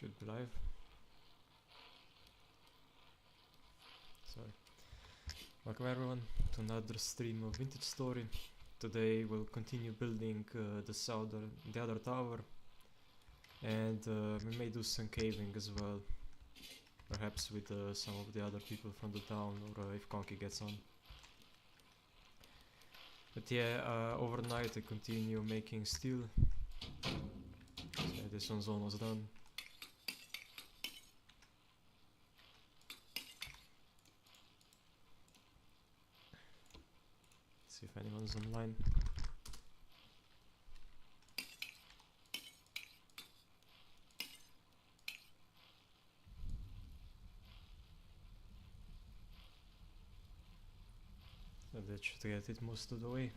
Should be live. Sorry. Welcome everyone to another stream of Vintage Story. Today we'll continue building the other tower, and we may do some caving as well, perhaps with some of the other people from the town, or if Conky gets on. But yeah, overnight I continue making steel. So this one's almost done. See if anyone's online. So that should get it most of the way.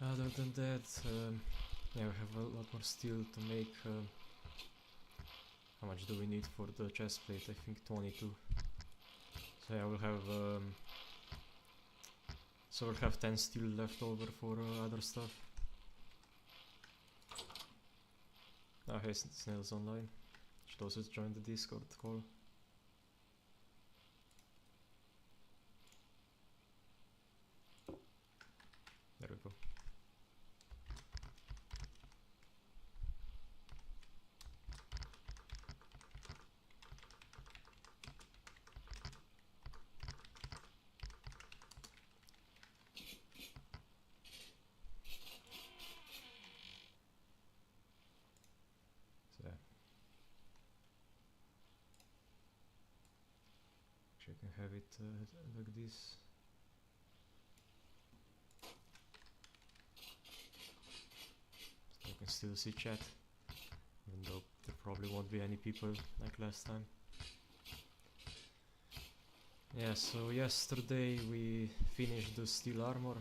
Other than that, yeah, we have a lot more steel to make. How much do we need for the chest plate? I think 22. So yeah, we'll have 10 steel left over for other stuff. Oh hey, Snail's online. Should also join the Discord call. There we go. You can have it like this. So you can still see chat, even though there probably won't be any people like last time. Yeah, so yesterday we finished the steel armor.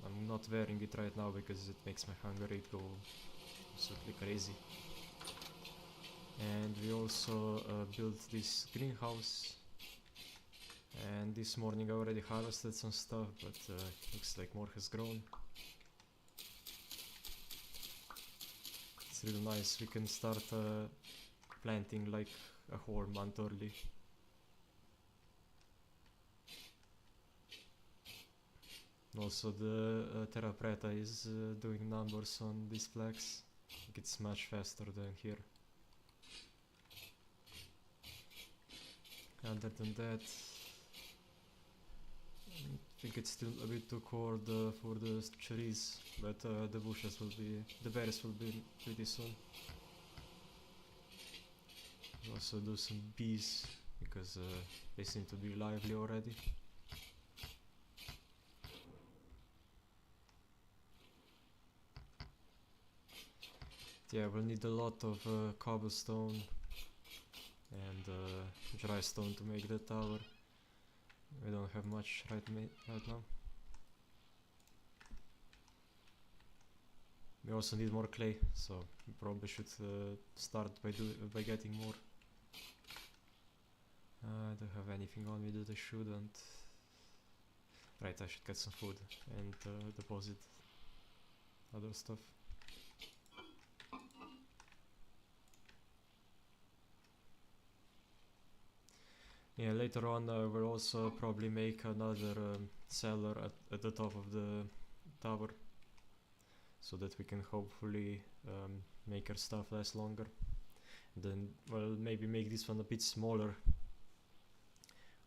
I'm not wearing it right now because it makes my hunger rate go absolutely crazy. And we also built this greenhouse. And this morning I already harvested some stuff, but looks like more has grown. It's really nice, we can start planting like a whole month early. Also the Terra Preta is doing numbers on these flags. I think it's much faster than here. Other than that, I think it's still a bit too cold for the trees, but the berries will be pretty soon. We'll also do some bees, because they seem to be lively already. Yeah, we'll need a lot of cobblestone and dry stone to make the tower. We don't have much right now. We also need more clay, so we probably should start by getting more. I don't have anything on me that I shouldn't. Right, I should get some food and deposit other stuff. Yeah, later on we'll also probably make another cellar at the top of the tower, so that we can hopefully make our stuff last longer. And then, well, maybe make this one a bit smaller,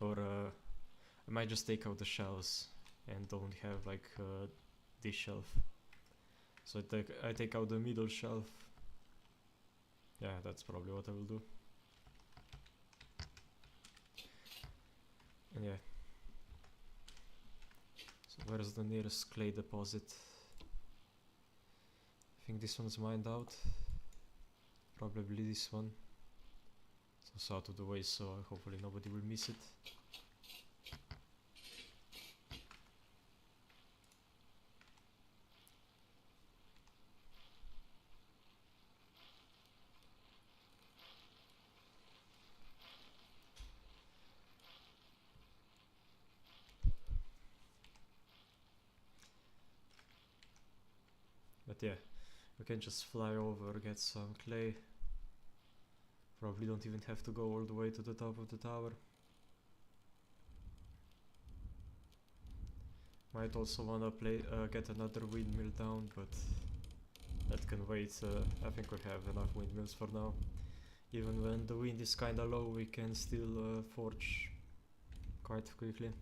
or I might just take out the shelves and only have like this shelf. So I take out the middle shelf. Yeah, that's probably what I will do. And yeah. So where's the nearest clay deposit? I think this one's mined out. Probably this one. So it's out of the way, so hopefully nobody will miss it. yeah, we can just fly over, get some clay. Probably don't even have to go all the way to the top of the tower. Might also wanna get another windmill down, but that can wait. I think we have enough windmills for now. Even when the wind is kinda low, we can still forge quite quickly.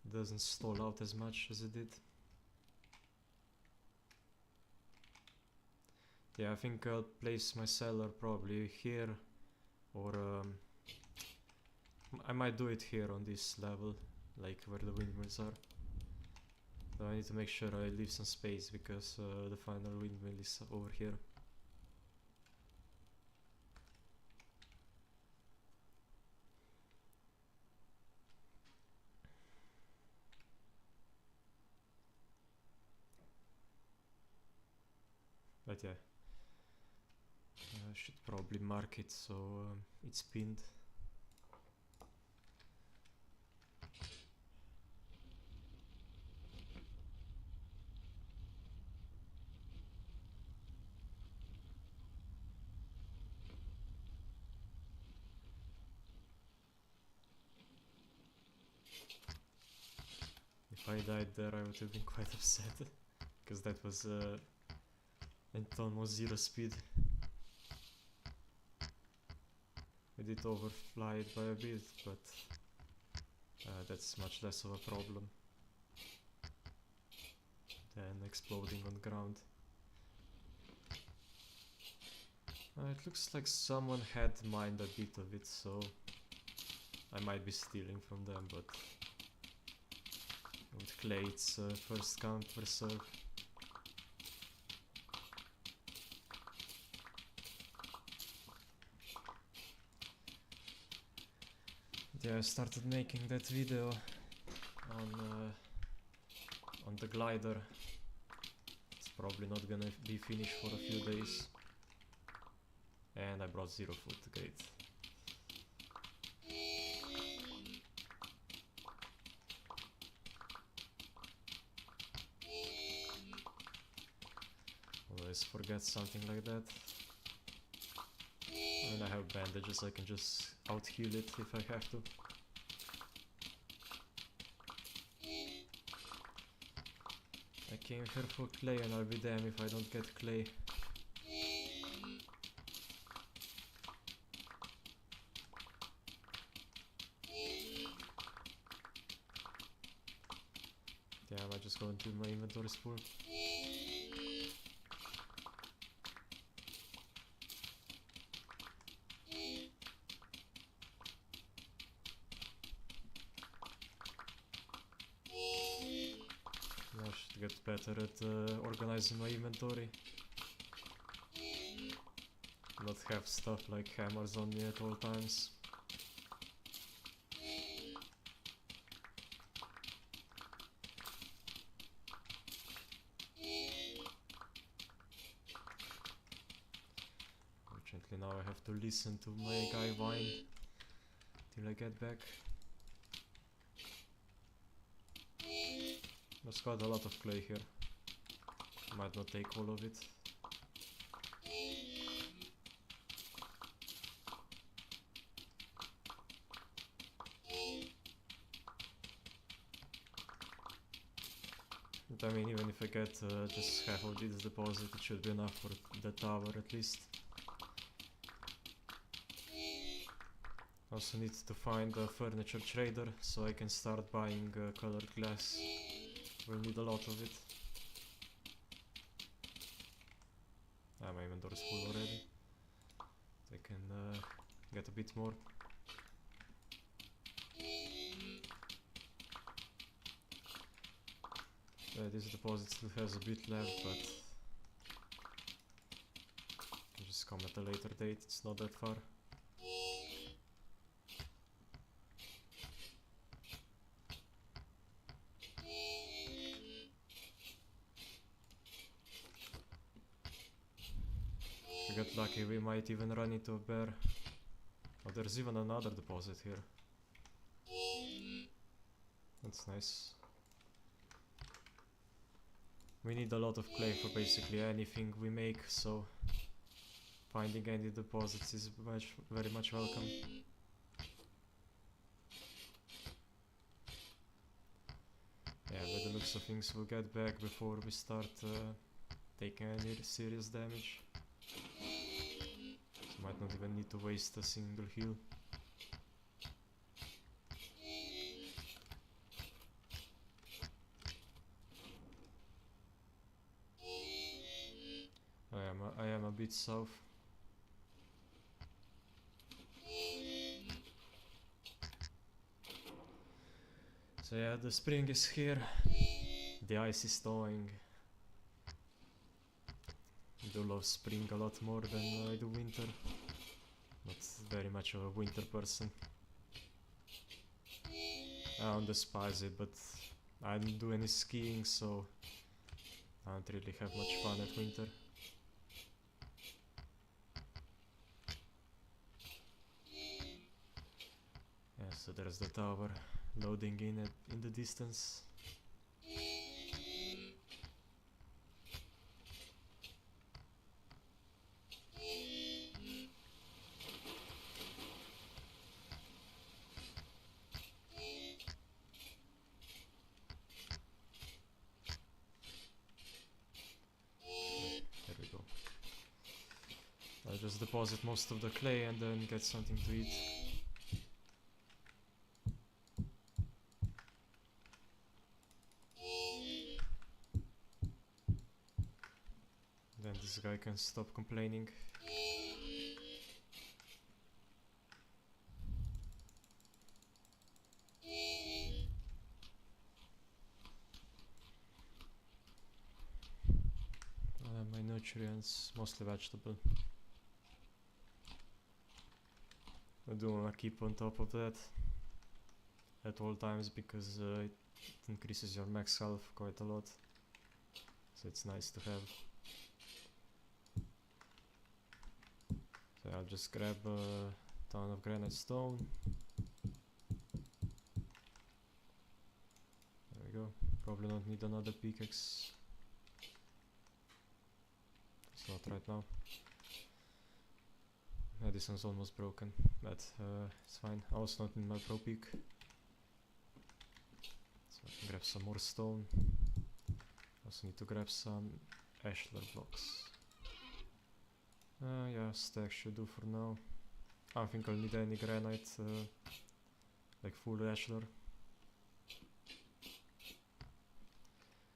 It doesn't stall out as much as it did. Yeah, I think I'll place my cellar probably here, or I might do it here on this level, like where the windmills are. Though I need to make sure I leave some space because the final windmill is over here. But yeah, I should probably mark it so it's pinned. If I died there, I would have been quite upset, because that was at almost 0 speed. I did overfly it by a bit, but that's much less of a problem than exploding on the ground. It looks like someone had mined a bit of it, so I might be stealing from them, but with clay it's first come, first serve. Yeah, I started making that video on the glider. It's probably not gonna be finished for a few days. And I brought 0 food, great. Always forget something like that. When I have bandages, I can just out-heal it if I have to. I came here for clay and I'll be damned if I don't get clay. Damn, I just go until my inventory is full. I should get better at organizing my inventory. Not have stuff like hammers on me at all times. Fortunately now I have to listen to my guy whine till I get back. There's quite a lot of clay here. Might not take all of it. But I mean, even if I get just half of this deposit, it should be enough for the tower at least. Also need to find a furniture trader so I can start buying colored glass. We'll need a lot of it. My inventory is full already. I can get a bit more. This deposit still has a bit left, but I can just come at a later date, it's not that far. If we get lucky, we might even run into a bear. Oh, there's even another deposit here. That's nice. We need a lot of clay for basically anything we make, so finding any deposits is very much welcome. Yeah, by the looks of things we'll get back before we start taking any serious damage. So might not even need to waste a single heal. I am a bit south. So yeah, the spring is here. The ice is thawing. I do love spring a lot more than I do winter. Not very much of a winter person. I don't despise it, but I don't do any skiing, so I don't really have much fun at winter. Yeah, so there's the tower loading in the distance. There we go. I'll just deposit most of the clay and then get something to eat. Then this guy can stop complaining. My nutrients, mostly vegetable. I do wanna keep on top of that at all times because it increases your max health quite a lot. So it's nice to have. So I'll just grab a ton of granite stone. There we go. Probably don't need another pickaxe. It's not right now. Madison's almost broken, but it's fine. I also not need my pro pick. So I can grab some more stone. Also need to grab some ashlar blocks. Yeah, stack should do for now. I don't think I'll need any granite, like full ashlar.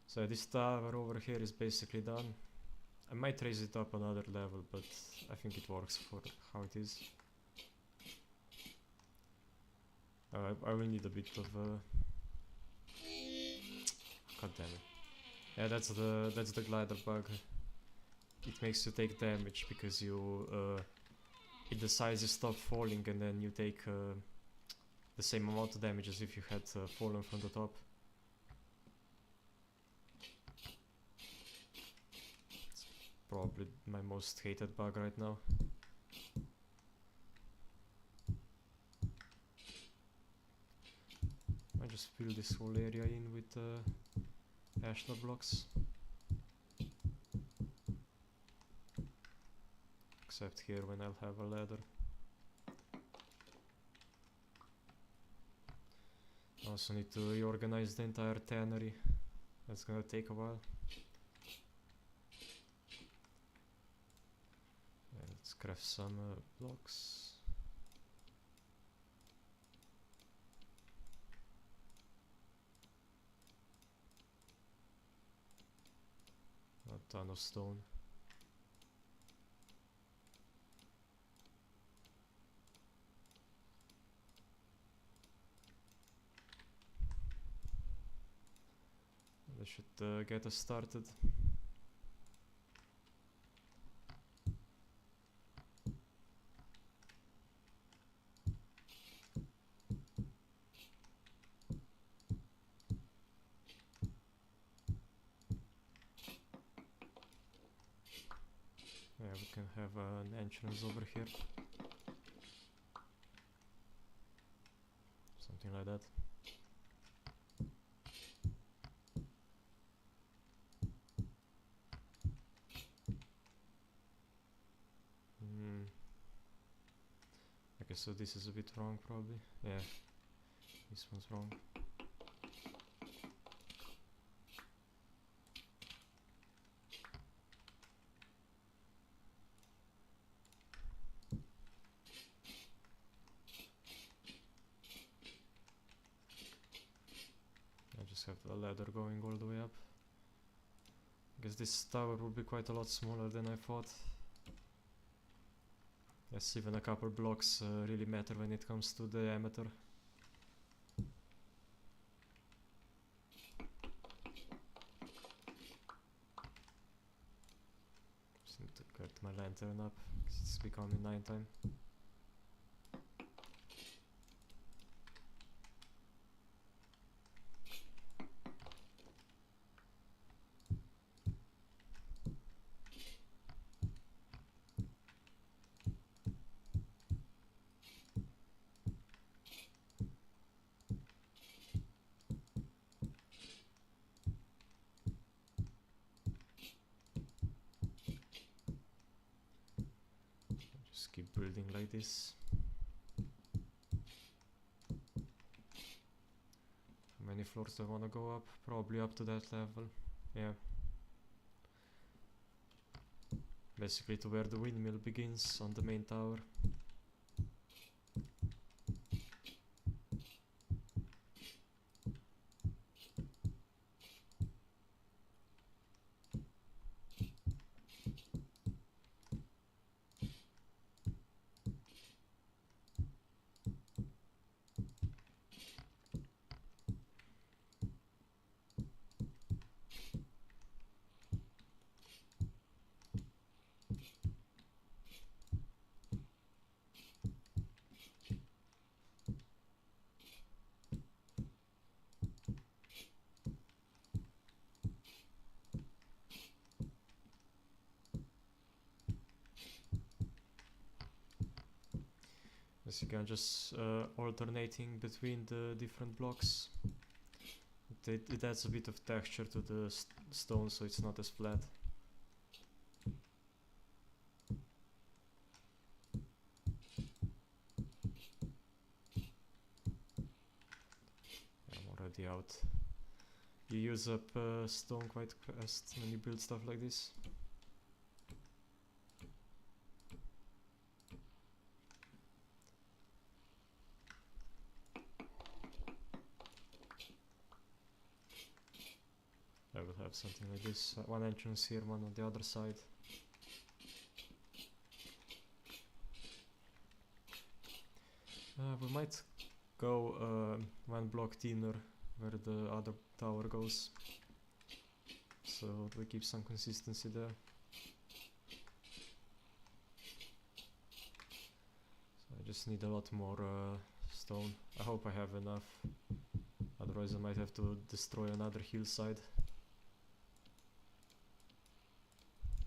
So this tower over here is basically done. I might raise it up another level, but I think it works for how it is. I will need a bit of god damn it. Yeah, that's the glider bug. It makes you take damage because you it decides you stop falling and then you take the same amount of damage as if you had fallen from the top. Probably my most hated bug right now. I just fill this whole area in with ashlar blocks. Except here when I'll have a ladder. Also need to reorganize the entire tannery. That's gonna take a while. Let's craft some blocks. A ton of stone. That should get us started. Yeah, we can have an entrance over here. Something like that. Okay, so this is a bit wrong probably. Yeah, this one's wrong. I just have the ladder going all the way up. I guess this tower will be quite a lot smaller than I thought. Yes, even a couple blocks really matter when it comes to diameter. Just need to get my lantern up, 'cause it's becoming nighttime. Just keep building like this. How many floors do I want to go up? Probably up to that level. Yeah. Basically to where the windmill begins on the main tower. As you can just alternating between the different blocks. It adds a bit of texture to the stone, so it's not as flat. I'm already out. You use up stone quite fast when you build stuff like this. I will have something like this, one entrance here, one on the other side. We might go one block thinner where the other tower goes, so we keep some consistency there. So I just need a lot more stone. I hope I have enough, otherwise I might have to destroy another hillside.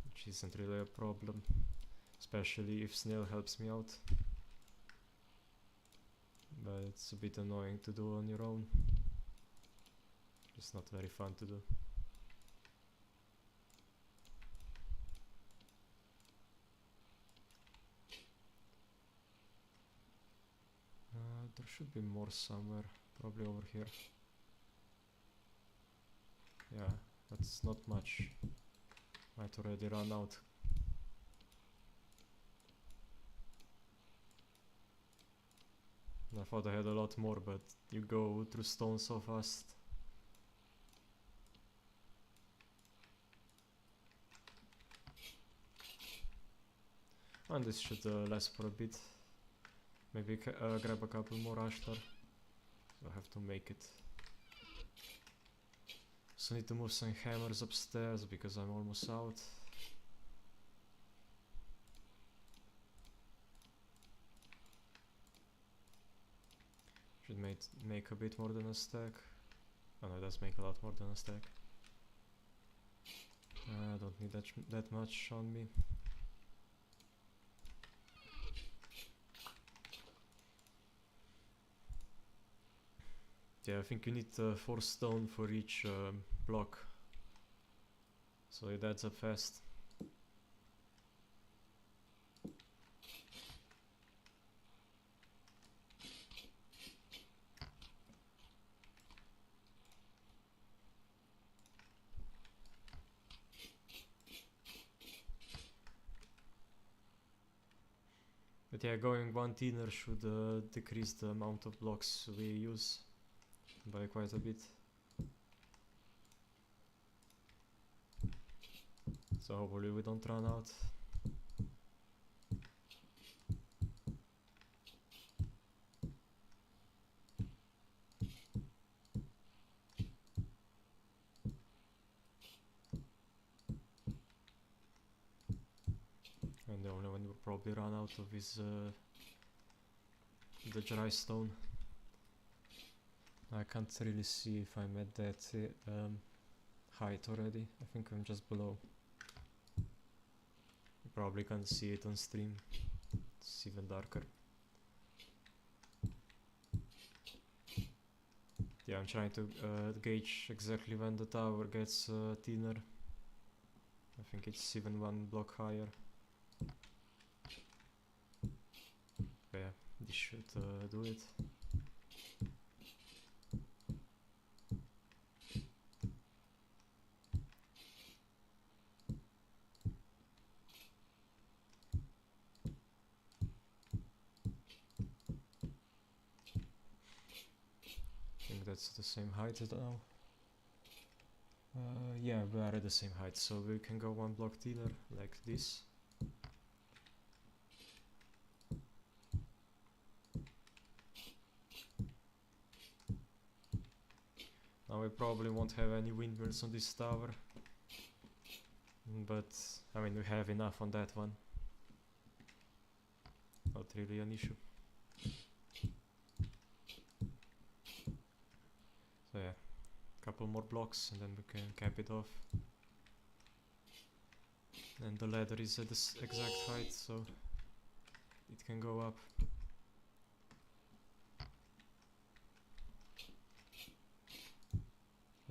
Which isn't really a problem, especially if Snail helps me out. But it's a bit annoying to do on your own. It's not very fun to do. There should be more somewhere, probably over here. Yeah, that's not much. Might already run out. I thought I had a lot more, but you go through stone so fast. And this should last for a bit. Maybe grab a couple more ashlar. So I have to make it. So I need to move some hammers upstairs because I'm almost out. Should make a bit more than a stack. Oh no, it does make a lot more than a stack. I don't need that much on me. Yeah, I think you need 4 stone for each block, so it adds up fast. But yeah, going one thinner should decrease the amount of blocks we use by quite a bit. So hopefully we don't run out. And the only one we'll probably run out of is the dry stone. I can't really see if I'm at that height already. I think I'm just below. You probably can't see it on stream. It's even darker. Yeah, I'm trying to gauge exactly when the tower gets thinner. I think it's even one block higher. But yeah, this should do it. I think that's the same height now. Yeah, we are at the same height, so we can go one block thinner, like this. Now we probably won't have any windmills on this tower, but I mean we have enough on that one. Not really an issue. So yeah, couple more blocks and then we can cap it off. And the ladder is at this exact height, so it can go up.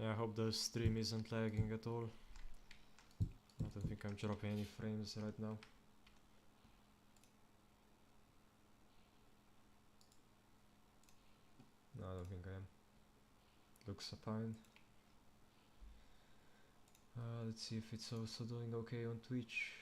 Yeah, I hope the stream isn't lagging at all. I don't think I'm dropping any frames right now. No, I don't think I am. Looks fine. Let's see if it's also doing okay on Twitch.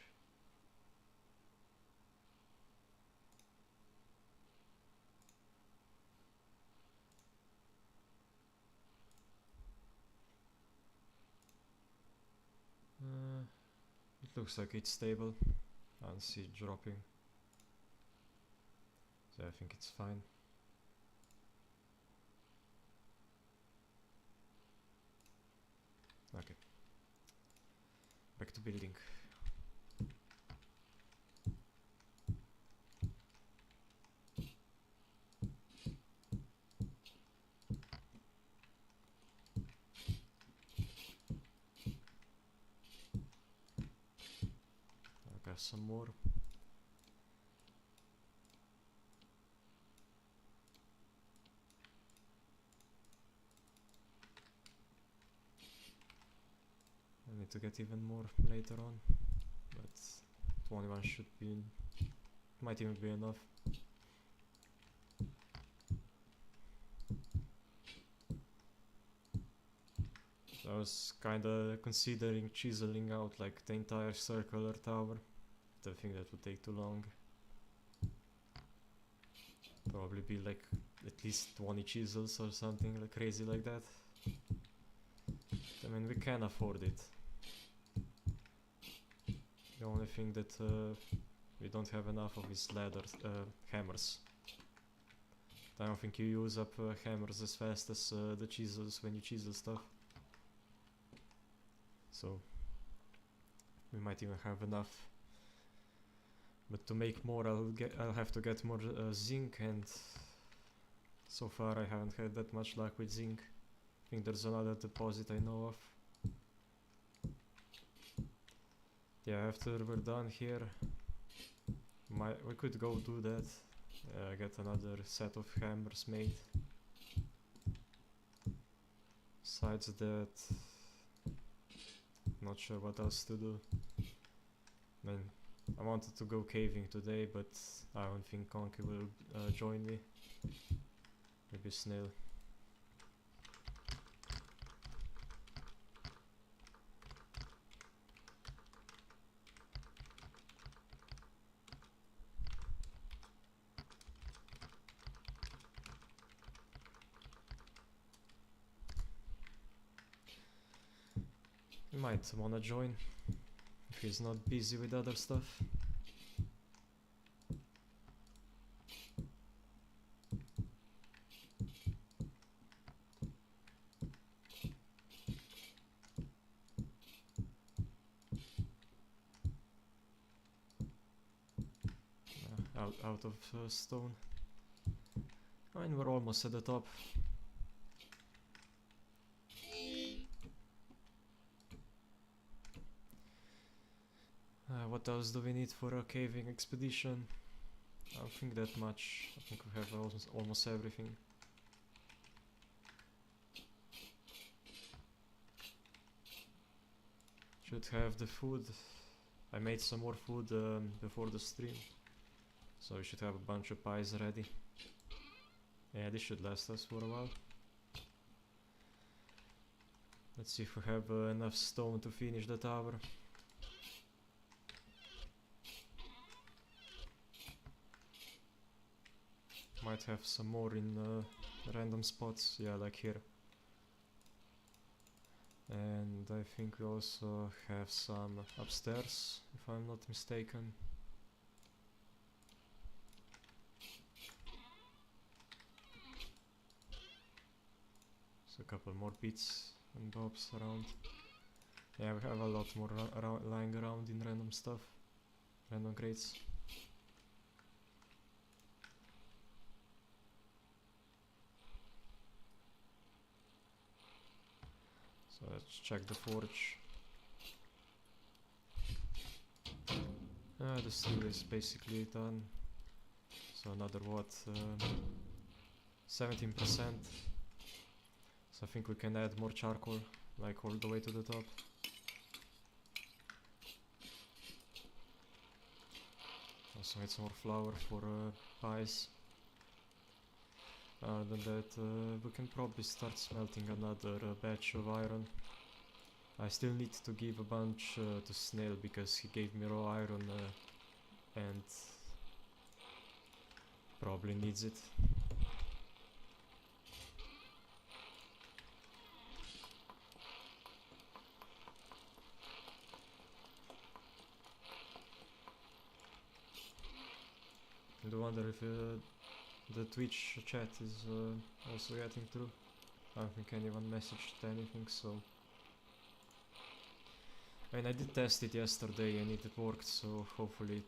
It looks like it's stable. I don't see it dropping. So I think it's fine. Okay. Back to building. I got some more. I need to get even more later on, but 21 should be, might even be enough. I was kinda considering chiseling out like the entire circular tower, but I think that would take too long. Probably be like at least 20 chisels or something like crazy like that. I mean, we can afford it. The only thing that we don't have enough of is ladders, hammers. I don't think you use up hammers as fast as the chisels when you chisel stuff. So we might even have enough. But to make more, I'll have to get more zinc, and so far I haven't had that much luck with zinc. I think there's another deposit I know of. Yeah, after we're done here, we could go do that. Get another set of hammers made. Besides that, not sure what else to do. I mean, I wanted to go caving today, but I don't think Conky will join me. Maybe Snail. Might wanna join if he's not busy with other stuff. Out of stone. I mean, we're almost at the top. What else do we need for a caving expedition? I don't think that much. I think we have almost everything. Should have the food. I made some more food before the stream, so we should have a bunch of pies ready. Yeah, this should last us for a while. Let's see if we have enough stone to finish the tower. Might have some more in random spots, yeah, like here. And I think we also have some upstairs, if I'm not mistaken. So a couple more bits and bobs around. Yeah, we have a lot more lying around in random stuff, random crates. So let's check the forge. The steel is basically done. So another what? 17%. So I think we can add more charcoal, like all the way to the top. Also need some more flour for pies. Other than that, we can probably start smelting another batch of iron. I still need to give a bunch to Snail because he gave me raw iron and probably needs it. I do wonder if the Twitch chat is also getting through. I don't think anyone messaged anything, so... I mean, I did test it yesterday and it worked, so hopefully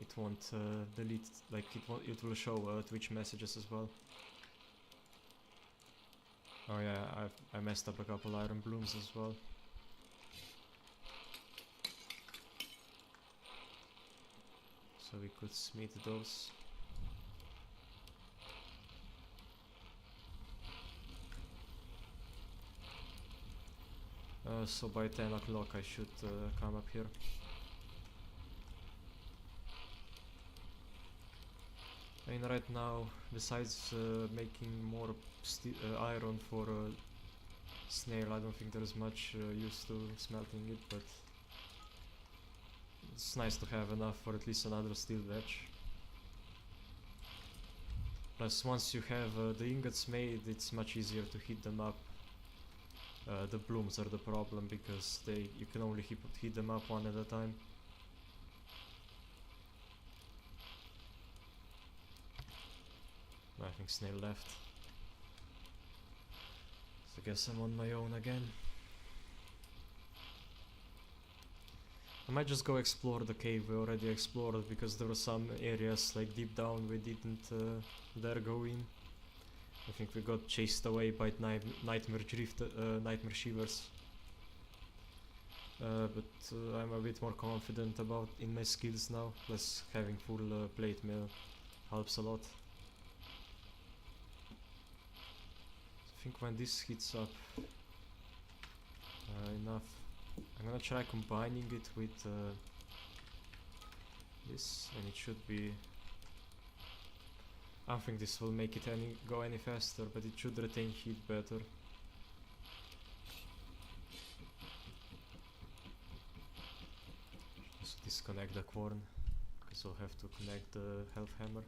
it won't delete, like it will show Twitch messages as well. Oh yeah, I messed up a couple iron blooms as well. So we could smith those. So by 10 o'clock I should come up here. I mean, right now, besides making more iron for Snail, I don't think there's much use to smelting it, but it's nice to have enough for at least another steel batch. Plus, once you have the ingots made, it's much easier to heat them up. The blooms are the problem because you can only heat them up one at a time. I think Snail left. So I guess I'm on my own again. I might just go explore the cave we already explored, because there were some areas like deep down we didn't dare go in. I think we got chased away by nightmare shivers. But I'm a bit more confident in my skills now, plus having full plate mail helps a lot. I think when this heats up enough, I'm gonna try combining it with this, and it should be... I don't think this will make it go any faster, but it should retain heat better. Just disconnect the quorn, because I'll have to connect the health hammer.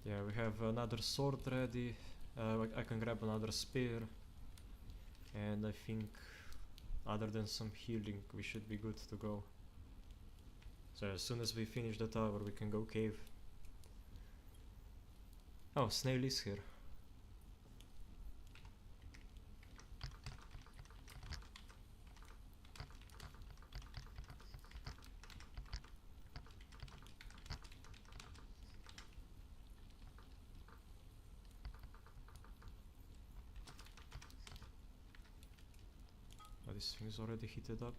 Yeah, we have another sword ready. I can grab another spear. And I think, other than some healing, we should be good to go. So as soon as we finish the tower, we can go cave. Oh, Snail is here. Oh, this thing is already heated up.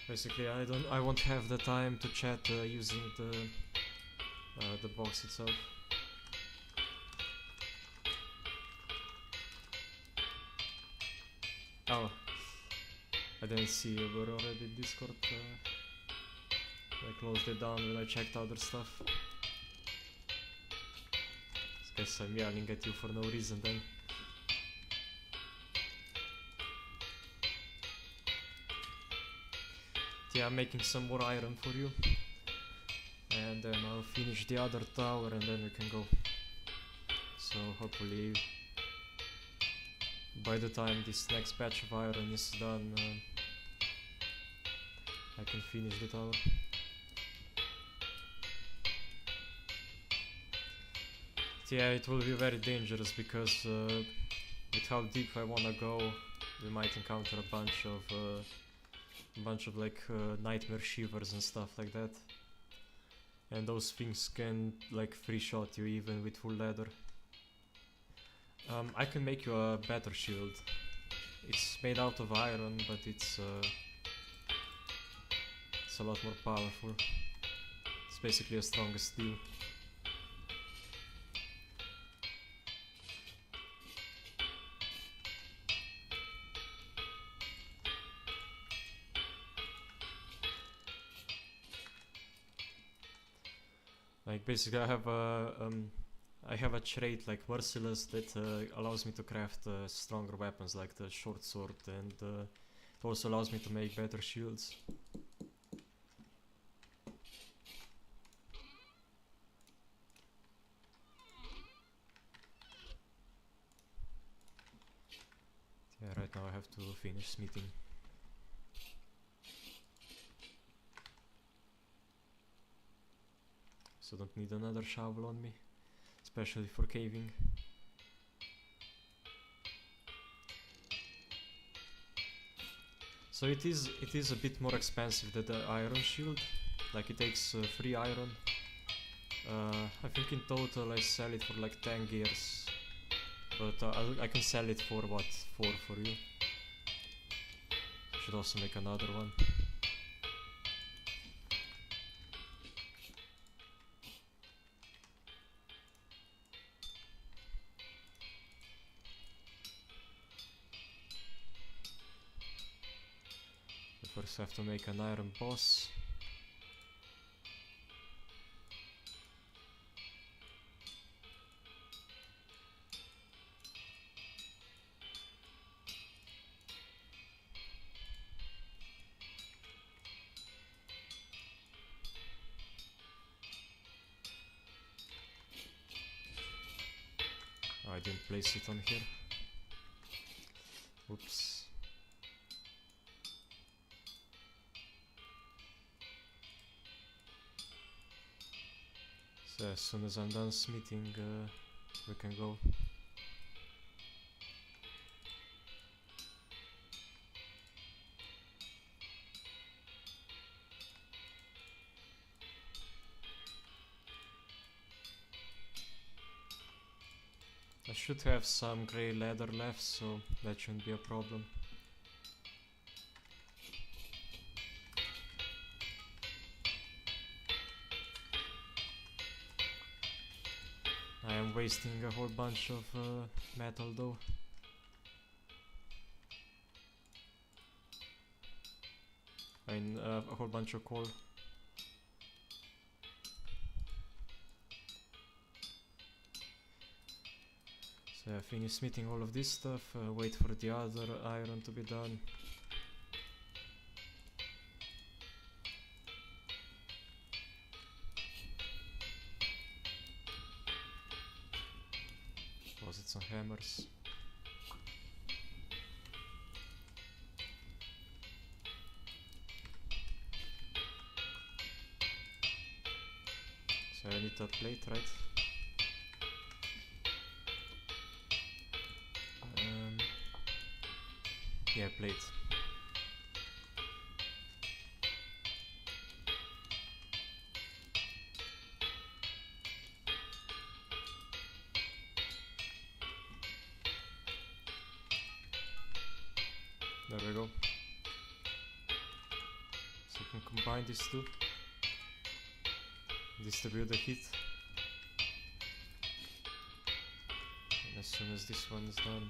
Basically, I won't have the time to chat using the box itself. Oh, I didn't see you were already in Discord. I closed it down when I checked other stuff. Guess I'm yelling at you for no reason then. Yeah, I'm making some more iron for you. And then I'll finish the other tower and then we can go. So hopefully by the time this next batch of iron is done, I can finish the tower. Yeah, it will be very dangerous because with how deep I wanna go, we might encounter a bunch of like nightmare shivers and stuff like that. And those things can like free shot you even with full leather. I can make you a better shield. It's made out of iron, but it's a lot more powerful. It's basically as strong as steel. Like basically I have a trait like Merciless that allows me to craft stronger weapons like the short sword, and it also allows me to make better shields. Yeah, right now I have to finish smithing. So don't need another shovel on me, especially for caving. So it is a bit more expensive than the iron shield. Like it takes 3 iron. I think in total I sell it for like 10 gears. But I can sell it for what, 4 for you. Should also make another one. First I have to make an iron boss. Oh, I didn't place it on here. Oops. So as soon as I'm done smithing, we can go. I should have some grey leather left, so that shouldn't be a problem. I am wasting a whole bunch of metal though. I mean, a whole bunch of coal. So I finish smithing all of this stuff, wait for the other iron to be done. Deposit some hammers. So I need a plate, right? Yeah, plate. There we go. So we can combine these two. Distribute the heat. And as soon as this one is done,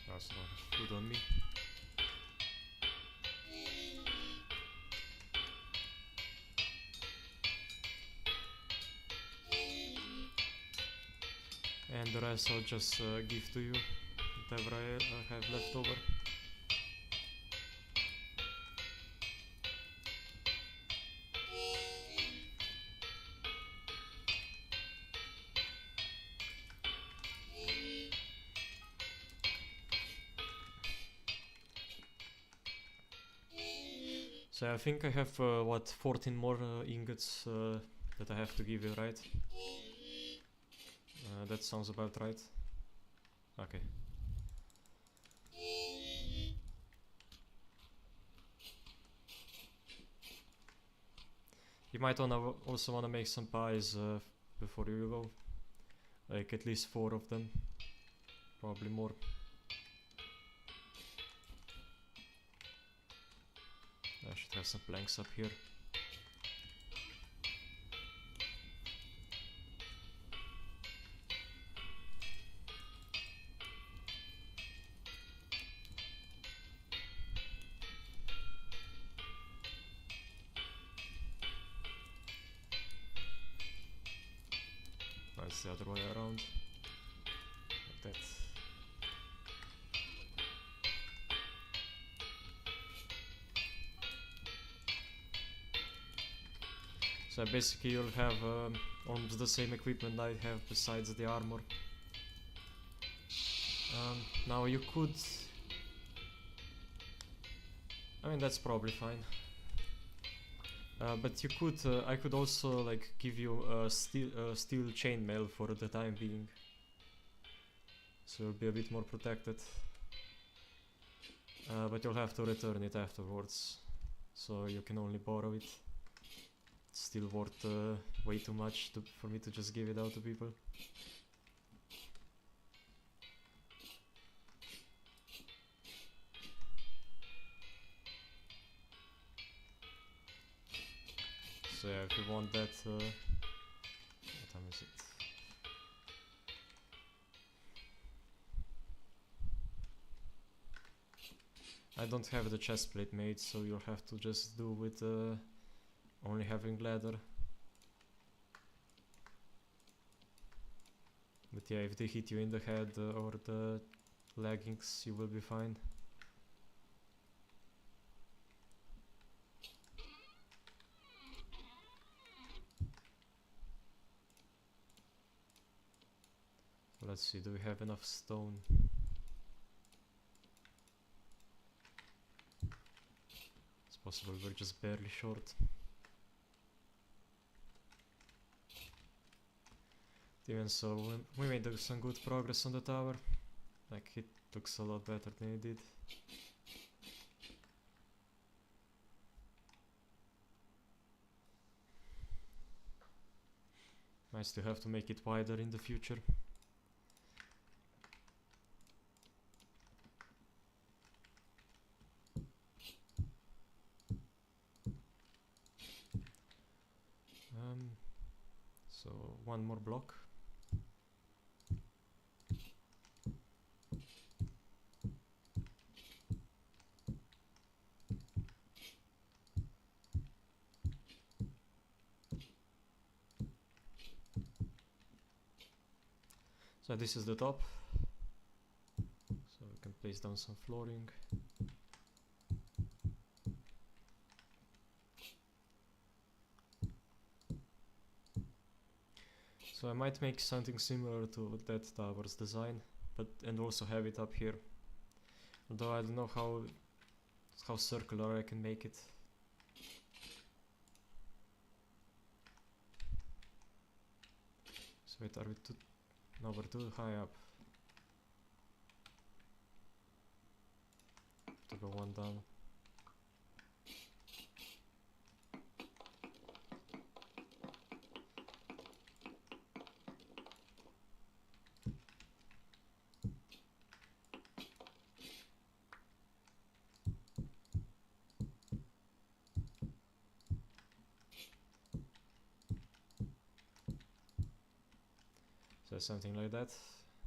I also don't have food on me. And the rest I'll just give to you, whatever I have left over. So I think I have, what, 14 more ingots that I have to give you, right? That sounds about right. Okay. You might also wanna make some pies before you go. Like at least 4 of them. Probably more. I should have some planks up here. No, it's the other way around. Like that. So basically you'll have almost the same equipment I have besides the armor. Now you could... I mean, that's probably fine. But you could, I could also like give you a steel chainmail for the time being. So you'll be a bit more protected. But you'll have to return it afterwards. So you can only borrow it. It's still worth way too much for me to just give it out to people. So yeah, if you want that, what time is it? I don't have the chest plate made, so you'll have to just do with only having leather. But yeah, if they hit you in the head or the leggings, you will be fine. Let's see, do we have enough stone? It's possible we're just barely short. Even so, we made some good progress on the tower. Like, it looks a lot better than it did. I still have to make it wider in the future. one more block. So this is the top, so we can place down some flooring. So I might make something similar to that tower's design, and also have it up here. Although I don't know how circular I can make it. So wait, are we too? No, we're too high up. To go one down. So something like that.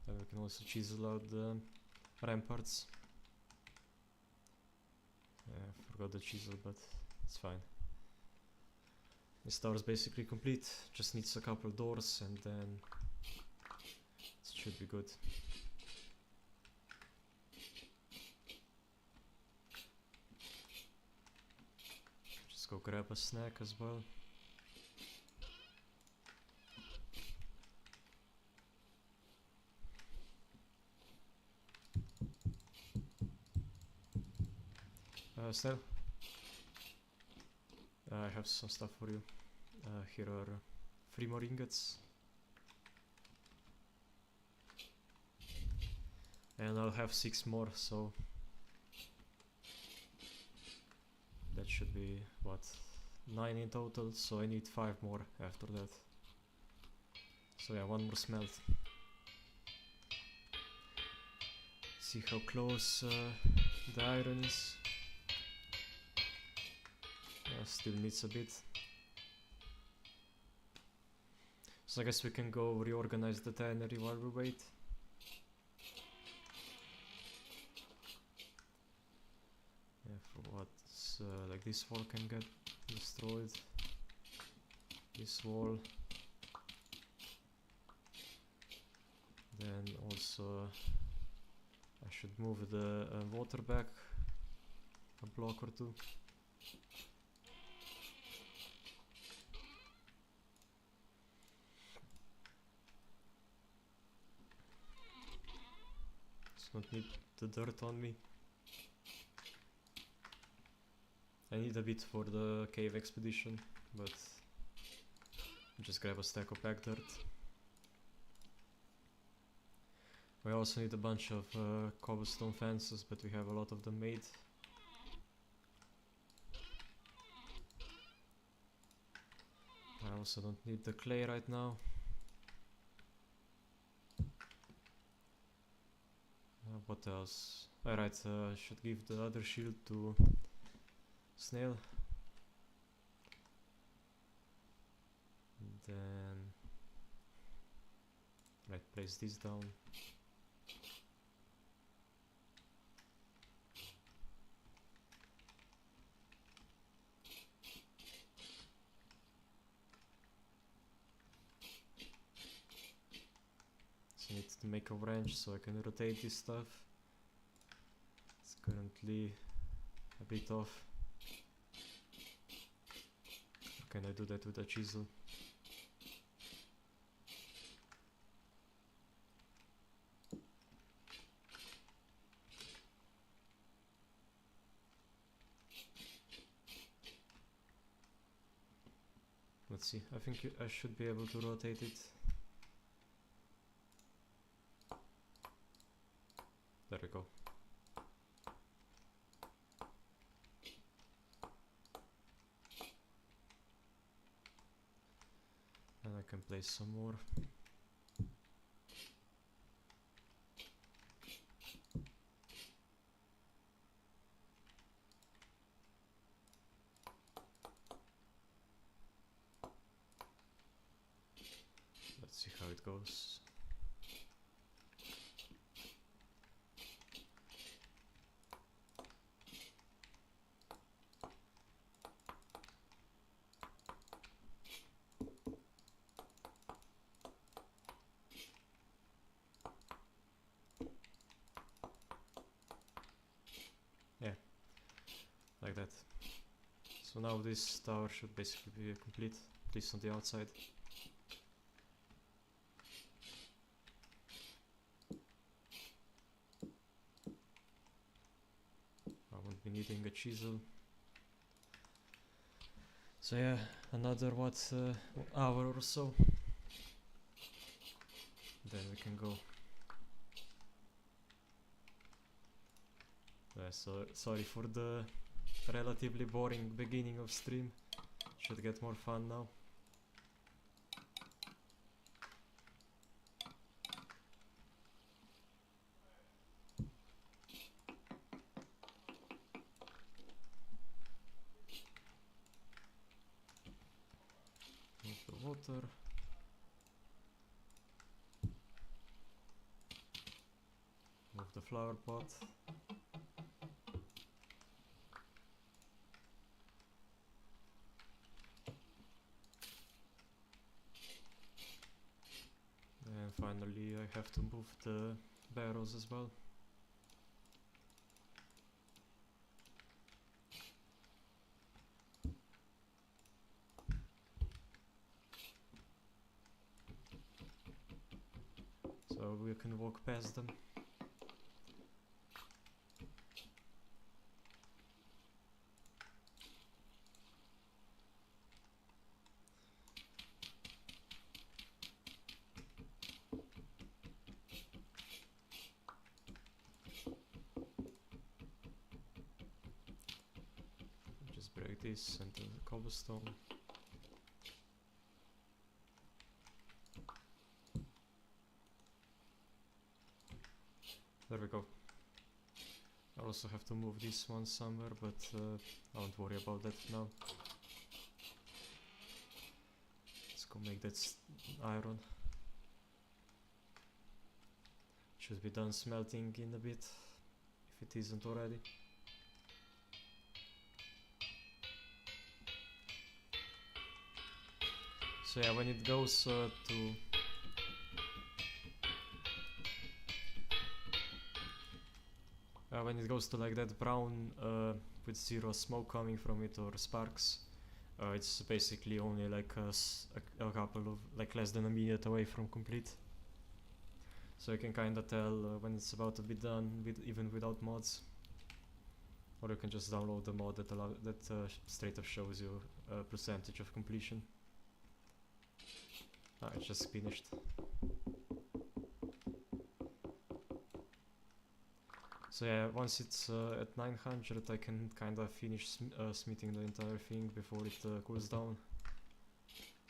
Then we can also chisel out the ramparts. I forgot the chisel, but it's fine. This tower is basically complete. Just needs a couple doors and then it should be good. Just go grab a snack as well. Still, I have some stuff for you. Here are 3 more ingots. And I'll have 6 more, so that should be, what, 9 in total, so I need 5 more after that. So yeah, 1 more smelt. See how close the iron is. Still needs a bit. So I guess we can go reorganize the tannery while we wait. Yeah, for what? Like this wall can get destroyed. This wall. Then also I should move the water back a block or 2. Don't need the dirt on me. I need a bit for the cave expedition, but just grab a stack of packed dirt. We also need a bunch of cobblestone fences, but we have a lot of them made. I also don't need the clay right now. What else? Alright, I should give the other shield to Snail. And then right, place this down. So I need to make a wrench so I can rotate this stuff. It's currently a bit off. Can I do that with a chisel? Let's see, I think I should be able to rotate it. There we go. And I can place some more. see how it goes. Yeah, like that. So now this tower should basically be complete, at least on the outside. I won't be needing a chisel. So yeah, another hour or so. Then we can go. So sorry for the relatively boring beginning of stream. Should get more fun now. Move the water. Move the flower pot. And finally I have to move the barrels as well. So we can walk past them. Just break this and the cobblestone. There we go. I also have to move this one somewhere, but I won't worry about that now. Let's go make that iron. Should be done smelting in a bit, if it isn't already. So yeah, when it goes to like that brown with zero smoke coming from it or sparks, it's basically only like a couple of, like less than a minute away from complete. So you can kinda tell when it's about to be done even without mods. Or you can just download the mod that straight up shows you a percentage of completion. It's just finished. So yeah, once it's at 900 I can kinda finish smithing the entire thing before it cools down.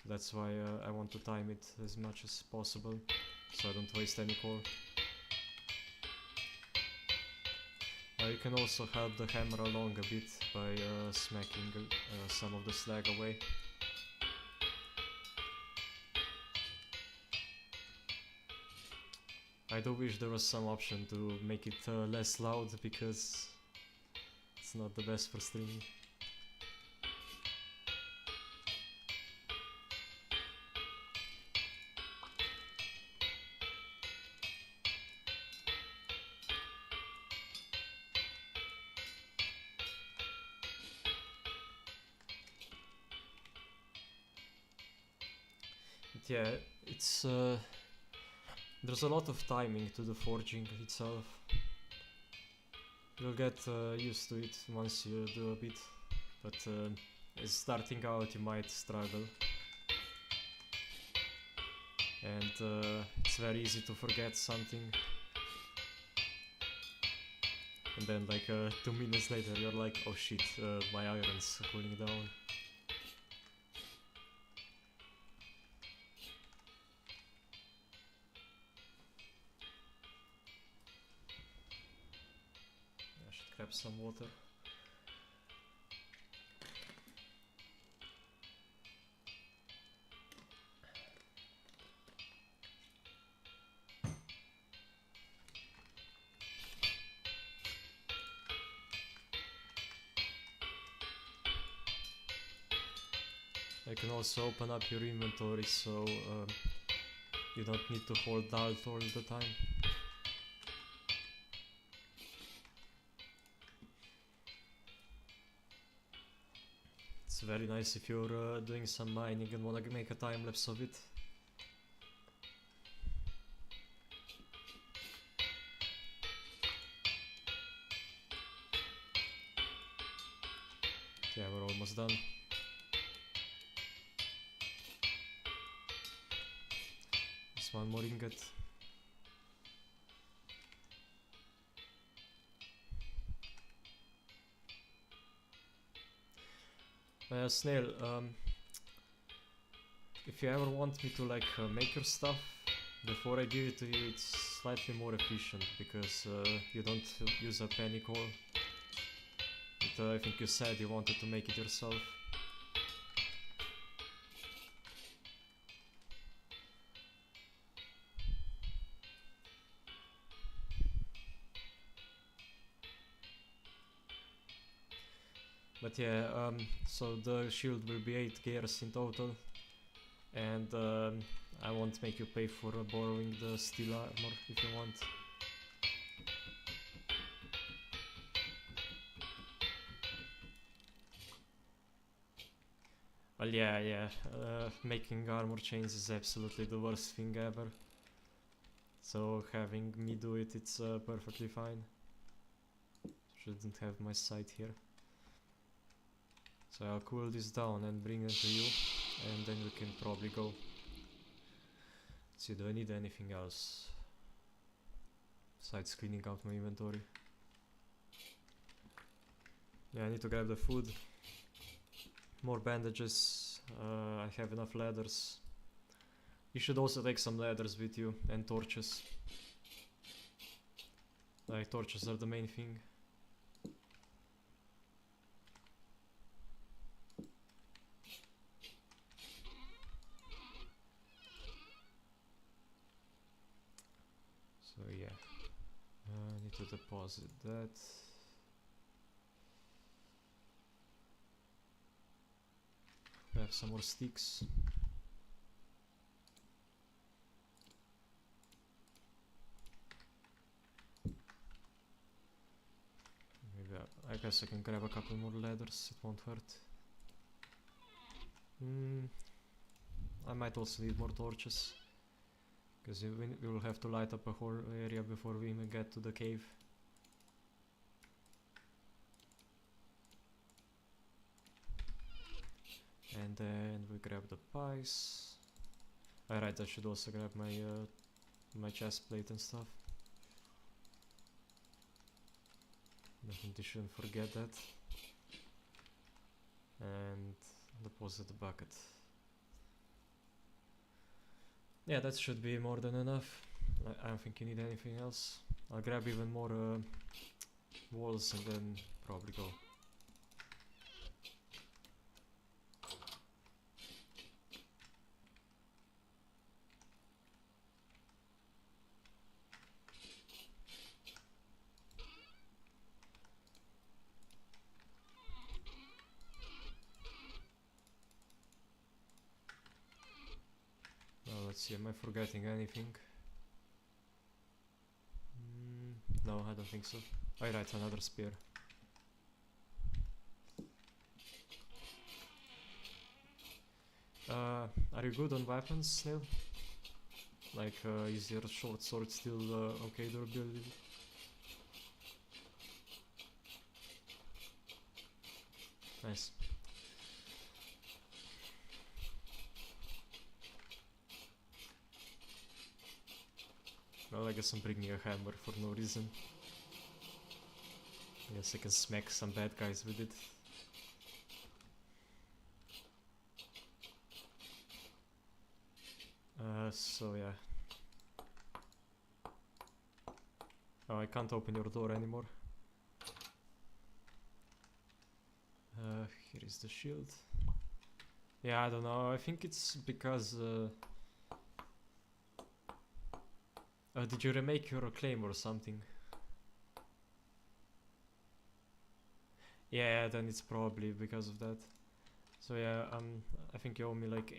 That's why I want to time it as much as possible, so I don't waste any core. You can also help the hammer along a bit by smacking some of the slag away. I do wish there was some option to make it less loud, because it's not the best for streaming. But yeah, it's there's a lot of timing to the forging itself. You'll get used to it once you do a bit, but as starting out you might struggle. And it's very easy to forget something. And then like 2 minutes later you're like, oh shit, my iron's cooling down. Grab some water. I can also open up your inventory so you don't need to hold Alt all the time. It's very nice if you're doing some mining and wanna make a time lapse of it. Yeah, we're almost done. Just one more ingot. Snail, if you ever want me to like make your stuff, before I give it to you, it's slightly more efficient because you don't use up any coal. But I think you said you wanted to make it yourself. But yeah, so the shield will be 8 gears in total, and I won't make you pay for borrowing the steel armor if you want. Well, yeah, making armor chains is absolutely the worst thing ever. So having me do it, it's perfectly fine. Shouldn't have my site here. So I'll cool this down and bring it to you, and then we can probably go. Let's see, do I need anything else besides cleaning out my inventory? Yeah, I need to grab the food. More bandages. I have enough ladders. You should also take some ladders with you and torches. Like, torches are the main thing. So yeah, I need to deposit that. We have some more sticks. Maybe I guess I can grab a couple more ladders, it won't hurt. I might also need more torches, because we will have to light up a whole area before we even get to the cave. And then we grab the pies. Alright, I should also grab my my chest plate and stuff. Definitely shouldn't forget that. And deposit the bucket. Yeah, that should be more than enough. I don't think you need anything else. I'll grab even more walls and then probably go. Let's see, am I forgetting anything? No, I don't think so. Alright, another spear. Are you good on weapons, Snail? Like, is your short sword still okay durability? Nice. Well, I guess I'm bringing a hammer for no reason. I guess I can smack some bad guys with it. So yeah. Oh, I can't open your door anymore. Here is the shield. Yeah, I don't know, I think it's because... did you remake your claim or something? Yeah, then it's probably because of that. So yeah, I think you owe me like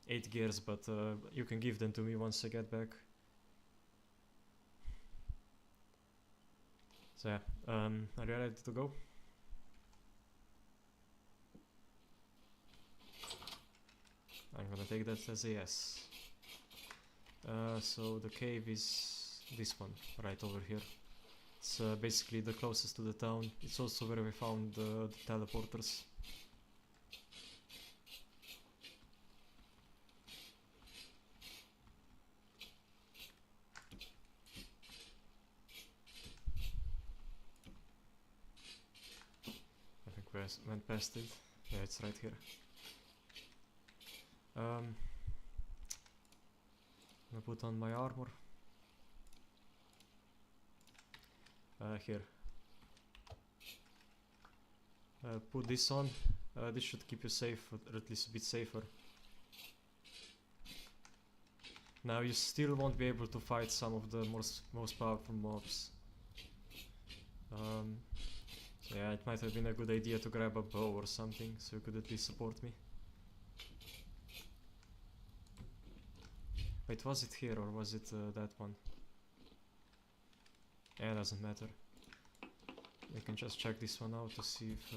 8 gears, but you can give them to me once I get back. So yeah, are you ready to go? I'm gonna take that as a yes. So the cave is this one, right over here. It's basically the closest to the town. It's also where we found the teleporters. I think we went past it. Yeah, it's right here. I'm gonna put on my armor. Here. Put this on. This should keep you safe, or at least a bit safer. Now you still won't be able to fight some of the most powerful mobs. So yeah, it might have been a good idea to grab a bow or something, so you could at least support me. Wait, was it here or was it that one? Yeah, doesn't matter. We can just check this one out to see if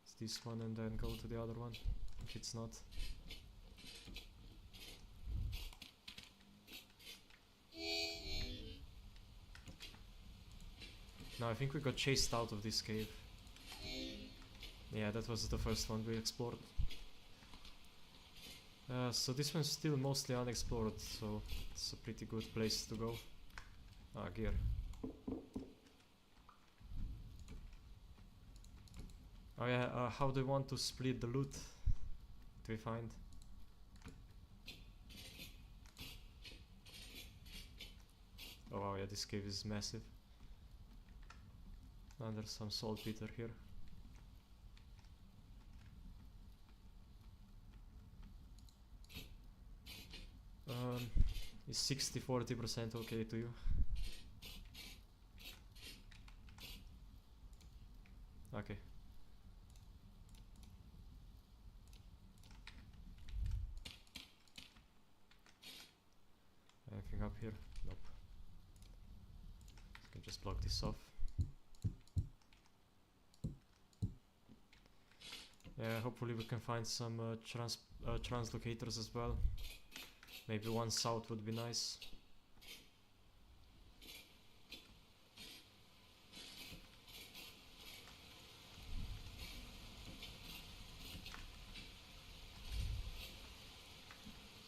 it's this one and then go to the other one, if it's not. No, I think we got chased out of this cave. Yeah, that was the first one we explored. So this one's still mostly unexplored, so it's a pretty good place to go. Ah, gear. Oh yeah, how do you want to split the loot? Do we find? Oh wow, yeah, this cave is massive. And there's some saltpeter here. Is 60-40% okay to you? Okay. Anything up here? Nope. I can just block this off. Yeah, hopefully we can find some translocators as well. Maybe one south would be nice.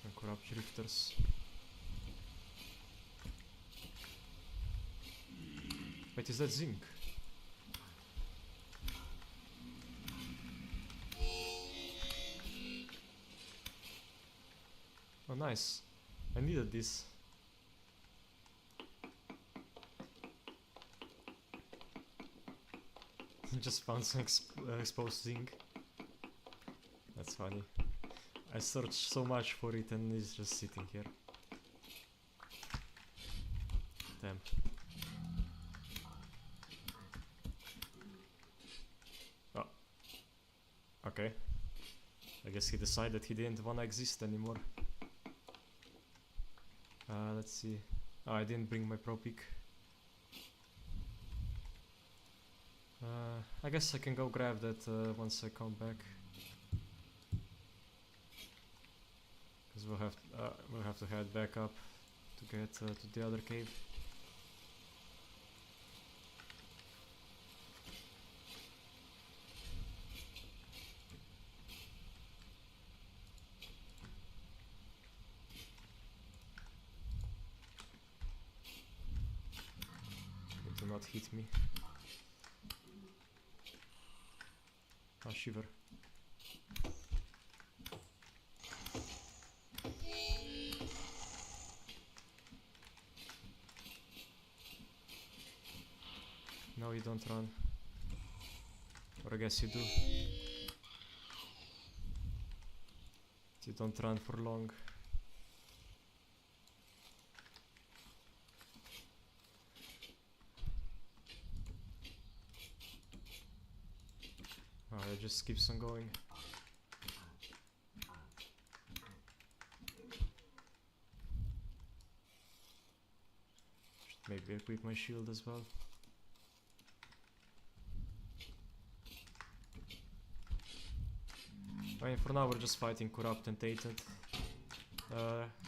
And corrupt drifters. Wait, is that zinc? Oh, nice. I needed this. Just found some exposed zinc. That's funny. I searched so much for it and it's just sitting here. Damn. Oh. Okay. I guess he decided he didn't wanna exist anymore. Let's see. Oh, I didn't bring my pro pick. I guess I can go grab that once I come back. Because we'll have to head back up to get to the other cave. Do not hit me. Ah, shiver. No, you don't run. Or I guess you do. You don't run for long. Oh, it just keeps on going. Should maybe equip my shield as well. I mean, for now we're just fighting corrupt and tainted.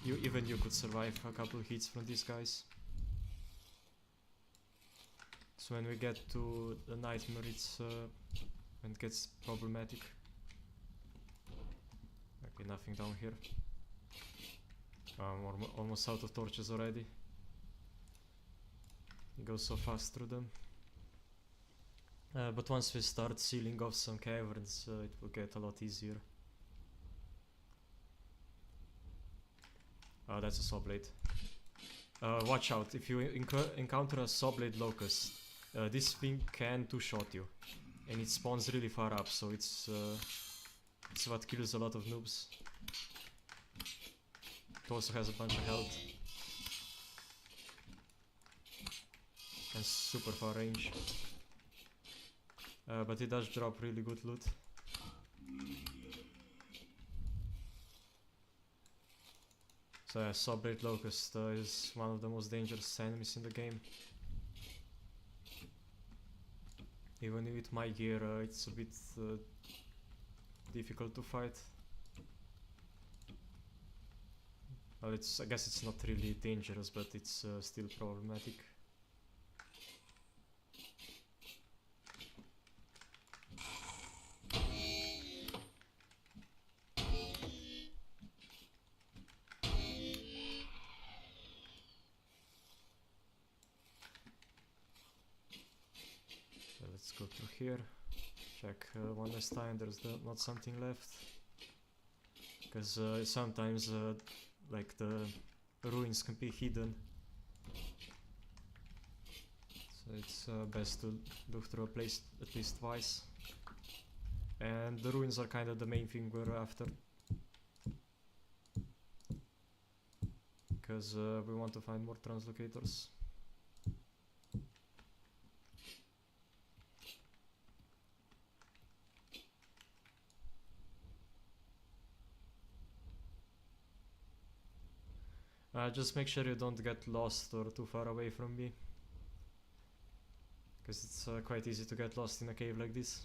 Even you could survive a couple hits from these guys. So when we get to the nightmare, it's when it gets problematic. Okay, nothing down here. I'm almost out of torches already. It goes so fast through them. But once we start sealing off some caverns, it will get a lot easier. That's a saw blade. Watch out, if you encounter a saw blade locust, this thing can two-shot you. And it spawns really far up, so it's what kills a lot of noobs. It also has a bunch of health. And super far range. But it does drop really good loot. So yeah, saw blade locust is one of the most dangerous enemies in the game. Even with my gear, it's a bit difficult to fight. Well, I guess it's not really dangerous, but it's still problematic. Let's go through here, check one last time there's not something left, because sometimes like the ruins can be hidden, so it's best to look through a place at least twice, and the ruins are kind of the main thing we're after, because we want to find more translocators. Just make sure you don't get lost or too far away from me, because it's quite easy to get lost in a cave like this.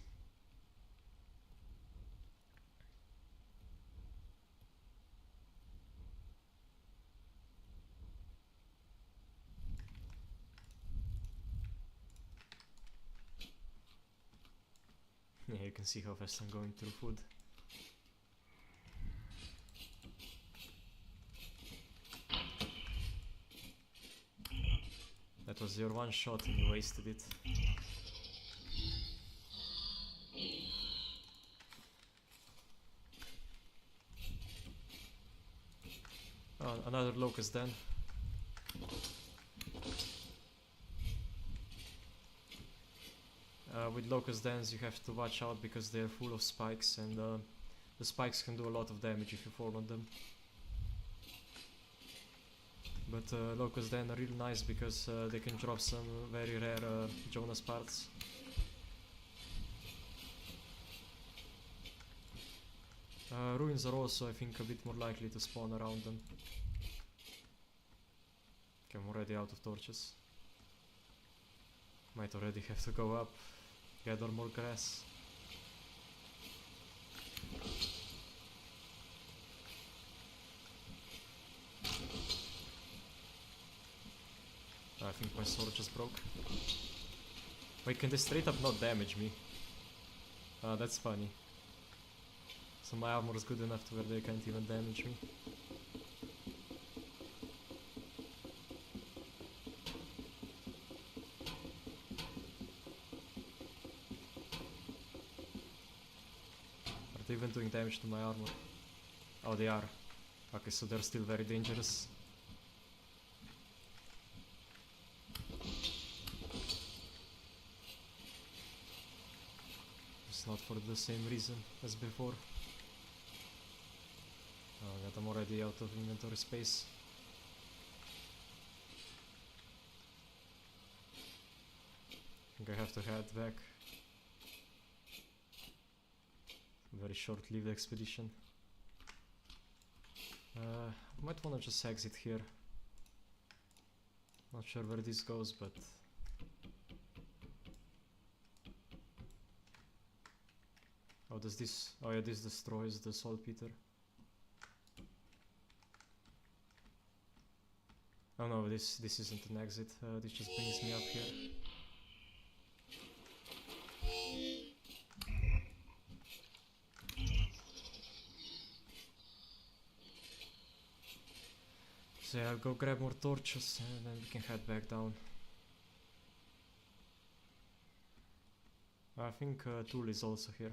Yeah, you can see how fast I'm going through food. That was your one shot and you wasted it. Oh, another locust den. With locust dens you have to watch out because they're full of spikes, and the spikes can do a lot of damage if you fall on them. But locust den are really nice because they can drop some very rare Jonas parts. Ruins are also, I think, a bit more likely to spawn around them. Okay, I'm already out of torches. Might already have to go up, gather more grass. I think my sword just broke. Wait, can they straight up not damage me? That's funny. So my armor is good enough to where they can't even damage me. Are they even doing damage to my armor? Oh, they are. Okay, so they're still very dangerous. Not for the same reason as before. Oh god, I'm already out of inventory space. I think I have to head back. very short-lived expedition. Might wanna just exit here. Not sure where this goes, but oh, does this? Oh yeah, this destroys the saltpeter. Oh no, this isn't an exit. This just brings me up here. So yeah, I'll go grab more torches and then we can head back down. I think Tool is also here.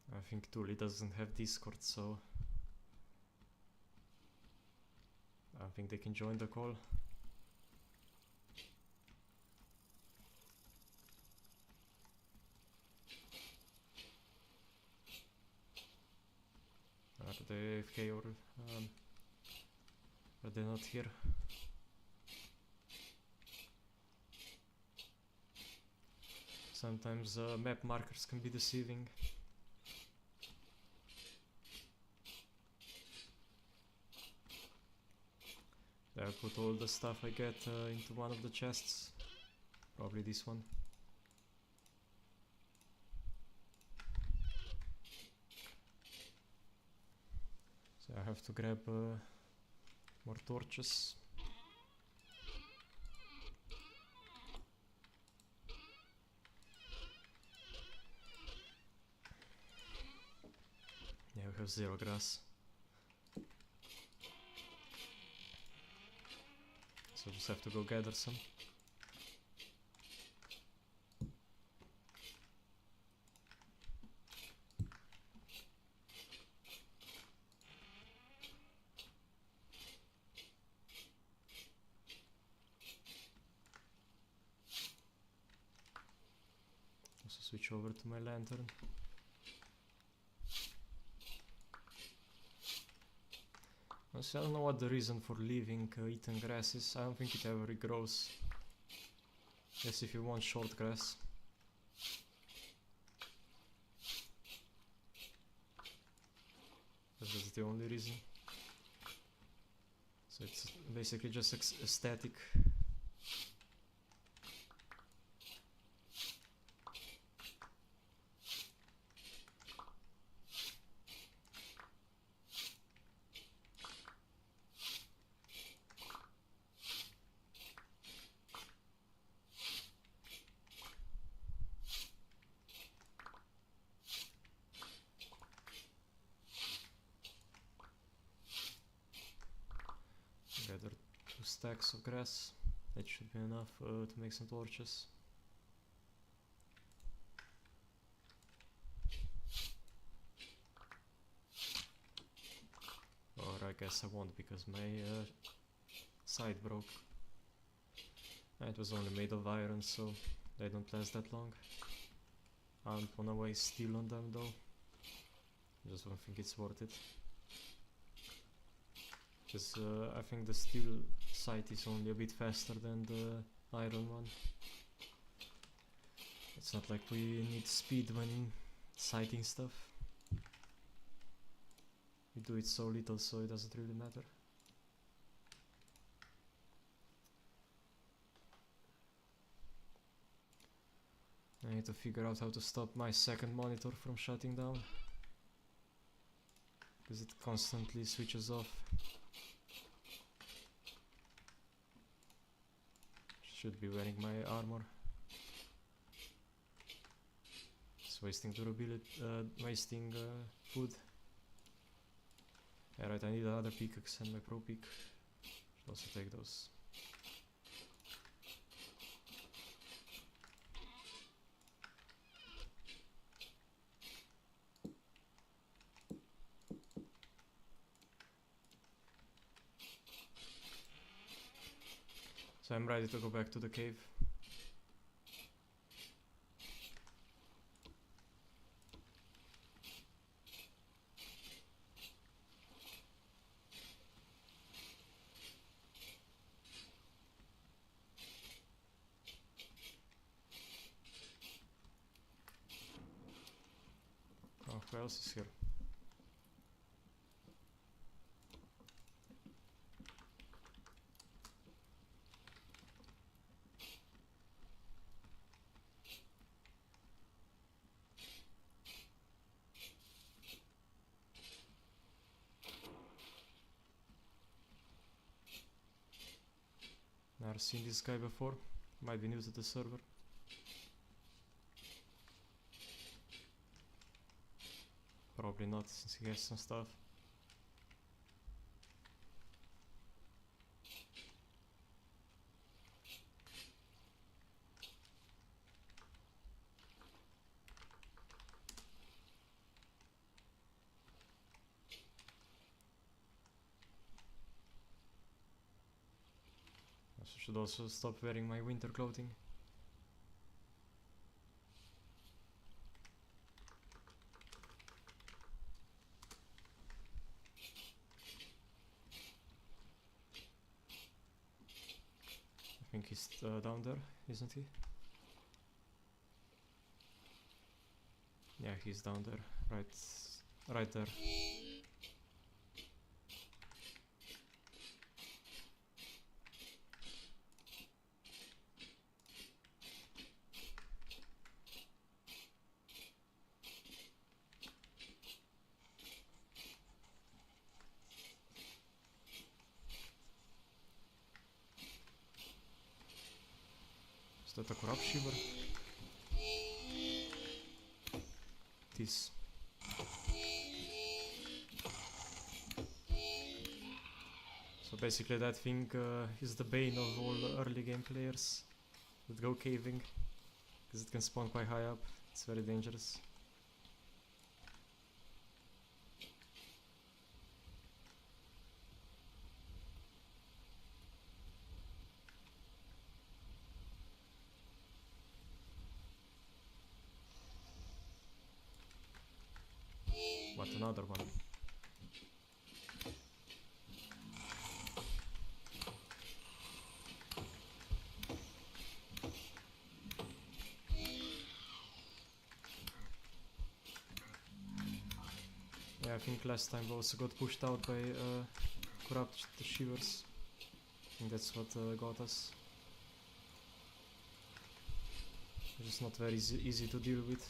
I think Tuli doesn't have Discord, so I think they can join the call. Are they AFK or are they not here? Sometimes map markers can be deceiving. I'll put all the stuff I get into one of the chests. Probably this one. So I have to grab more torches. Yeah, we have 0 grass. So just have to go gather some. Also switch over to my lantern. Honestly, I don't know what the reason for leaving eaten grass is. I don't think it ever regrows. Yes, if you want short grass. But that's the only reason. So it's basically just aesthetic. Gather 2 stacks of grass. That should be enough to make some torches. Or I guess I won't, because my side broke. It was only made of iron, so they don't last that long. I don't wanna waste steel on them though. Just don't think it's worth it. Because I think the steel sight is only a bit faster than the iron one. It's not like we need speed when sighting stuff. We do it so little, so it doesn't really matter. I need to figure out how to stop my second monitor from shutting down, because it constantly switches off. Should be wearing my armor. It's wasting durability, wasting food. Yeah, right, I need another pickaxe and my pro pick. Should also take those. So I'm ready to go back to the cave. who else is here? Never seen this guy before. Might be new to the server. Probably not, since he has some stuff. I should also stop wearing my winter clothing. I think he's down there, isn't he? Yeah, he's down there, right there. Is that a corrupt shiver? It is. So basically that thing is the bane of all early game players that go caving, because it can spawn quite high up. It's very dangerous. What, another one? Yeah, I think last time we also got pushed out by corrupt shivers. I think that's what got us. Just not very easy to deal with.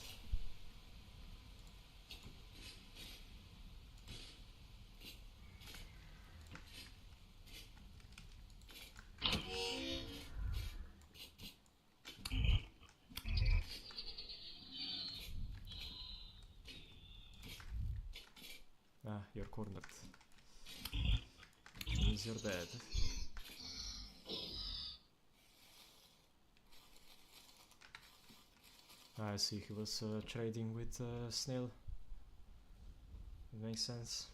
Ah, you're cornered. Means you're dead. Ah, I see, he was trading with Snail. It makes sense.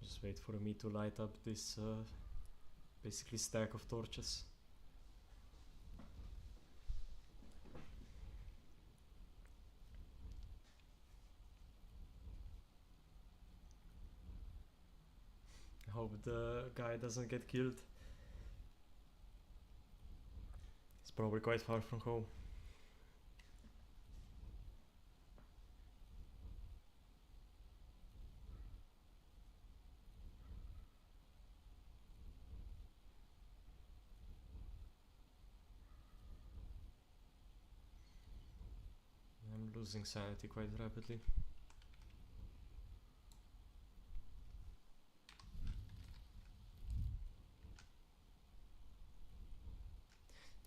Just wait for me to light up this basically stack of torches. I hope the guy doesn't get killed. He's probably quite far from home. I'm losing sanity quite rapidly.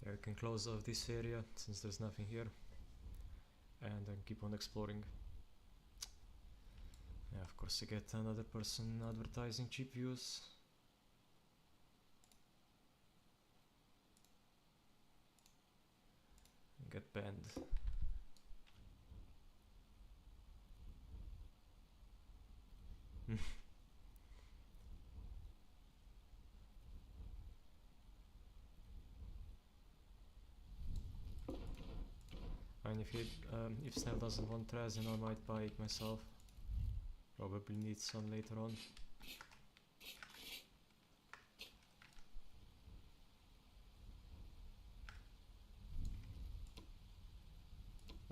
There, I can close off this area since there's nothing here, and then keep on exploring. Yeah, of course, I get another person advertising cheap views. Get banned. And if Snell doesn't want resin, I might buy it myself. Probably need some later on.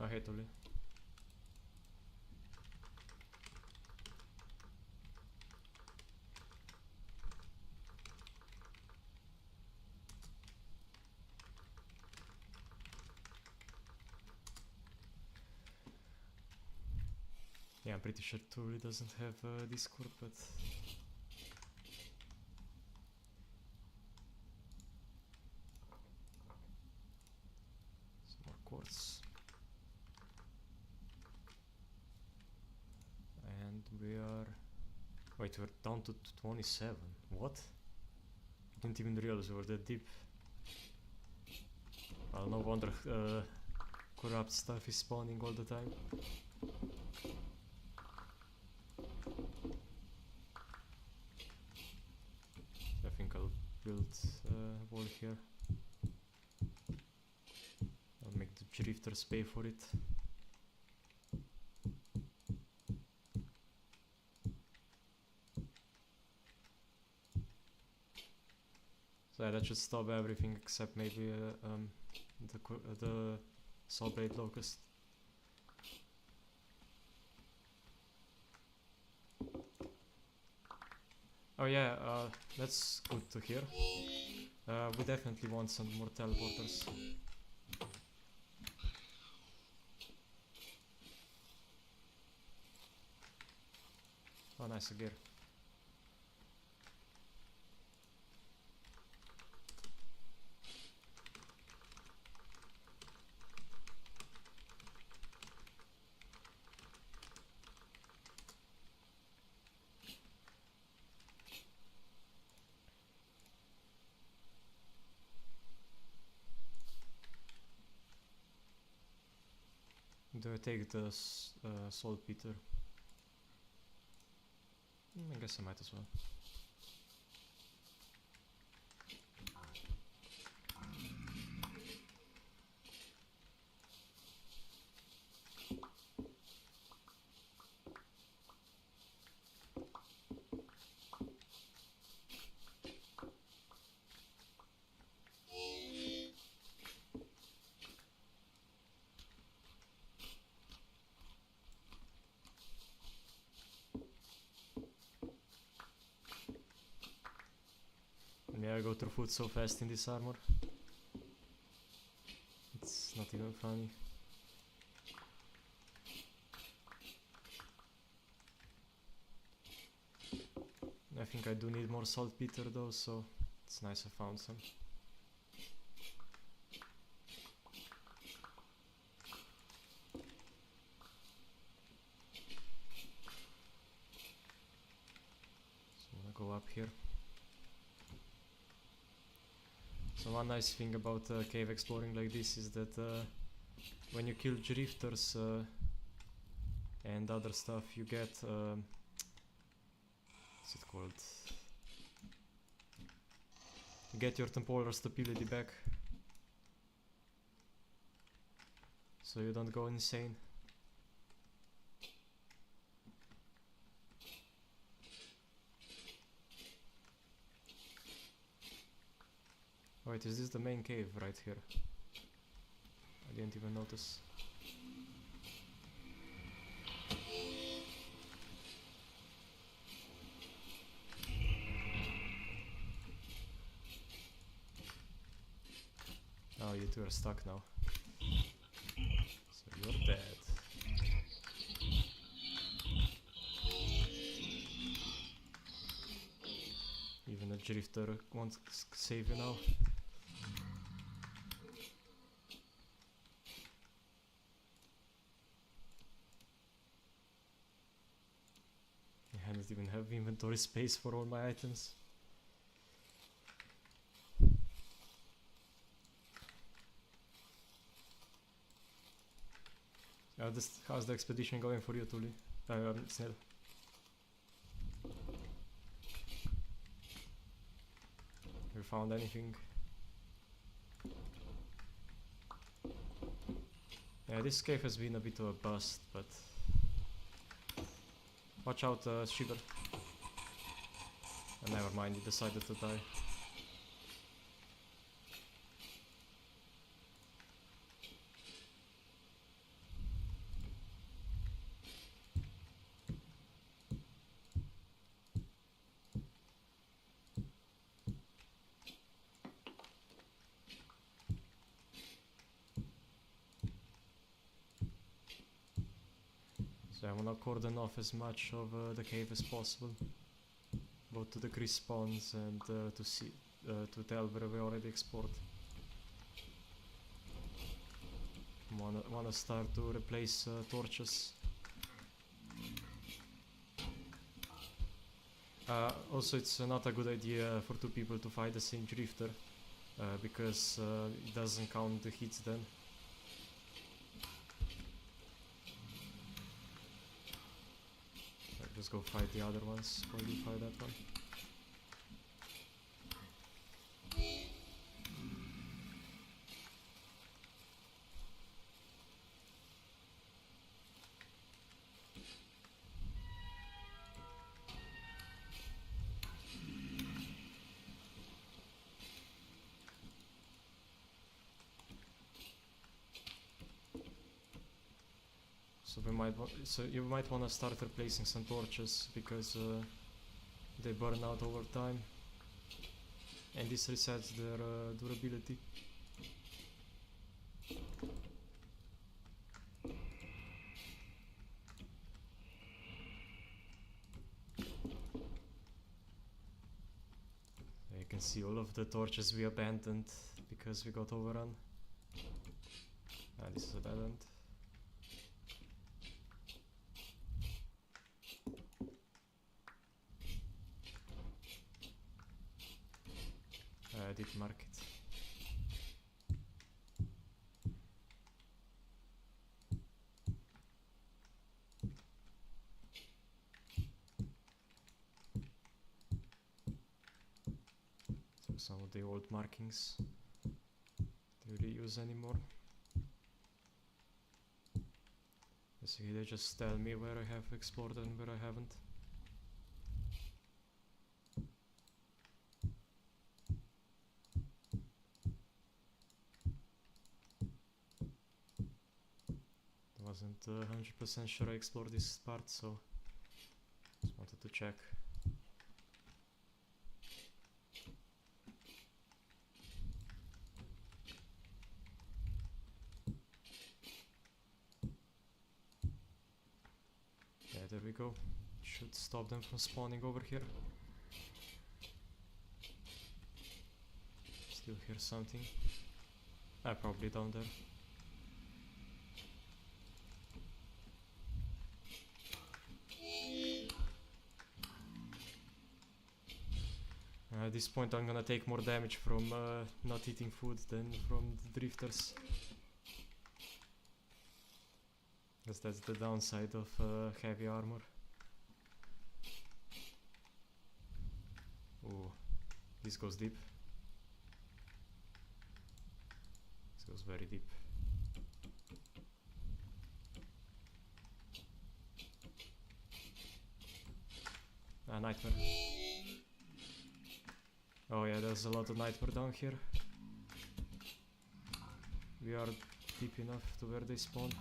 Hej Tuli. Yeah, I'm pretty sure Tuli doesn't have Discord, but some more quartz. And we are... Wait, we're down to 27. What? Didn't even realize we were that deep. Well, no wonder corrupt stuff is spawning all the time. I think I'll build a wall here. I'll make the drifters pay for it. So yeah, that should stop everything except maybe the saw blade locust. Oh yeah, that's good to hear. We definitely want some more teleporters. Oh, nice gear. Do I take the saltpeter? I guess I might as well. Yeah, I go through food so fast in this armor. It's not even funny. I think I do need more saltpeter though, so it's nice I found some. So I'm gonna go up here. So one nice thing about cave exploring like this is that when you kill drifters and other stuff, you get what's it called? You get your temporal stability back, so you don't go insane. Wait, is this the main cave right here? I didn't even notice. Oh, you two are stuck now. So you're dead. Even a drifter won't save you now. I don't even have inventory space for all my items. How's the expedition going for you, Tuli? Snell. Have you found anything? Yeah, this cave has been a bit of a bust, but watch out, Shiver. Never mind, he decided to die. So I wanna cordon off as much of the cave as possible, both to decrease spawns and to tell where we already explored. Wanna start to replace torches. Also, it's not a good idea for two people to fight the same drifter, because it doesn't count the hits then. Just go fight the other ones while you fight that one. So you might want to start replacing some torches because they burn out over time, and this resets their durability. You can see all of the torches we abandoned because we got overrun. This is a dead end. I did mark it. So some of the old markings don't really use anymore. Basically they just tell me where I have explored and where I haven't. Wasn't 100% sure I explored this part, so just wanted to check. Yeah, there we go. Should stop them from spawning over here. Still hear something. Probably down there. At this point I'm gonna take more damage from not eating food than from the drifters. Because that's the downside of heavy armor. Oh, this goes deep. This goes very deep. Nightmare. Oh yeah, there's a lot of nightmare down here. We are deep enough to where they spawn.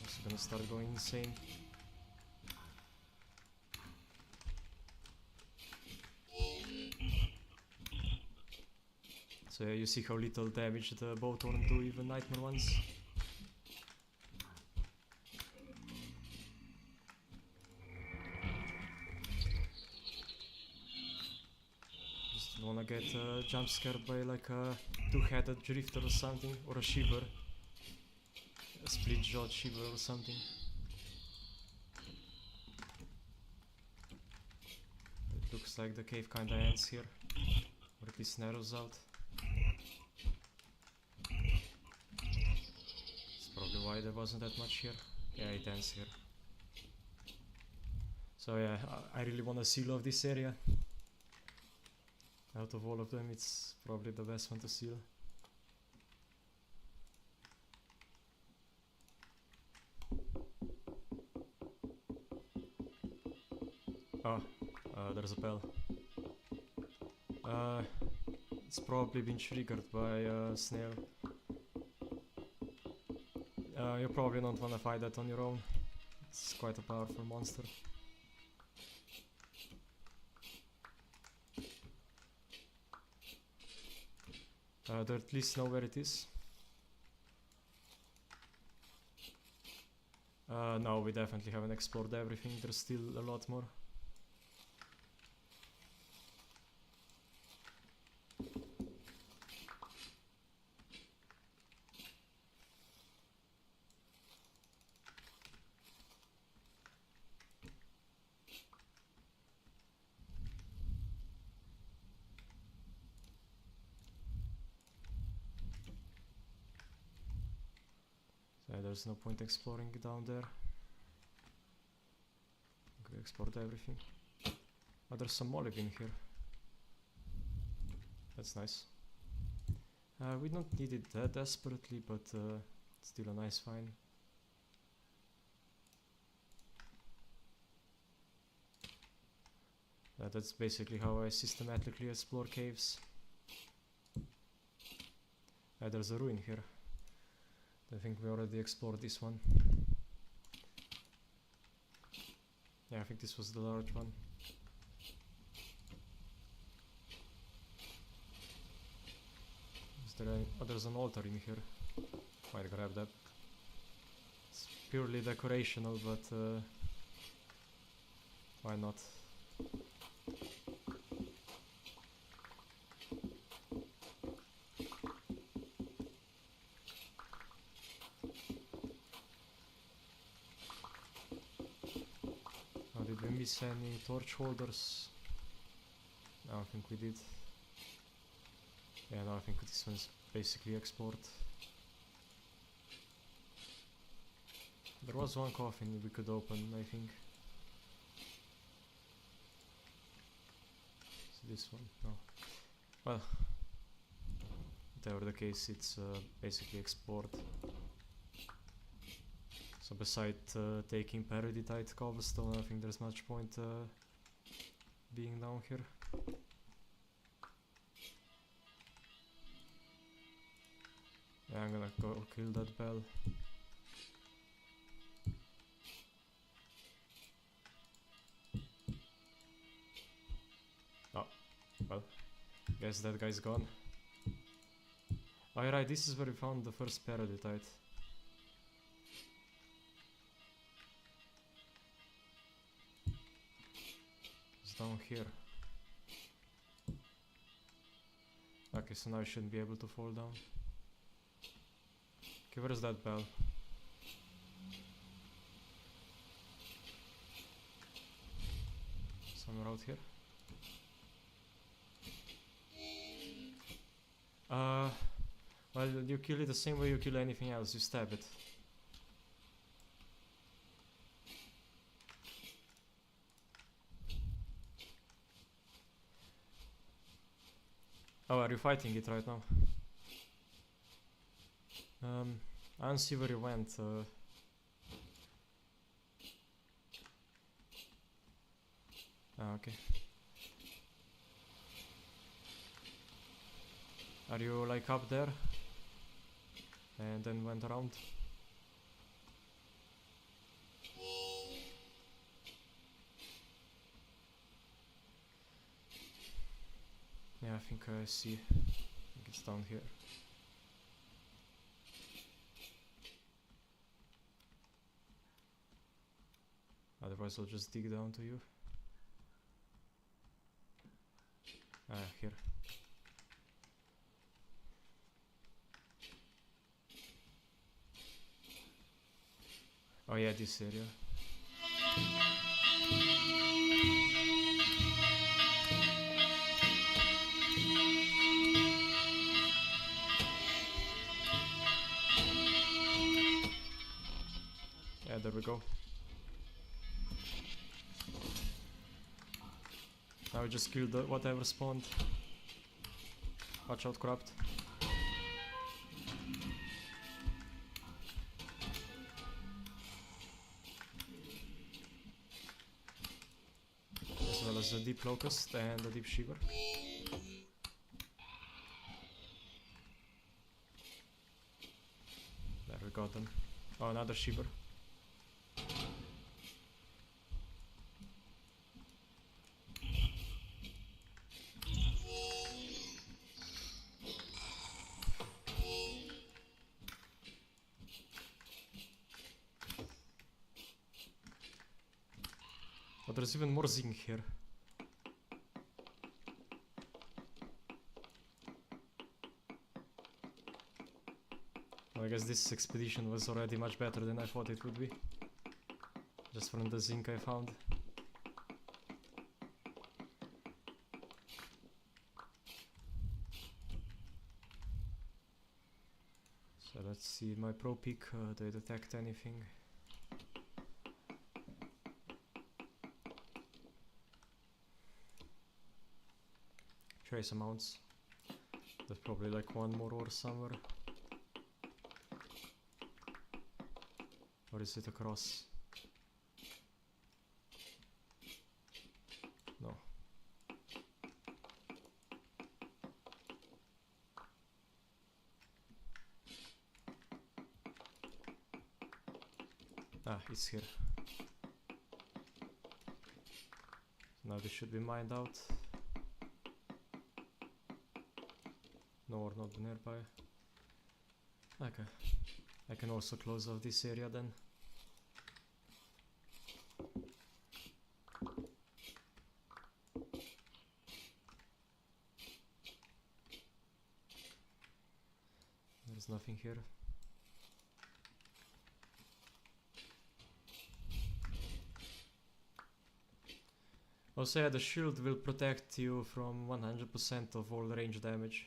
Also gonna start going insane. So yeah, you see how little damage the bowthorn do, even nightmare ones. Wanna get jump scared by like a two-headed drifter or something, or a shiver, a split-jawed shiver or something. It looks like the cave kinda ends here, or at least narrows out. That's probably why there wasn't that much here. Yeah, it ends here. So yeah, I really wanna seal off this area. Out of all of them, it's probably the best one to seal. Oh, there's a bell. It's probably been triggered by a snail. You probably don't want to fight that on your own. It's quite a powerful monster. Do at least know where it is? No, we definitely haven't explored everything. There's still a lot more. So there's no point exploring down there. We explored everything. Oh, there's some olive in here. That's nice. We don't need it that desperately, but still a nice find. That's basically how I systematically explore caves. There's a ruin here. I think we already explored this one. Yeah, I think this was the large one. Is there any... Oh, there's an altar in here. Might grab that. It's purely decorational, but why not? Did we miss any torch holders? I don't think we did. Yeah, no, I think this one's basically export. There was one coffin we could open, I think. Is this one? No. Well, whatever the case, it's basically export. So besides taking peridotite cobblestone, I think there's much point being down here. Yeah, I'm gonna go kill that bell. Oh, well, guess that guy's gone. Oh, right, this is where we found the first peridotite. Down here. Okay, so now I shouldn't be able to fall down. Okay, where is that bell? Somewhere out here. Well, you kill it the same way you kill anything else, you stab it. Oh, are you fighting it right now? I don't see where you went. Okay. Are you like up there? And then went around? Yeah, I think I see. I think it's down here. Otherwise I'll just dig down to you. Ah, here. Oh yeah, this area. Yeah, there we go. Now we just killed whatever spawned. Watch out, corrupt. There's a deep locust and a deep shiver. There, we got them. Oh, another shiver. But there's even more zinc here. Well, I guess this expedition was already much better than I thought it would be. Just from the zinc I found. So let's see my pro pick, do it detect anything? Trace amounts. There's probably like one more ore somewhere. Or is it across? No. Ah, it's here. Now this should be mined out. No, or not nearby. Okay. I can also close off this area then. There's nothing here. Also, yeah, the shield will protect you from 100% of all range damage.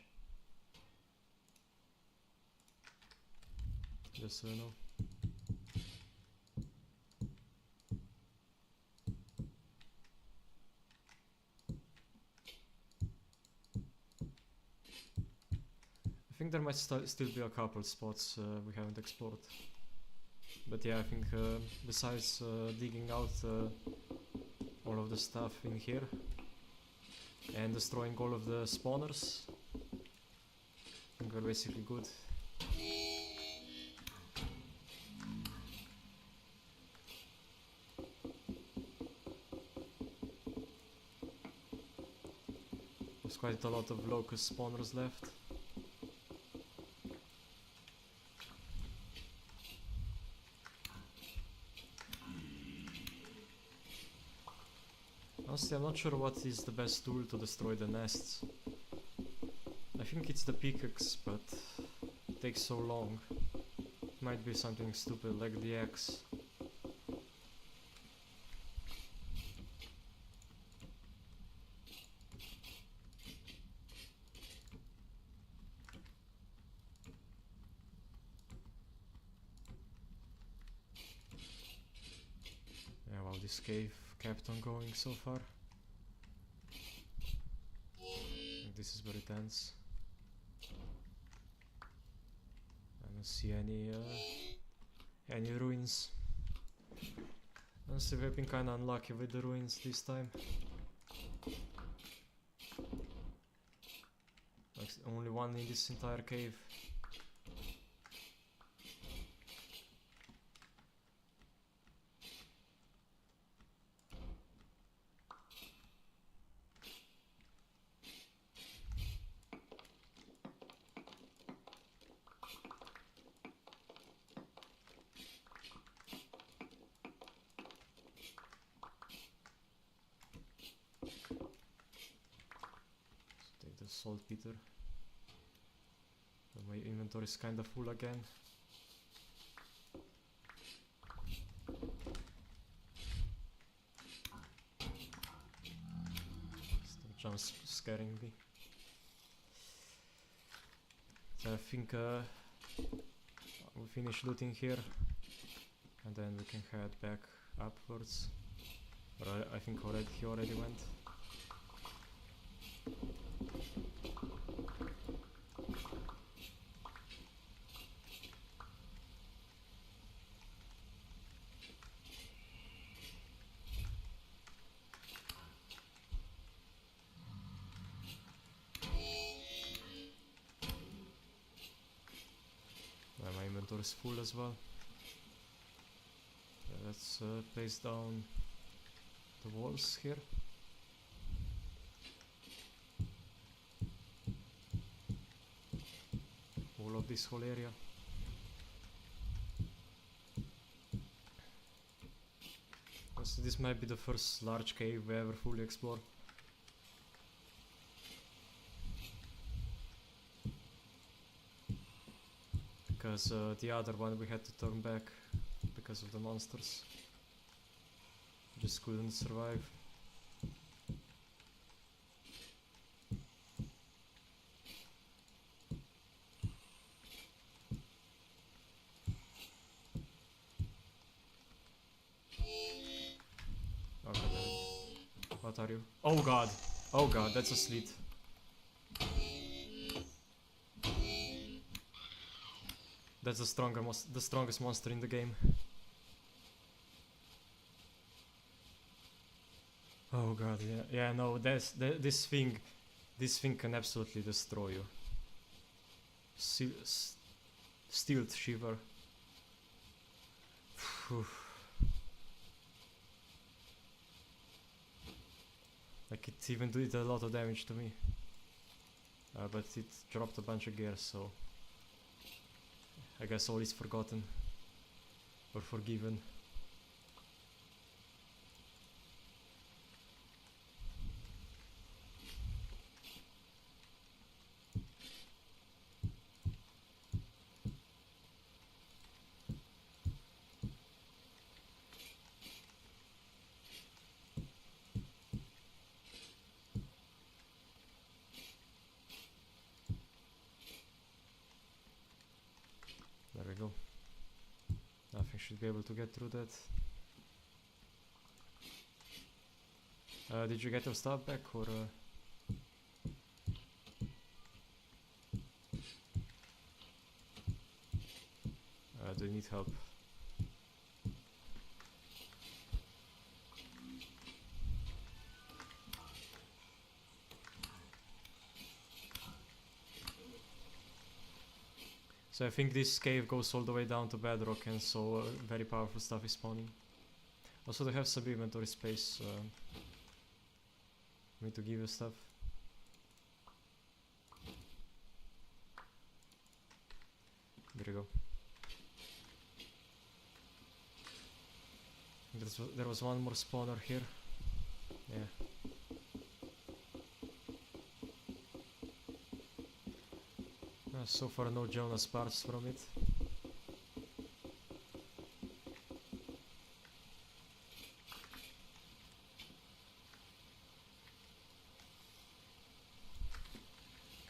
Just so you know. I think there might still be a couple spots we haven't explored. But yeah, I think besides digging out all of the stuff in here and destroying all of the spawners, I think we're basically good. There's quite a lot of locust spawners left. Honestly, I'm not sure what is the best tool to destroy the nests. I think it's the pickaxe, but it takes so long. Might be something stupid like the axe. Yeah, well, this cave kept on going so far. This is where it ends. I don't see any ruins. Honestly, we've been kinda unlucky with the ruins this time. Like only one in this entire cave. Saltpeter. My inventory is kinda full again. Stop jump scaring me. So I think we finish looting here, and then we can head back upwards. But I think he already went. inventory is full as well. Let's place down the walls here. All of this whole area. So this might be the first large cave we ever fully explore. Because the other one we had to turn back because of the monsters. Just couldn't survive. Okay, what are you? Oh god! Oh god, that's a slit. That's the strongest monster in the game. Oh god, yeah, no, this thing can absolutely destroy you. Stealth Shiver. Like it even did a lot of damage to me. But it dropped a bunch of gears, so I guess all is forgotten or forgiven. There we go. Nothing should be able to get through that. Did you get your stuff back, or do you need help? So I think this cave goes all the way down to bedrock, and so very powerful stuff is spawning. Also, they have some inventory space. Me to give you stuff. There you go. There was one more spawner here. Yeah. So far no Jonas parts from it.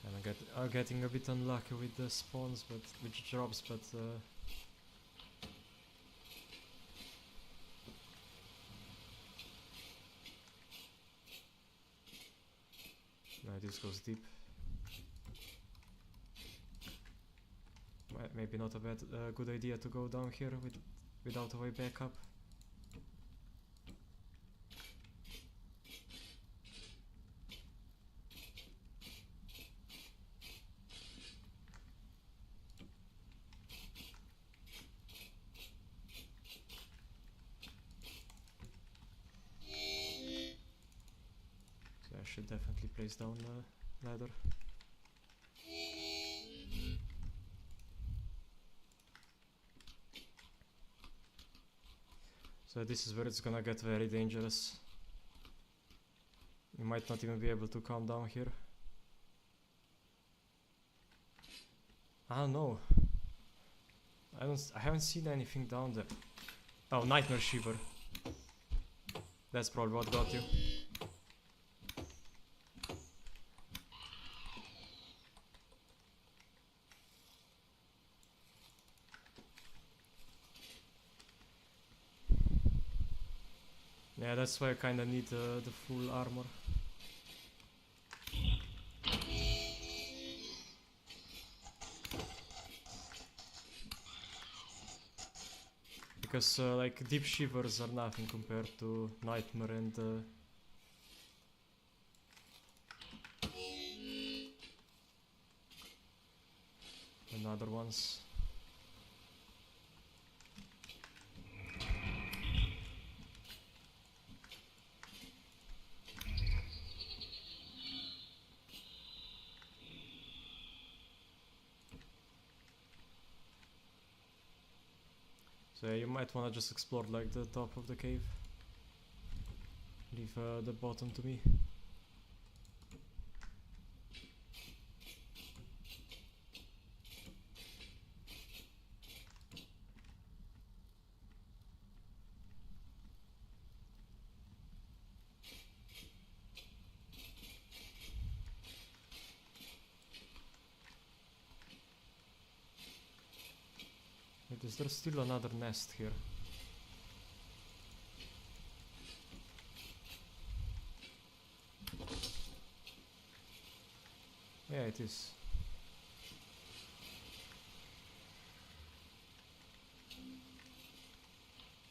Kinda getting a bit unlucky with the spawns, but with drops, but no, this goes deep. Maybe not a good idea to go down here without a way back up. So I should definitely place down the ladder. So this is where it's gonna get very dangerous. You might not even be able to come down here. Ah no. I haven't seen anything down there. Oh, Nightmare Shiver. That's probably what got you. Yeah, that's why I kinda need the full armor. Because like deep shivers are nothing compared to Nightmare and other ones. So yeah, you might wanna just explore like the top of the cave. Leave the bottom to me. Wait, is there still another nest here? Yeah, it is.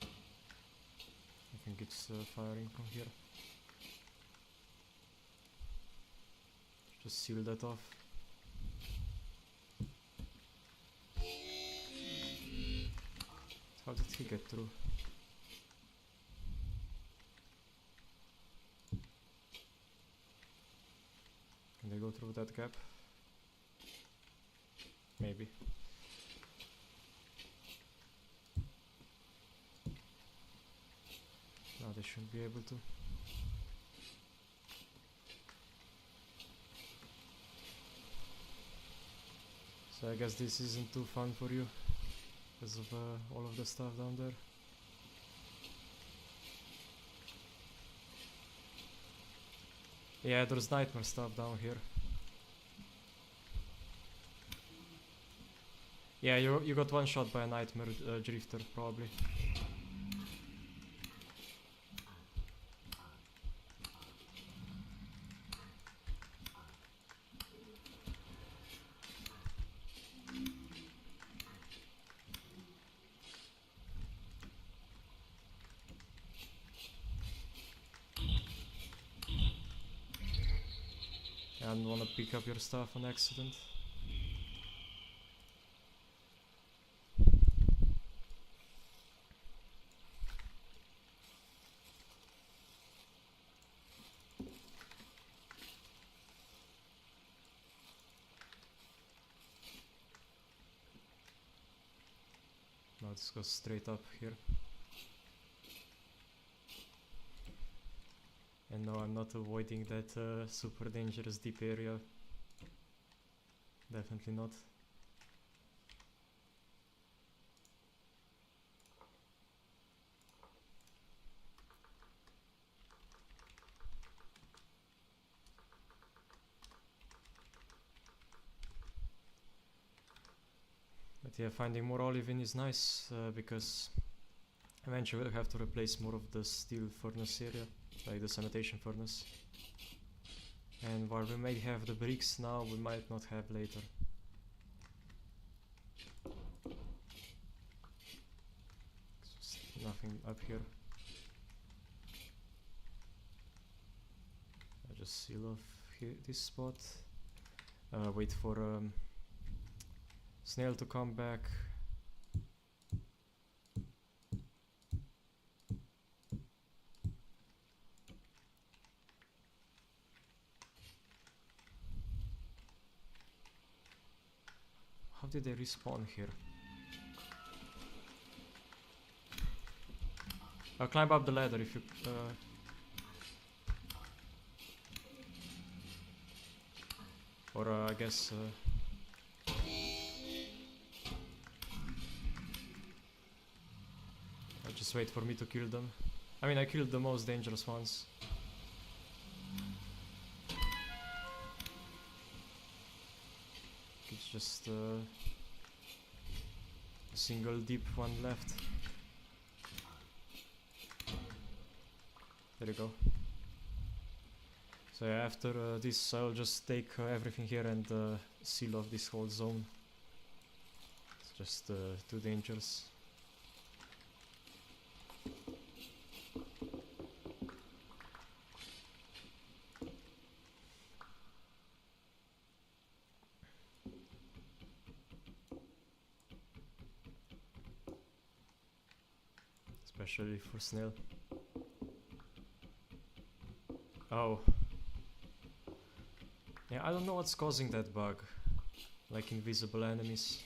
I think it's firing from here. Just seal that off. How did he get through? Can they go through that gap? Maybe. No, they shouldn't be able to. So I guess this isn't too fun for you because of all of the stuff down there. Yeah, there's nightmare stuff down here. Yeah, you got one shot by a nightmare drifter probably. I don't wanna pick up your stuff on accident. Now this goes straight up here. And no, I'm not avoiding that super dangerous deep area. Definitely not. But yeah, finding more olivine is nice because eventually we'll have to replace more of the steel furnace area, like the cementation furnace. And while we may have the bricks now, we might not have later. Just nothing up here. I just seal off this spot. Wait for snail to come back. How did they respawn here? I'll climb up the ladder if you... or I guess... I'll just wait for me to kill them. I mean, I killed the most dangerous ones. It's just a single deep one left. There you go. So yeah, after this I'll just take everything here and seal off this whole zone. It's just too dangerous. Especially for snail. Oh. Yeah, I don't know what's causing that bug. Like invisible enemies.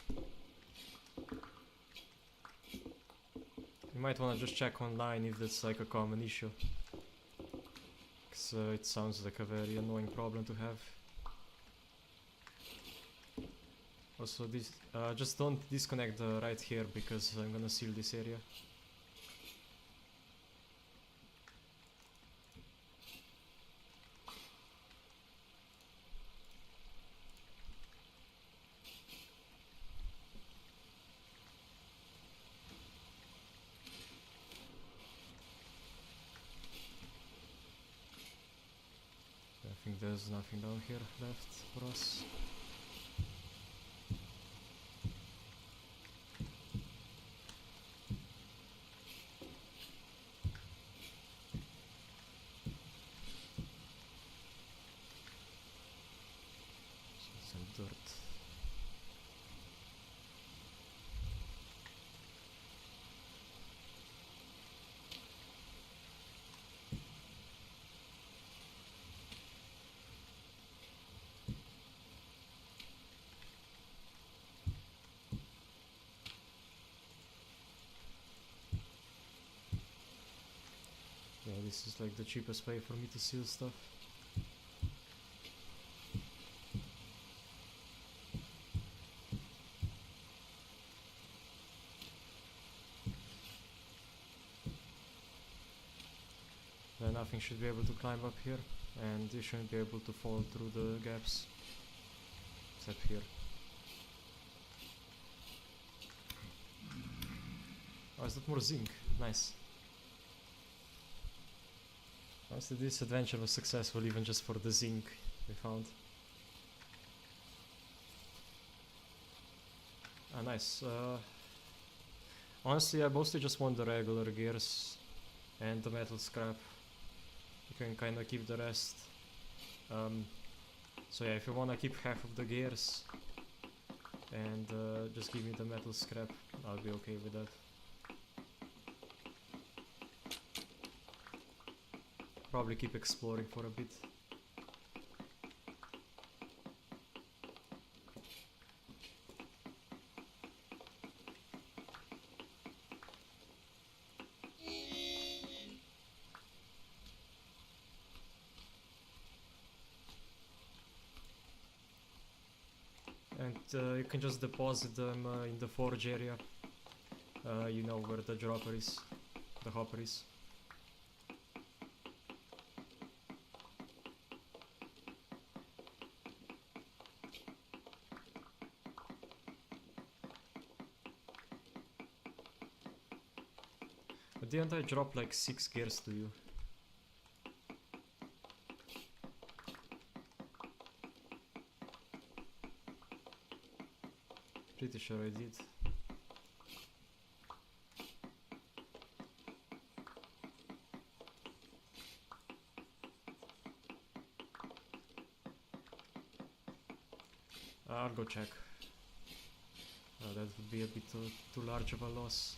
You might want to just check online if that's like a common issue. Because it sounds like a very annoying problem to have. Also, this just don't disconnect right here because I'm gonna seal this area. I think there's nothing down here left for us. Some dirt. Yeah, this is like the cheapest way for me to seal stuff. Then nothing should be able to climb up here, and you shouldn't be able to fall through the gaps. Except here. Oh, is that more zinc? Nice. Honestly, this adventure was successful even just for the zinc we found. Ah, nice. Honestly, I mostly just want the regular gears and the metal scrap. You can kinda keep the rest. So yeah, if you wanna keep half of the gears and just give me the metal scrap, I'll be okay with that. Probably keep exploring for a bit. And you can just deposit them in the forge area. You know where the dropper is, the hopper is. But didn't I drop like 6 gears to you? Pretty sure I did. I'll go check. That would be a bit too large of a loss.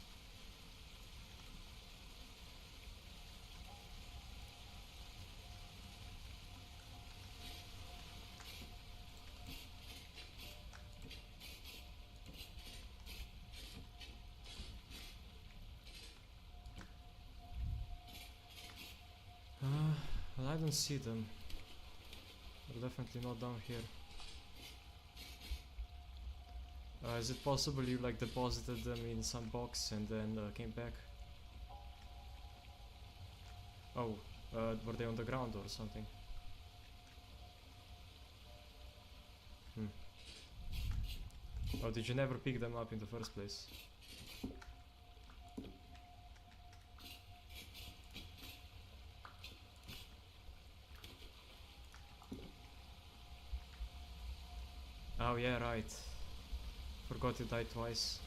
Well, I don't see them. They're definitely not down here. Is it possible you like deposited them in some box and then came back? Oh, were they on the ground or something? Oh, did you never pick them up in the first place? Oh yeah, right. Forgot you died twice.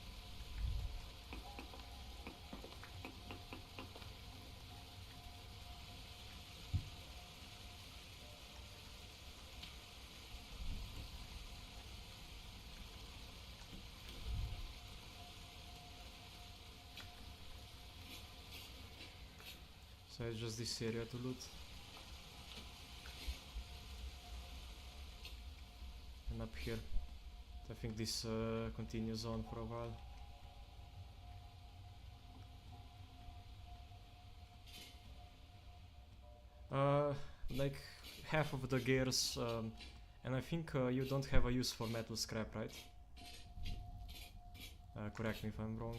So it's just this area to loot. And up here. I think this continues on for a while. Like half of the gears, and I think you don't have a use for metal scrap, right? Correct me if I'm wrong.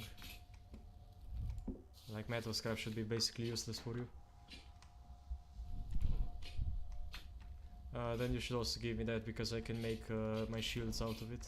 Like metal scrap should be basically useless for you. Then you should also give me that, because I can make my shields out of it.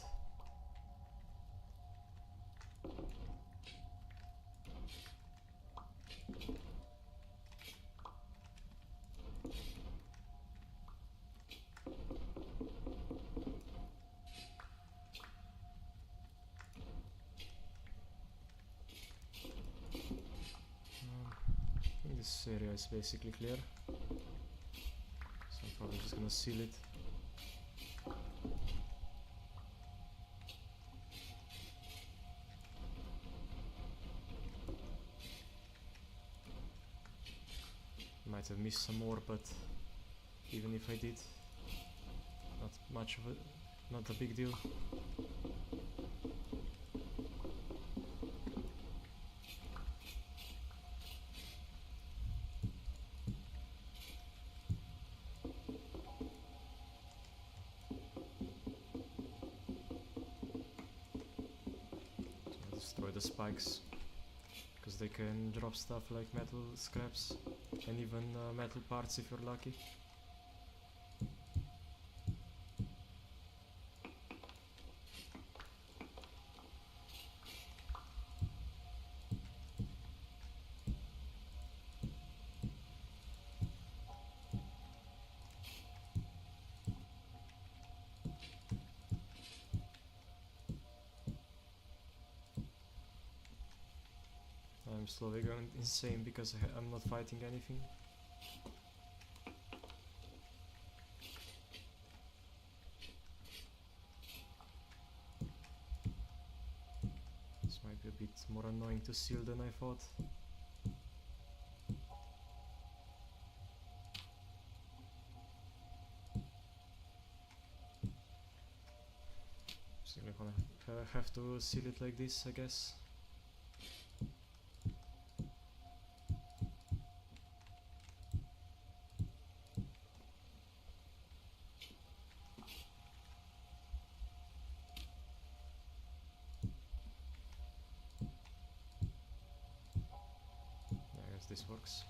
I think this area is basically clear, so I'm probably just gonna seal it. Might have missed some more, but even if I did, not much of a, not a big deal. So I'll destroy the spikes, because they can drop stuff like metal scraps and even metal parts if you're lucky. I'm slowly going insane because I'm not fighting anything. This might be a bit more annoying to seal than I thought. So I'm gonna have to seal it like this, I guess. I guess this works.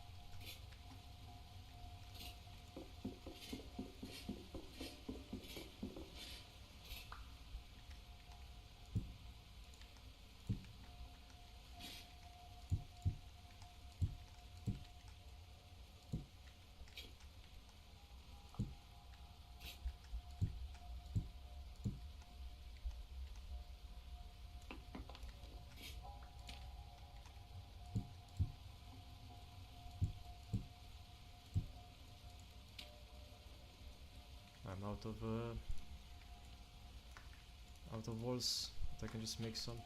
I'm out of walls, but I can just make some.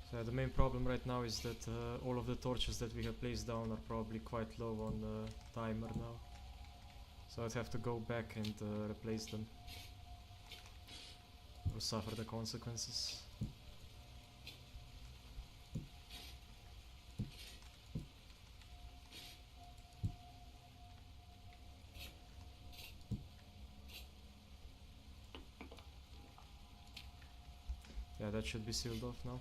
So the main problem right now is that all of the torches that we have placed down are probably quite low on the timer now. So I'd have to go back and replace them, or suffer the consequences. Yeah, that should be sealed off now.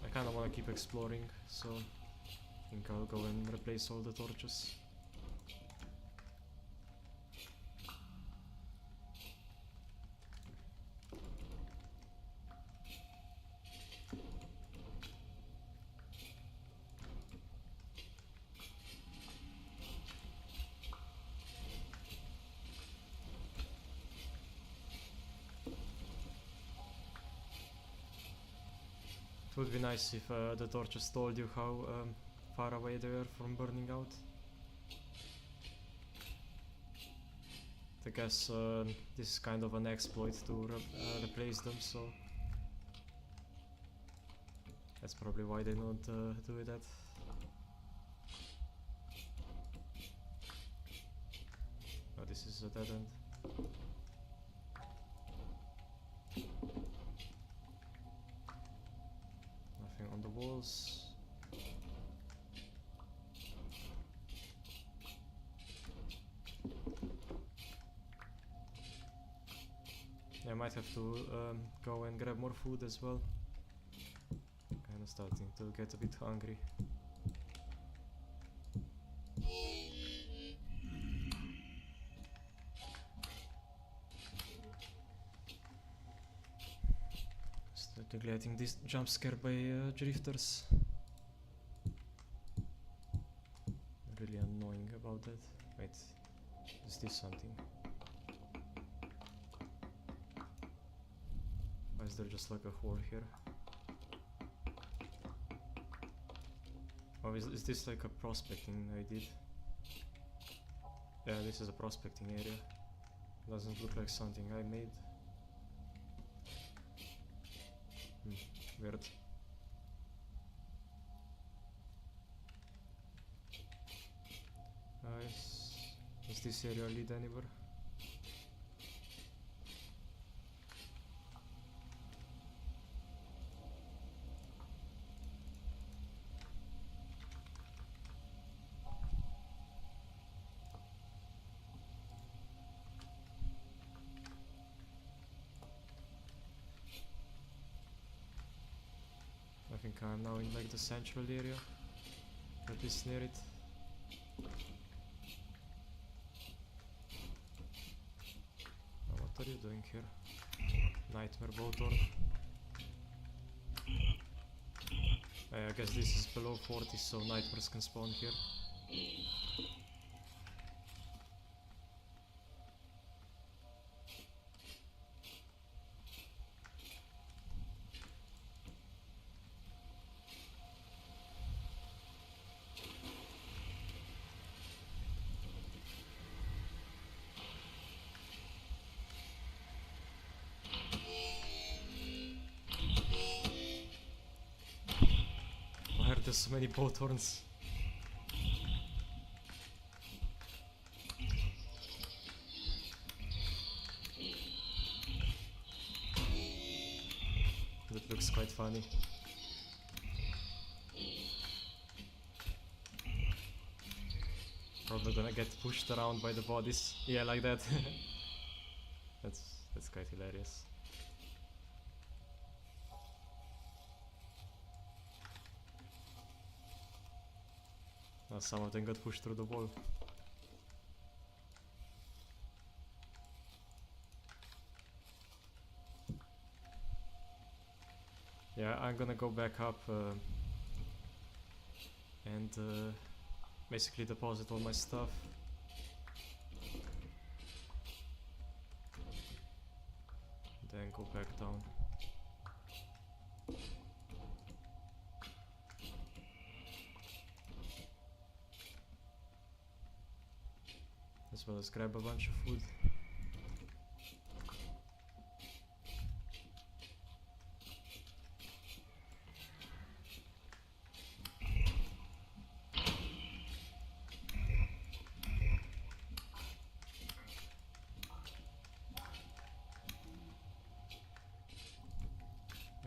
I kinda wanna keep exploring, so I think I'll go and replace all the torches. It would be nice if the torches told you how far away they are from burning out. I guess this is kind of an exploit to replace them, so that's probably why they don't do that. Oh, this is a dead end. Nothing on the walls. Yeah, I might have to go and grab more food as well. Kinda starting to get a bit hungry. Starting getting this jump scared by drifters. Really annoying about that. Wait, is this something? Why is there just like a hole here? Oh, is this like a prospecting I did? Yeah, this is a prospecting area. Doesn't look like something I made. Weird. Does this area lead anywhere? I think I'm now in like the central area, at least near it. Oh, what are you doing here? Nightmare Bowthorn. I guess this is below 40, so nightmares can spawn here. Why are there so many Bowthorns? That looks quite funny. Probably gonna get pushed around by the bodies. Yeah, like that. That's quite hilarious. Some of them got pushed through the wall. Yeah, I'm gonna go back up and basically deposit all my stuff. Then go back down. As well as grab a bunch of food.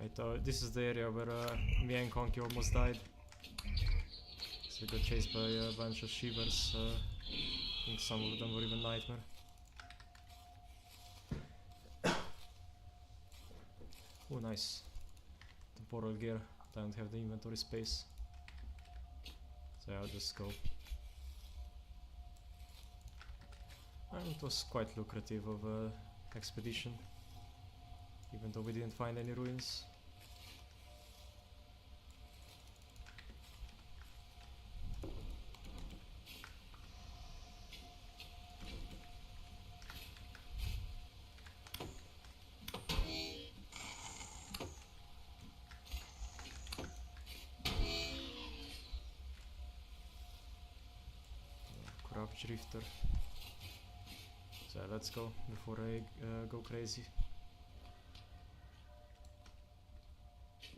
Right, this is the area where me and Conky almost died. So we got chased by a bunch of shivers. I think some of them were even nightmare. Oh, nice. Temporal gear. Don't have the inventory space. So I'll just go. And it was quite lucrative of expedition. Even though we didn't find any ruins. Drifter. So let's go before I go crazy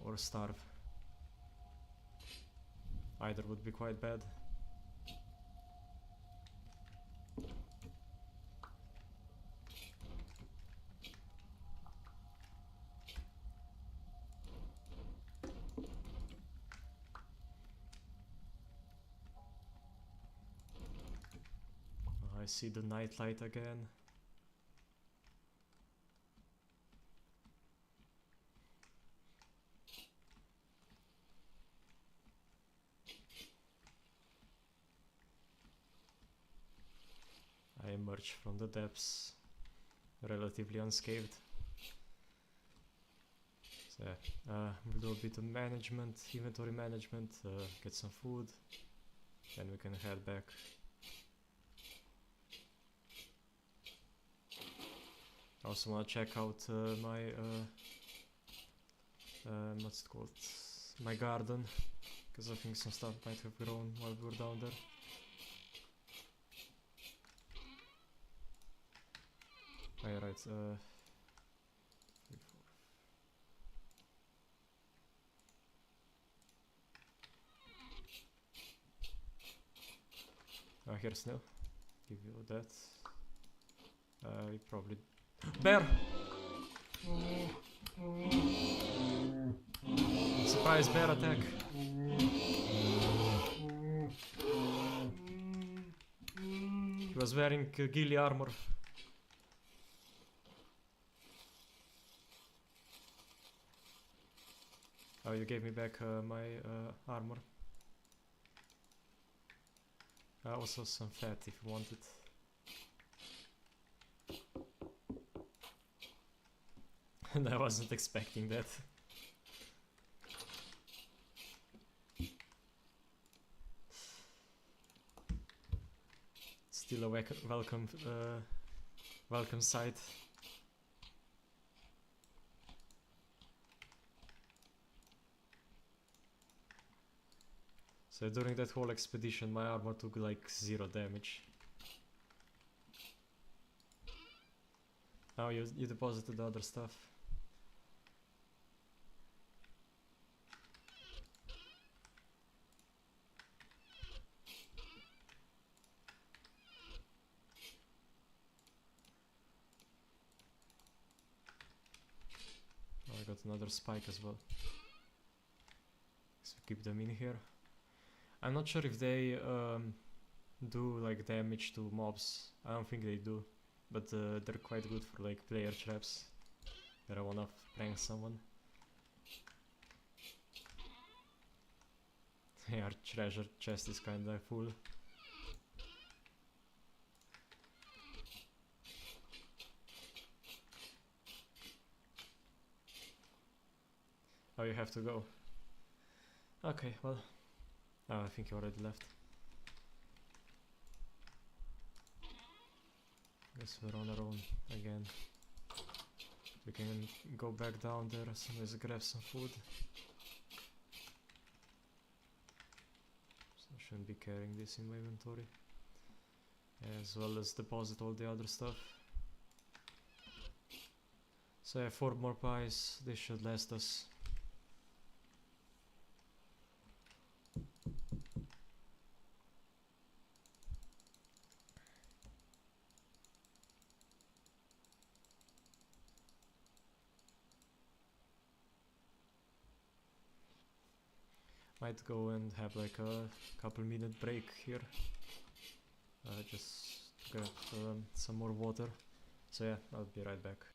or starve. Either would be quite bad. I see the night light again. I emerge from the depths relatively unscathed. So we'll do a bit of management, inventory management, get some food, then we can head back. I also want to check out my what's it called? My garden, because I think some stuff might have grown while we were down there. Alright, 3, 4. Here's Snail. Give you that. You probably... Bear! Surprise bear attack! He was wearing ghillie armor. Oh, you gave me back my armor. Also some fat if you want it. And I wasn't expecting that. Still a welcome sight. So during that whole expedition my armor took like 0 damage. Oh, you deposited the other stuff. Oh, I got another spike as well. So keep them in here. I'm not sure if they do like damage to mobs. I don't think they do, but they're quite good for like player traps that I wanna prank someone. Yeah, our treasure chest is kinda full. Oh, you have to go. Okay, well. Oh, I think you already left. Guess we're on our own again. We can go back down there as soon as I grab some food. So I shouldn't be carrying this in my inventory. As well as deposit all the other stuff. So I have 4 more pies, this should last us. Might go and have like a couple-minute break here. Just grab some more water. So yeah, I'll be right back.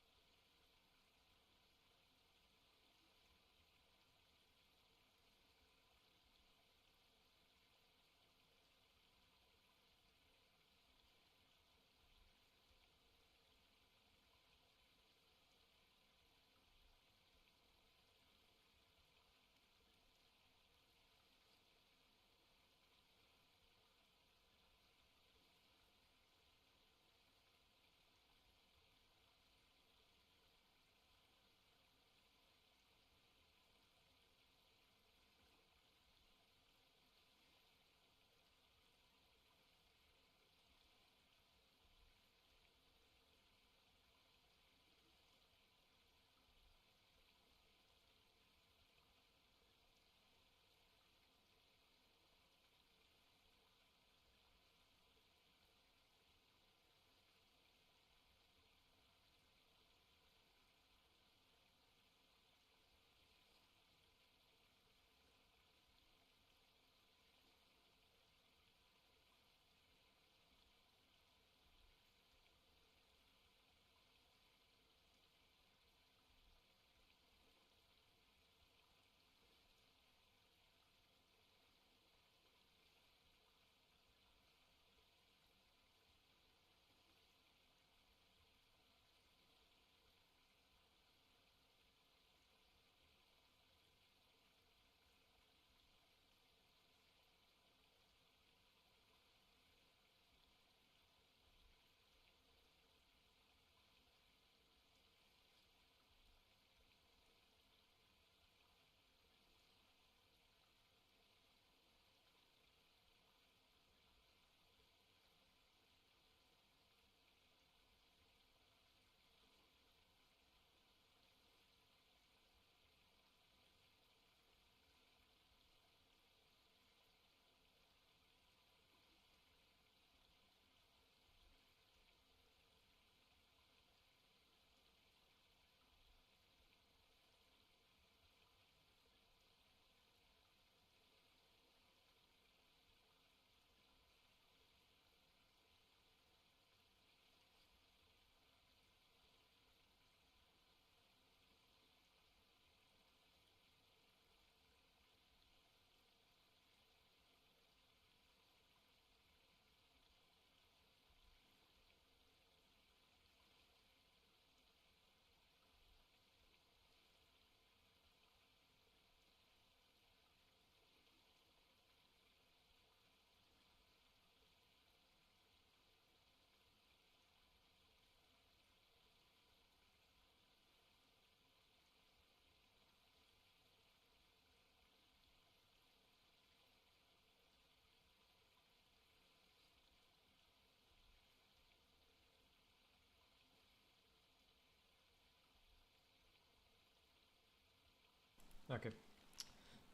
Okay,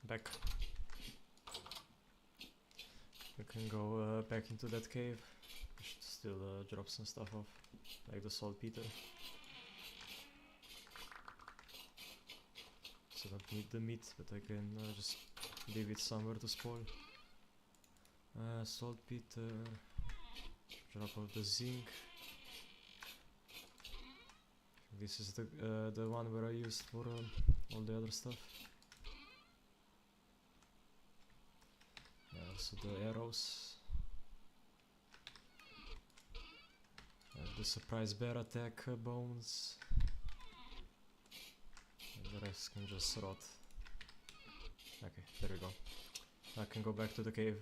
back. We can go back into that cave. I should still drop some stuff off, like the saltpeter. So I don't need the meat, but I can just leave it somewhere to spoil. Saltpeter, drop off the zinc. This is the one where I used for all the other stuff. Yeah, also the arrows. The surprise bear attack bones. And the rest can just rot. Okay, there we go. I can go back to the cave.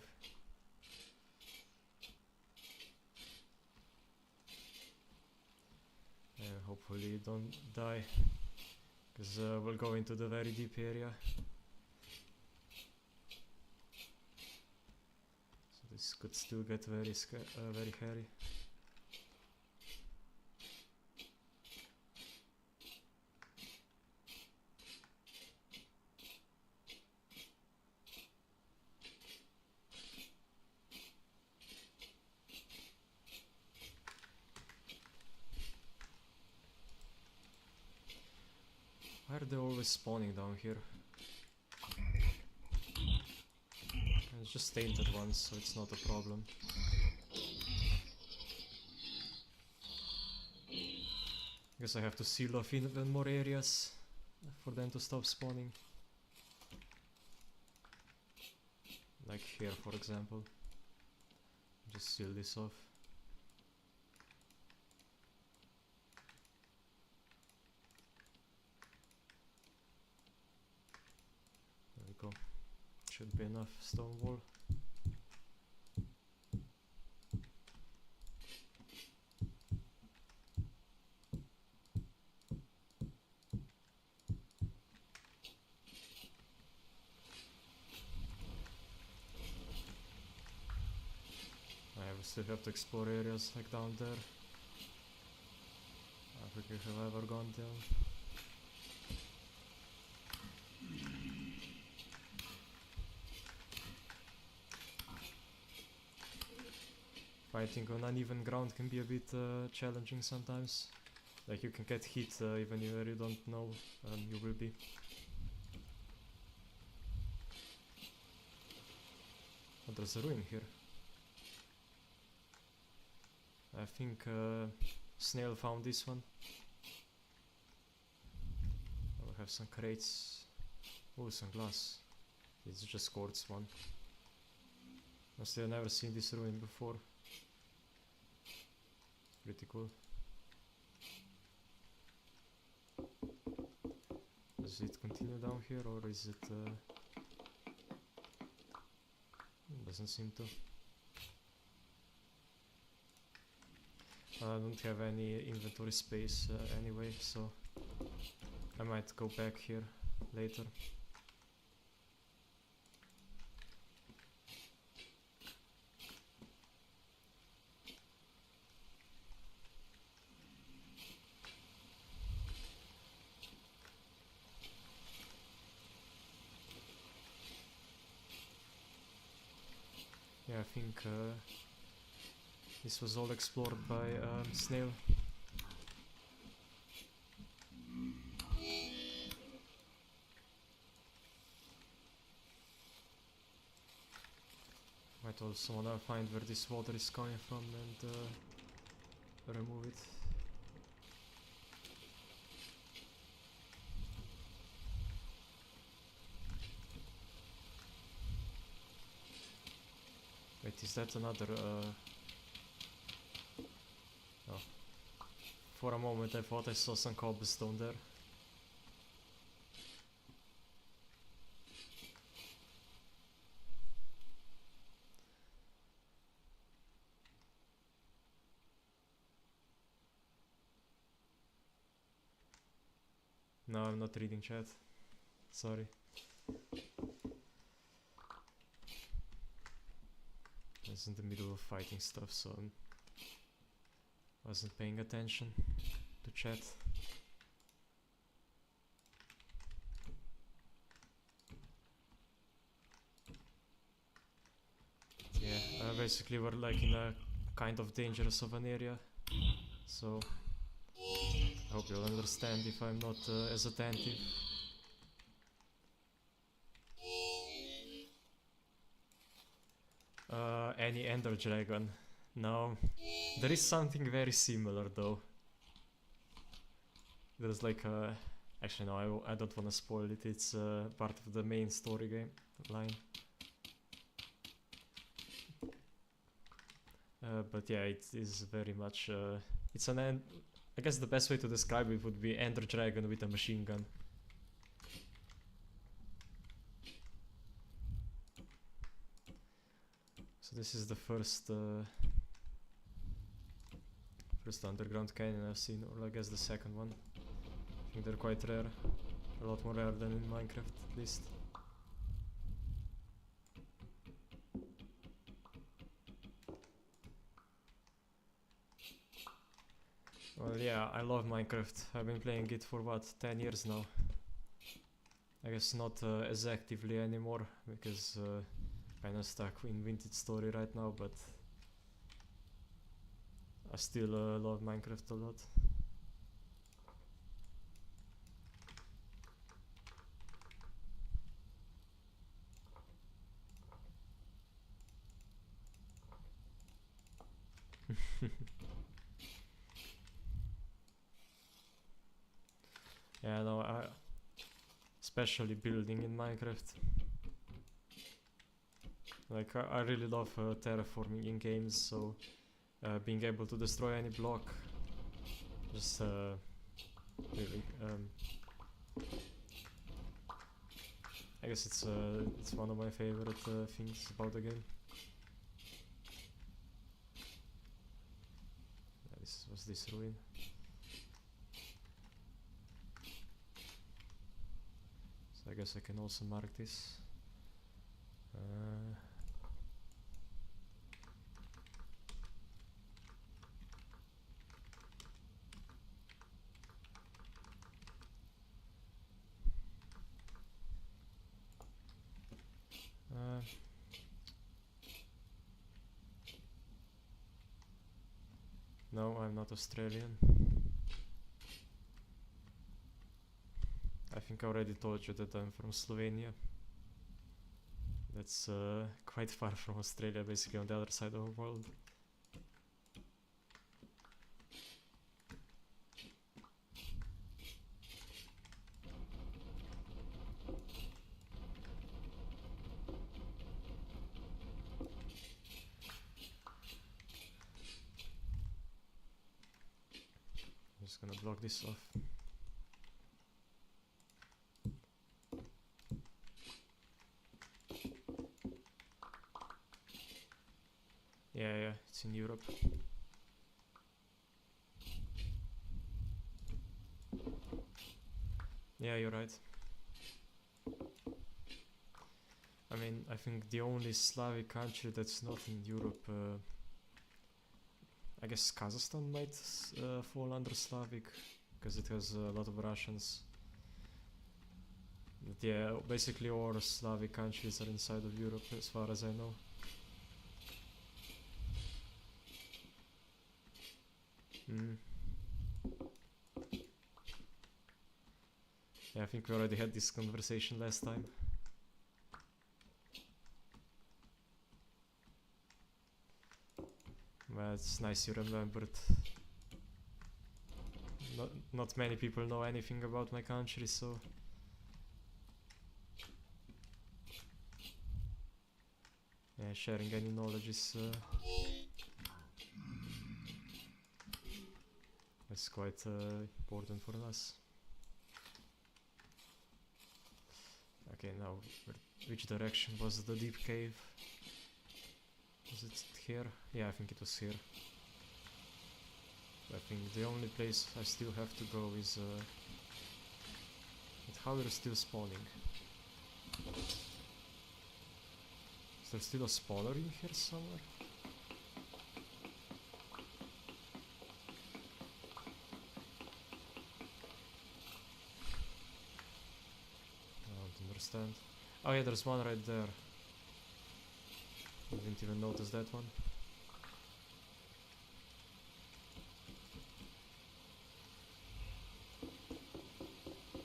Hopefully don't die, because we'll go into the very deep area. So this could still get very hairy. Why are they always spawning down here? It's just tainted ones, so it's not a problem. Guess I have to seal off even more areas for them to stop spawning. Like here, for example. Just seal this off. There we go. Should be enough stone wall. I still have to explore areas like down there. I forget if I've ever gone down. Fighting on uneven ground can be a bit challenging sometimes. Like you can get hit even where you don't know you will be. Oh, there's a ruin here. I think Snail found this one. I'll have some crates. Oh, some glass. It's just quartz one. I still never seen this ruin before. Pretty cool. Does it continue down here or is it... doesn't seem to. I don't have any inventory space anyway, so I might go back here later. Yeah, I think this was all explored by Snail. Might also wanna find where this water is coming from and remove it. Wait, is that another oh. For a moment I thought I saw some cobblestone there. No, I'm not reading chat. Sorry. I was in the middle of fighting stuff, so I wasn't paying attention to chat. basically we're like in a kind of dangerous of an area, so I hope you'll understand if I'm not as attentive. Any ender dragon? No. There is something very similar though. There's like a... Actually no, I don't want to spoil it, it's part of the main story game line. But yeah, it is very much... it's an end... I guess the best way to describe it would be ender dragon with a machine gun. So this is the first underground canyon I've seen, or I guess the second one. I think they're quite rare, a lot more rare than in Minecraft at least. Well yeah, I love Minecraft. I've been playing it for what, 10 years now. I guess not as actively anymore, because kinda stuck in Vintage Story right now, but I still love Minecraft a lot. Yeah, no, especially building in Minecraft. Like, I really love terraforming in games, so being able to destroy any block, just really, I guess it's one of my favorite things about the game. Yeah, this was this ruin. So I guess I can also mark this. No, I'm not Australian. I think I already told you that I'm from Slovenia. That's quite far from Australia, basically on the other side of the world. I'm just gonna block this off. Yeah, it's in Europe. Yeah, you're right. I mean, I think the only Slavic country that's not in Europe, I guess Kazakhstan might fall under Slavic, because it has a lot of Russians. But yeah, basically all Slavic countries are inside of Europe as far as I know. Yeah, I think we already had this conversation last time. Well, it's nice you remembered. Not many people know anything about my country, so... Yeah, sharing any knowledge is... It's quite important for us. Okay, now which direction was the deep cave? Was it here? Yeah, I think it was here. I think the only place I still have to go is... But how they're still spawning? Is there still a spawner in here somewhere? I don't understand. Oh yeah, there's one right there. I didn't even notice that one.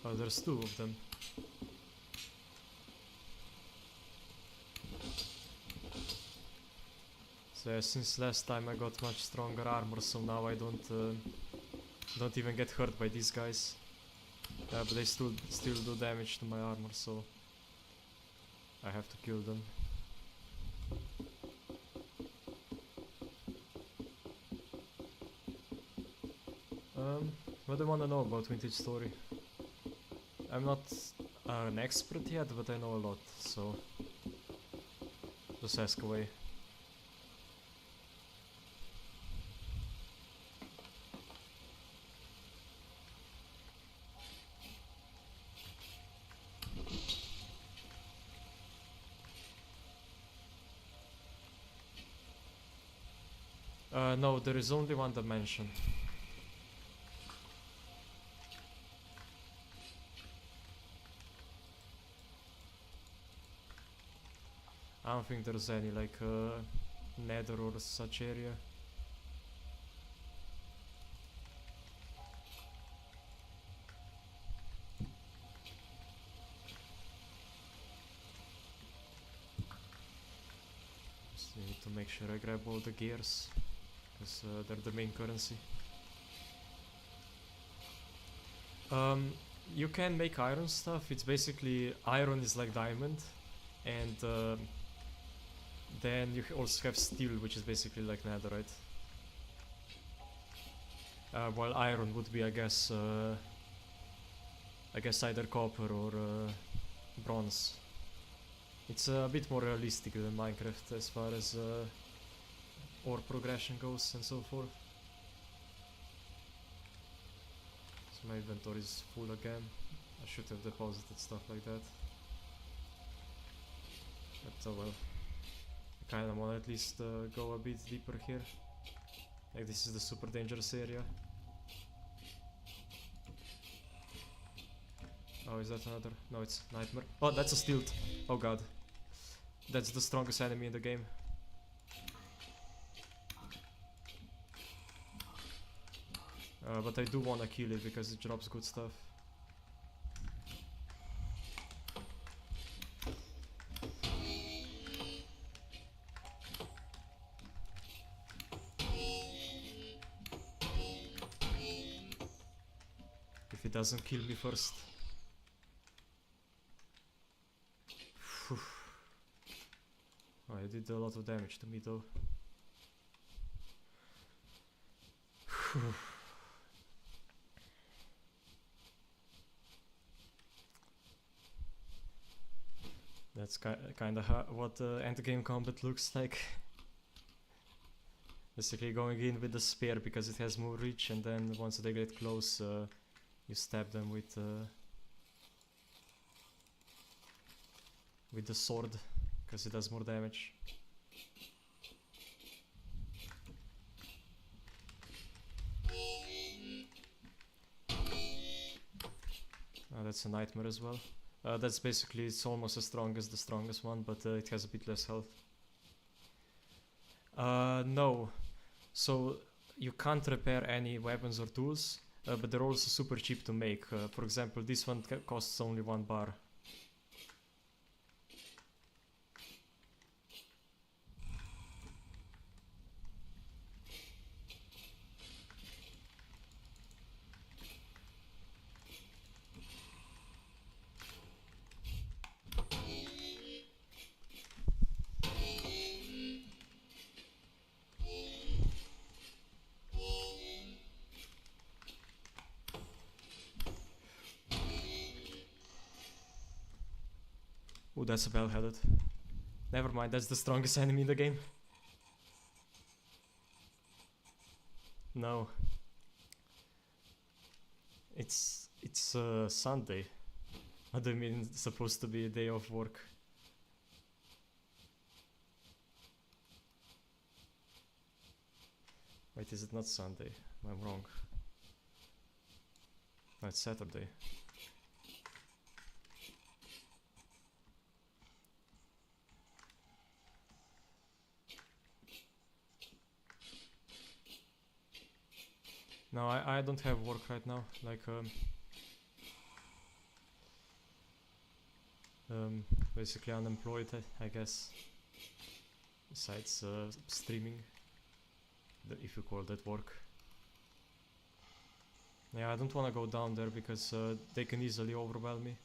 Oh, there's two of them. So yeah, since last time I got much stronger armor, so now I don't even get hurt by these guys. But they still do damage to my armor, so I have to kill them. What do you wanna know about Vintage Story? I'm not an expert yet, but I know a lot, so just ask away. No, there is only one dimension. I don't think there's any like nether or such area. Just need to make sure I grab all the gears, because they're the main currency. You can make iron stuff. It's basically iron is like diamond, and then you also have steel, which is basically like netherite. While iron would be, I guess either copper or bronze. It's a bit more realistic than Minecraft as far as ore progression goes and so forth. So my inventory is full again. I should have deposited stuff like that. But oh well. I kinda wanna at least go a bit deeper here. Like this is the super dangerous area. Oh, is that another? No, it's nightmare. Oh, that's a stilt. Oh god. That's the strongest enemy in the game. But I do wanna kill it because it drops good stuff. If it doesn't kill me first. Oh, it did a lot of damage to me though. That's kinda what endgame combat looks like. Basically going in with the spear because it has more reach, and then once they get close, you stab them with the sword, because it does more damage. That's a nightmare as well. That's basically, it's almost as strong as the strongest one, but it has a bit less health. No. So you can't repair any weapons or tools, but they're also super cheap to make. For example, this one costs only 1 bar. Oh, that's a bell-headed. Never mind, that's the strongest enemy in the game. No. It's Sunday. What do you mean it's supposed to be a day of work? Wait, is it not Sunday? I'm wrong. No, it's Saturday. No, I don't have work right now. Like basically unemployed, I guess. Besides streaming, if you call that work. Yeah, I don't want to go down there because they can easily overwhelm me.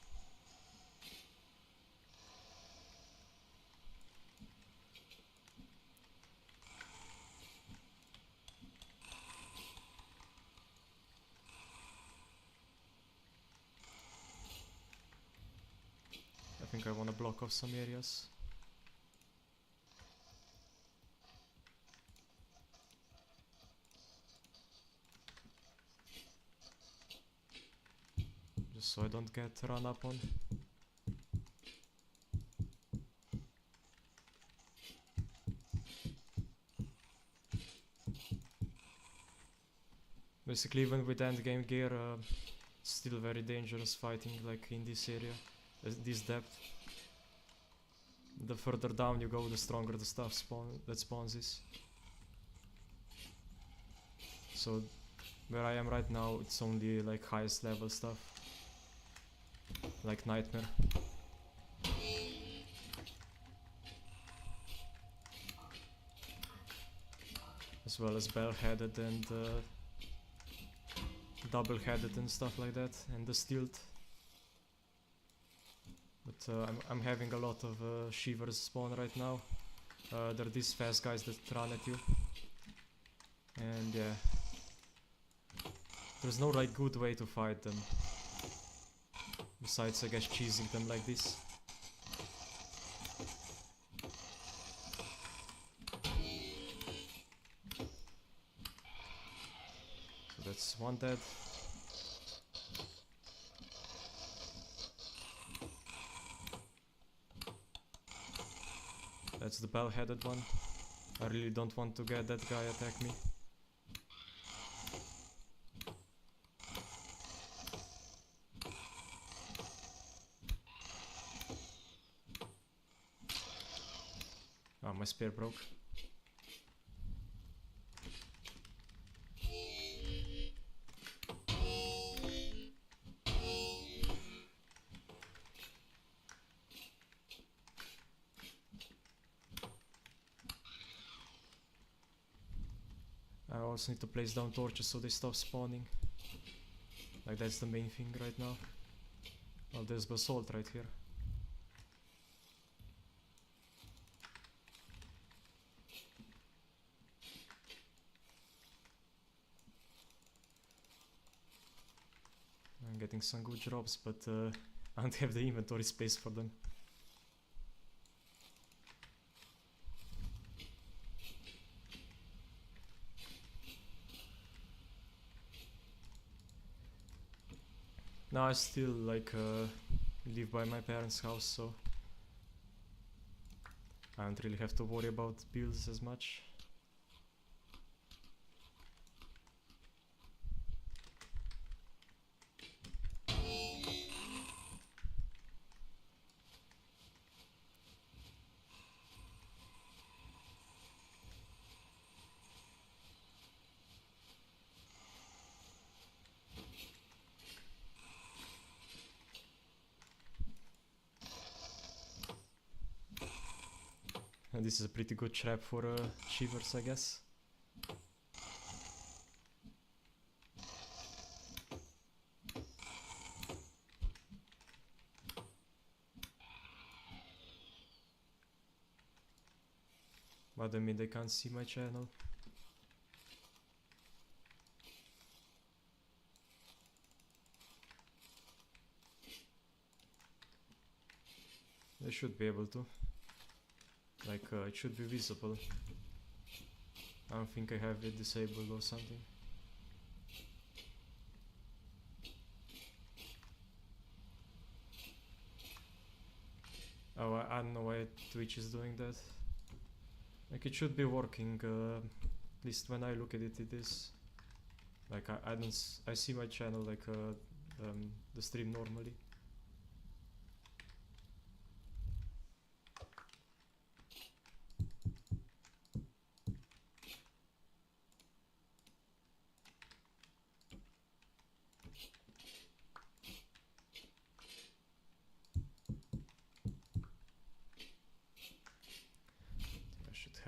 I think I want to block off some areas. Just so I don't get run up on. Basically, even with endgame gear, it's still very dangerous fighting like in this area, this depth. The further down you go, the stronger the stuff that spawns is. So where I am right now, it's only like highest level stuff, like Nightmare. As well as bell-headed and double-headed and stuff like that, and the stilt. But I'm having a lot of shivers spawn right now. They're these fast guys that run at you. And yeah, there's no like good way to fight them. Besides, I guess, cheesing them like this. So that's one dead. That's the bell-headed one. I really don't want to get that guy attack me. Oh, my spear broke. I also need to place down torches so they stop spawning. Like, that's the main thing right now. Oh, there's basalt right here. I'm getting some good drops, but I don't have the inventory space for them. Now I still like live by my parents' house, so I don't really have to worry about bills as much. And this is a pretty good trap for shivers, I guess. But I mean, they can't see my channel. They should be able to. Like, it should be visible. I don't think I have it disabled or something. Oh, I don't know why Twitch is doing that. Like, it should be working, at least when I look at it, it is. Like, I see my channel, like, the stream normally.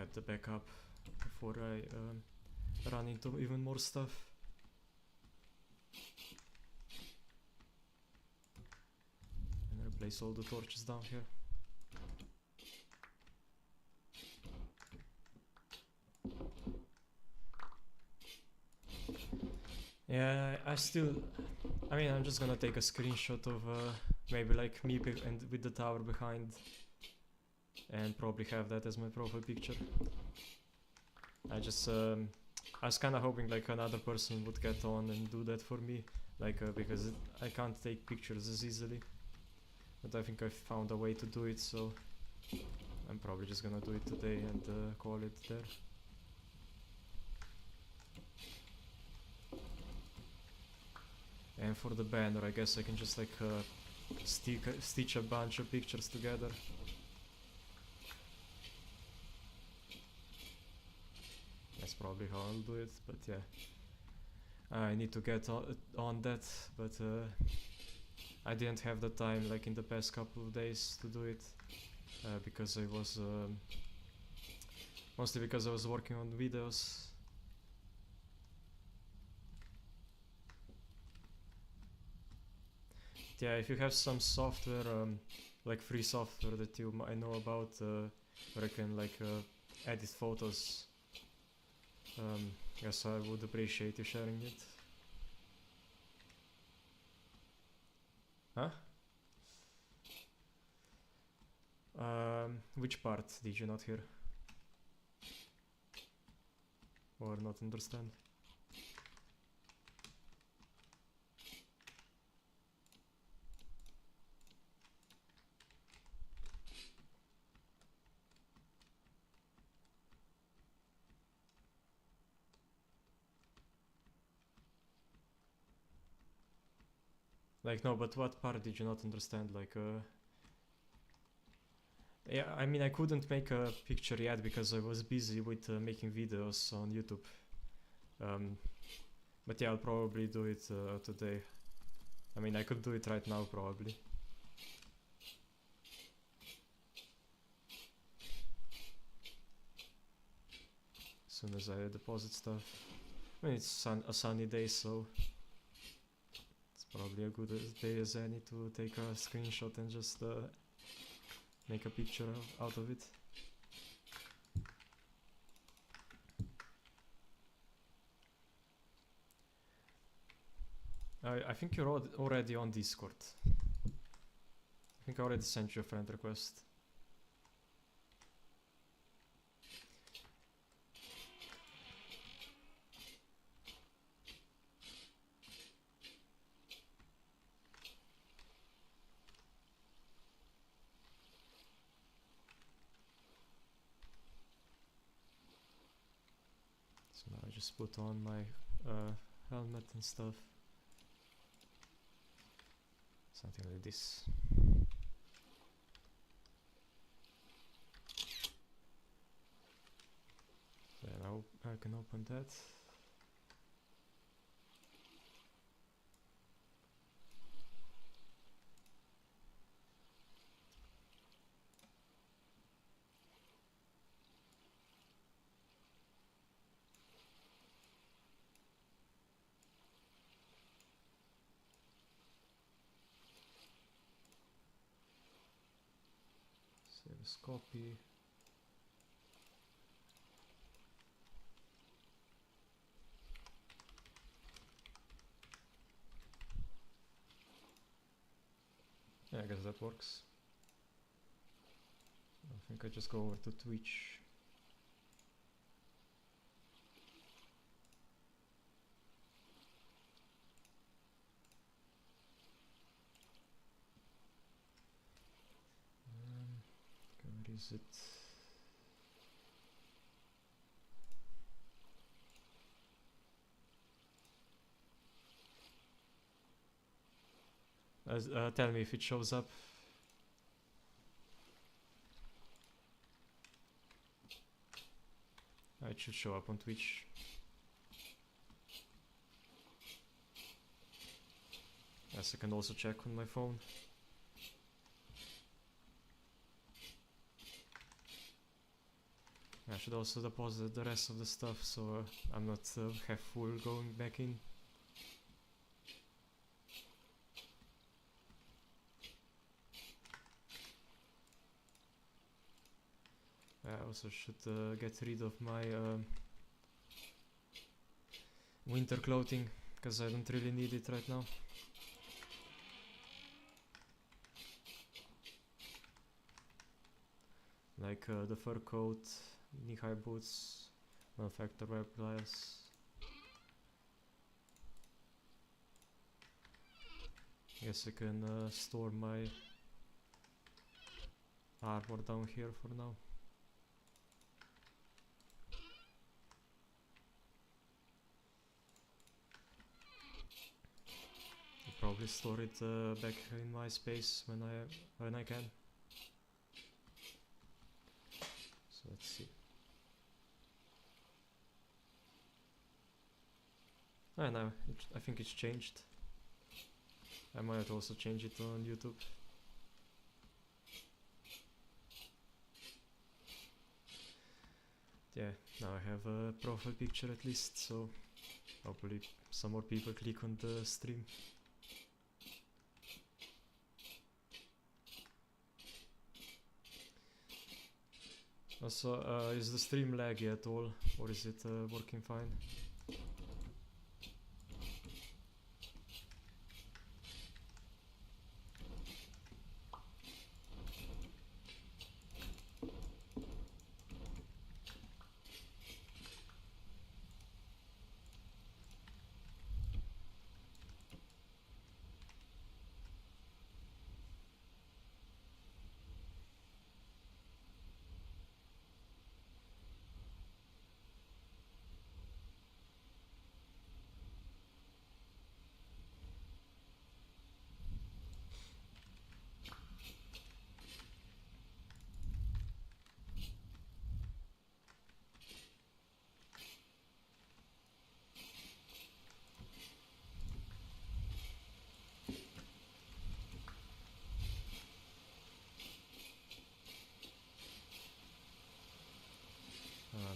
had the backup before I run into even more stuff. And replace all the torches down here. Yeah, I mean, I'm just gonna take a screenshot of maybe like me and with the tower behind, and probably have that as my profile picture. I was kind of hoping like another person would get on and do that for me, like because I can't take pictures as easily. But I think I found a way to do it, so I'm probably just gonna do it today and call it there. And for the banner, I guess I can just like stitch a bunch of pictures together. That's probably how I'll do it, but yeah. I need to get on that, but I didn't have the time like in the past couple of days to do it, because I was mostly because I was working on videos. Yeah, if you have some software, like free software that you might know about, where I can like edit photos, yes, I would appreciate you sharing it. Huh? Which part did you not hear? Or not understand? Like, no, but what part did you not understand? Like, yeah, I mean, I couldn't make a picture yet because I was busy with making videos on YouTube. But yeah, I'll probably do it today. I mean, I could do it right now, probably. As soon as I deposit stuff. I mean, it's a sunny day, so it's probably a good day as any to take a screenshot and just make a picture out of it. I think you're already on Discord. I think I already sent you a friend request. So now I just put on my helmet and stuff. Something like this. Then I can open that. Save as copy. Yeah, I guess that works. I think I just go over to Twitch. Where is it? Tell me if it shows up. It should show up on Twitch. Yes, I can also check on my phone. I should also deposit the rest of the stuff so I'm not half full going back in. I also should get rid of my winter clothing, because I don't really need it right now. Like the fur coat, knee-high boots, non-factor web pliers. Guess I can store my armor down here for now. I'll probably store it back in my space when I can. So let's see. Ah, no, I think it's changed. I might also change it on YouTube. Yeah, now I have a profile picture at least, so hopefully some more people click on the stream. Also, is the stream laggy at all, or is it working fine?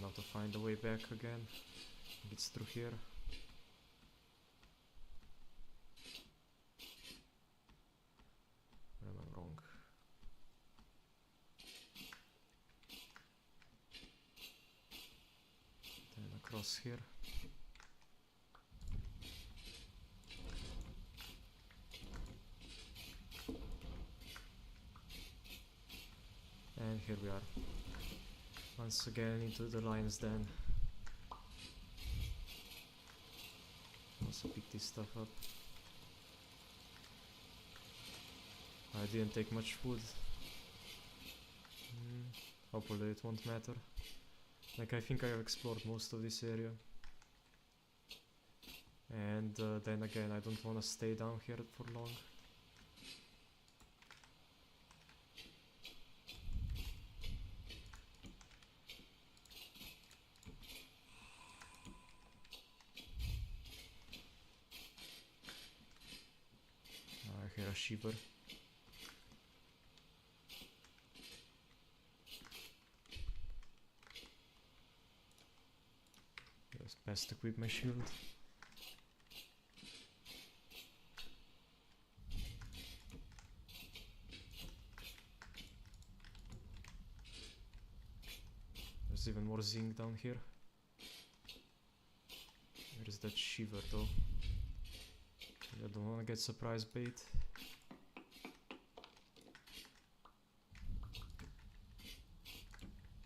Now to find the way back again. It's through here. Where am I wrong? Then across here. And here we are. Once again into the lion's den. Also pick this stuff up. I didn't take much food. Hopefully it won't matter. Like, I think I have explored most of this area. And then again, I don't want to stay down here for long. I hear a shiver. Just best equip my shield. There's even more zinc down here. Where is that shiver though? I don't want to get surprise bait.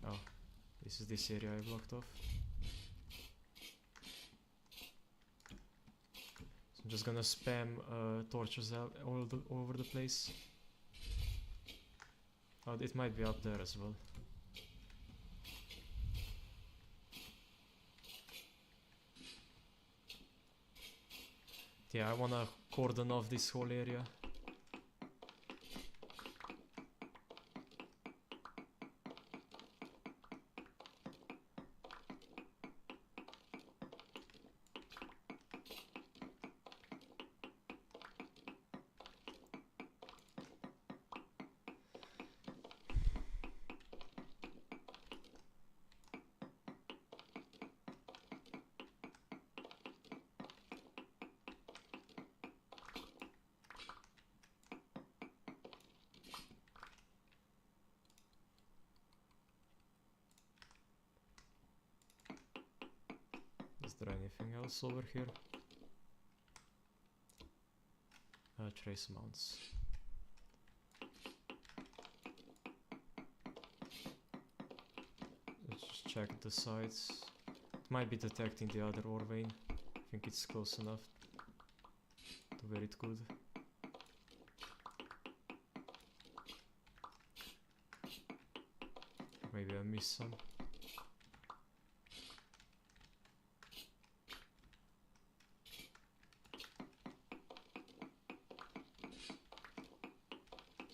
Oh, this is this area I blocked off. So I'm just gonna spam torches all over the place. Oh, it might be up there as well. Yeah, I wanna cordon off this whole area. there anything else over here? Trace mounts. Let's just check the sides. It might be detecting the other ore vein. I think it's close enough to where it could. Maybe I missed some.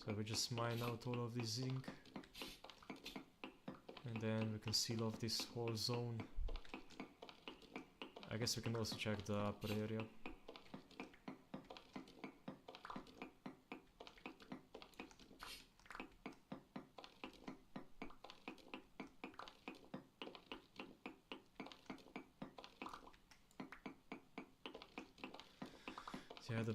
So we just mine out all of this zinc, and then we can seal off this whole zone. I guess we can also check the upper area. Yeah, the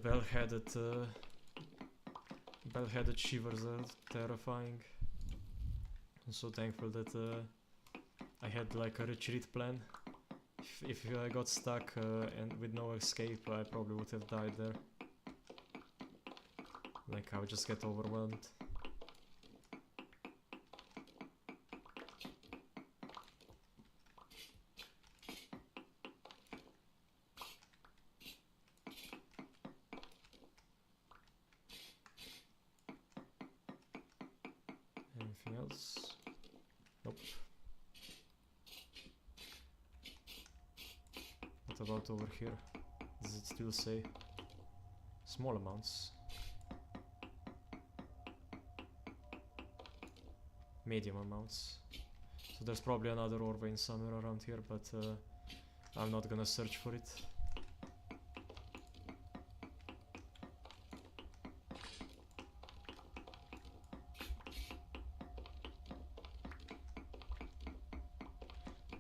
bell-headed shivers are terrifying. I'm so thankful that I had like a retreat plan. If I got stuck and with no escape, I probably would have died there. Like I would just get overwhelmed. Anything else? Nope. What about over here? Does it still say small amounts? Medium amounts. So there's probably another ore vein somewhere around here, but I'm not gonna search for it.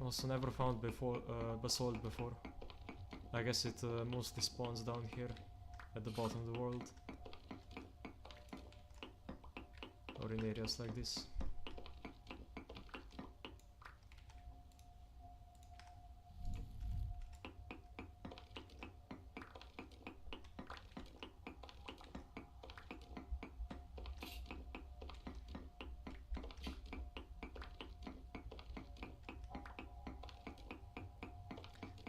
Also never found basalt before. I guess it mostly spawns down here at the bottom of the world, or in areas like this.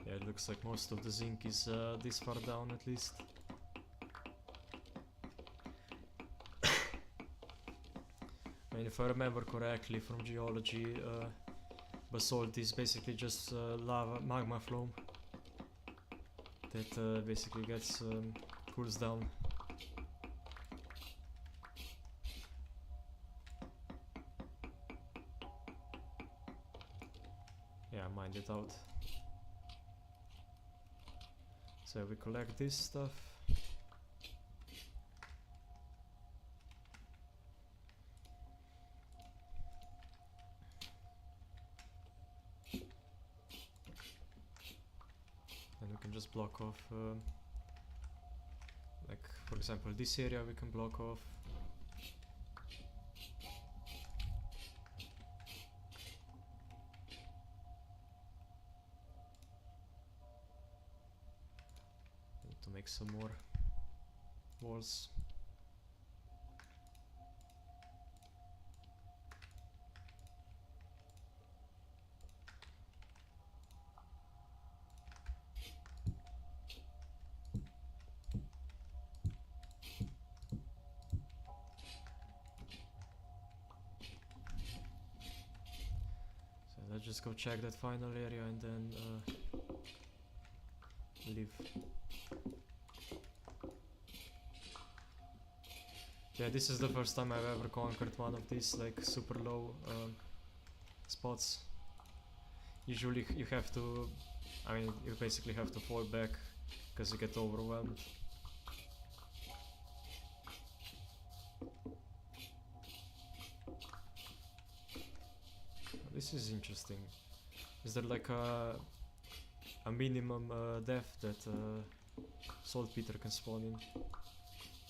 Yeah, it looks like most of the zinc is this far down at least. I mean, if I remember correctly from geology, basalt is basically just lava, magma flow that basically gets cools down. Yeah, mined it out. So we collect this stuff. And we can just block off, like for example this area we can block off. To make some more walls. So let's just go check that final area and then leave. Yeah, this is the first time I've ever conquered one of these like super low spots. Usually you have to, I mean, you basically have to fall back because you get overwhelmed. This is interesting. Is there like a minimum depth that saltpeter can spawn in?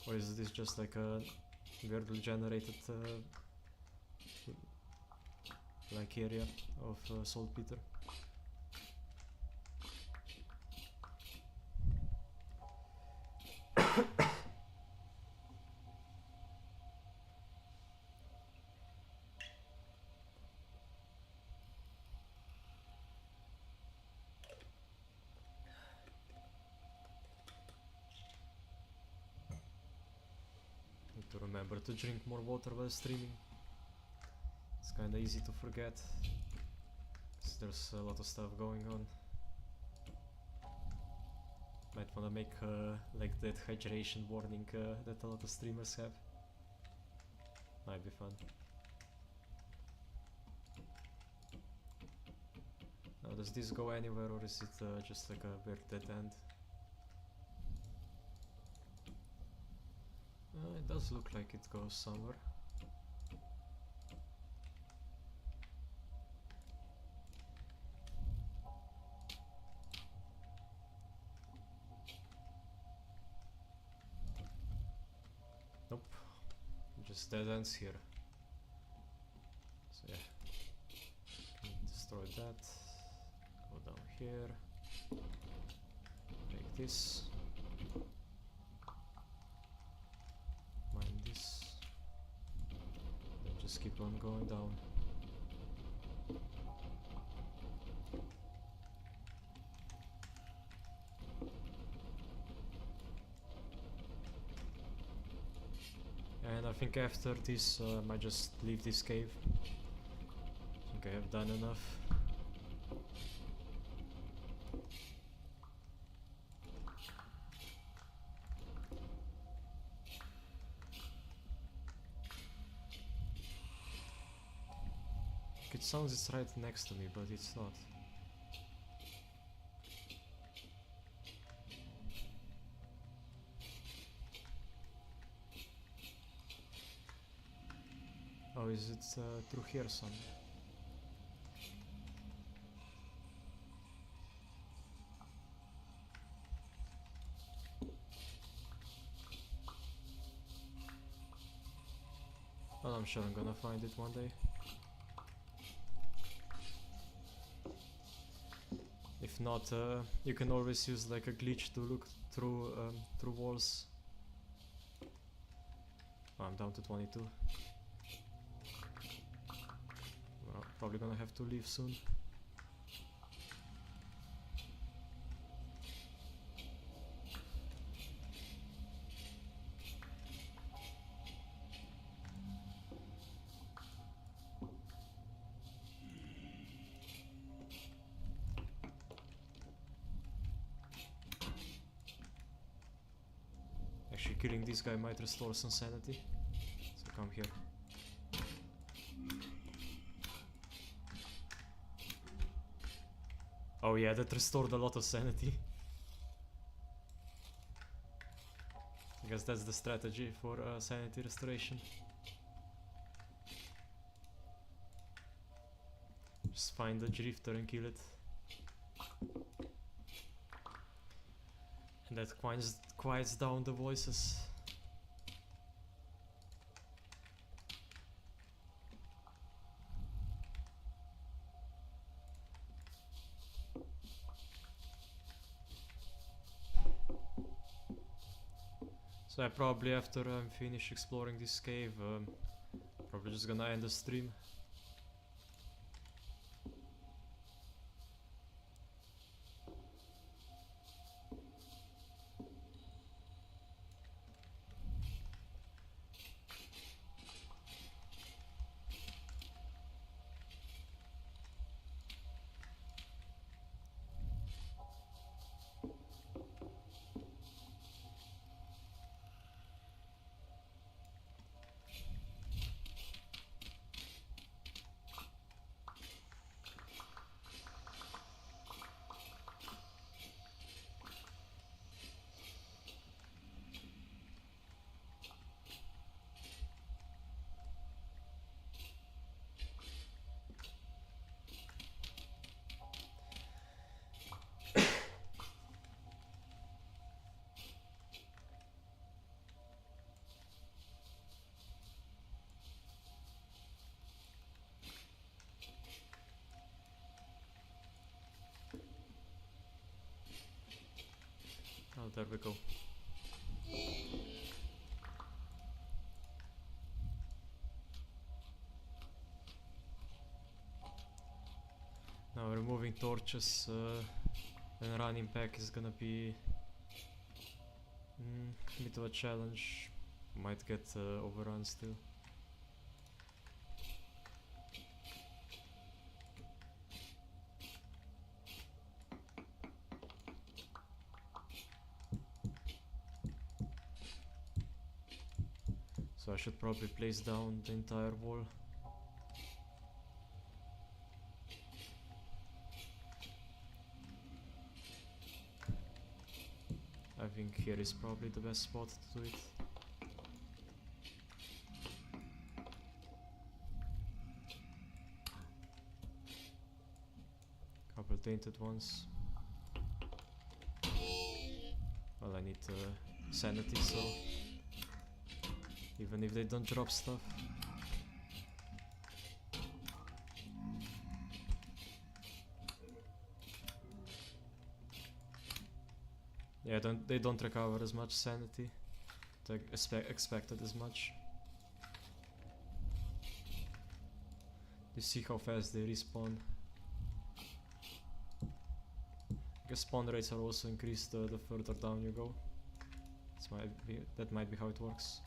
Or is this just like a weirdly generated like area of saltpeter? Remember to drink more water while streaming. It's kinda easy to forget, 'cause there's a lot of stuff going on. Might wanna make like that hydration warning that a lot of streamers have. Might be fun. Now, does this go anywhere, or is it just like a weird dead end? It does look like it goes somewhere. Nope, just dead ends here. So yeah, can destroy that. Go down here. Make this. Mine this. Then just keep on going down. And I think after this, I might just leave this cave. I think I have done enough. It sounds it's right next to me, but it's not. Oh, is it through here somewhere? Well, I'm sure I'm gonna find it one day. If not, you can always use like a glitch to look through through walls. Oh, I'm down to 22. Well, probably gonna have to leave soon. Actually, killing this guy might restore some sanity. So come here. Oh yeah, that restored a lot of sanity. I guess that's the strategy for sanity restoration. Just find the drifter and kill it. And that quiets down the voices. So I probably, after I'm finished exploring this cave, probably just gonna end the stream. Oh, there we go. Now removing torches and running back is gonna be a bit of a challenge. Might get overrun still. So I should probably place down the entire wall. I think here is probably the best spot to do it. Couple tainted ones. Well, I need sanity, so even if they don't drop stuff. Yeah, they don't recover as much sanity. They expected as much. You see how fast they respawn. I guess spawn rates are also increased the further down you go. That might be how it works.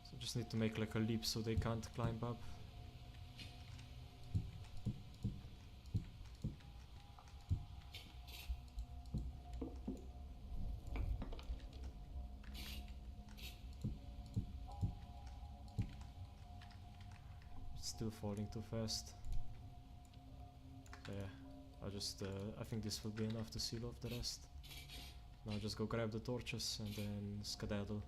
So just need to make like a leap so they can't climb up. Still falling too fast. So yeah, I'll just I think this will be enough to seal off the rest. Now just go grab the torches and then skedaddle.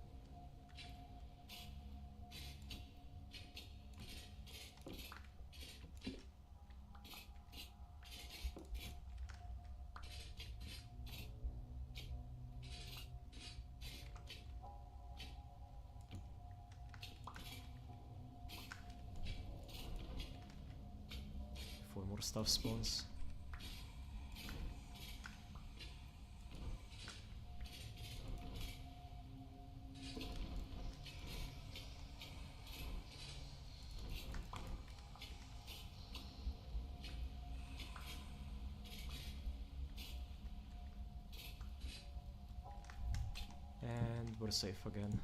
Before more stuff spawns. And we're safe again.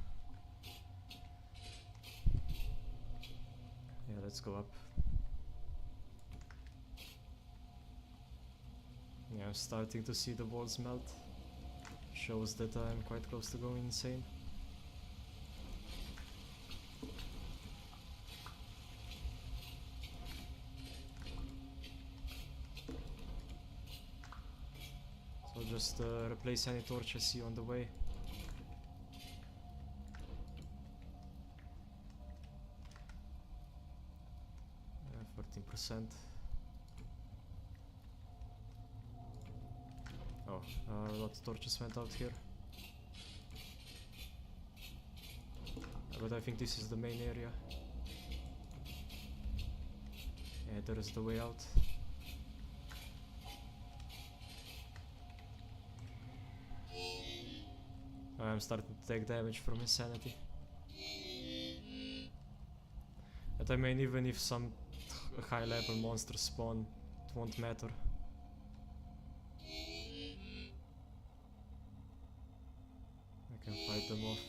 Yeah, let's go up. Yeah, I'm starting to see the walls melt. Shows that I'm quite close to going insane. So just replace any torch I see on the way. Yeah, 14%. Oh, a lot of torches went out here. But I think this is the main area. Yeah, there is the way out. I'm starting to take damage from insanity. But I mean, even if some high level monsters spawn, it won't matter. I can fight them off.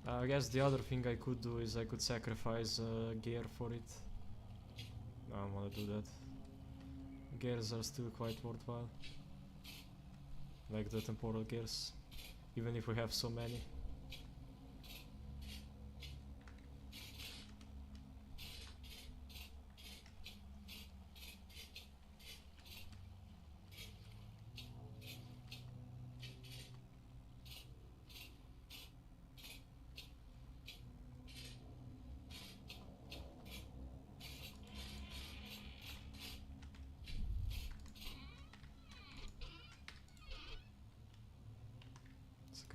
I guess the other thing I could do is I could sacrifice gear for it. I don't wanna do that. Gears are still quite worthwhile. Like the temporal gears. Even if we have so many.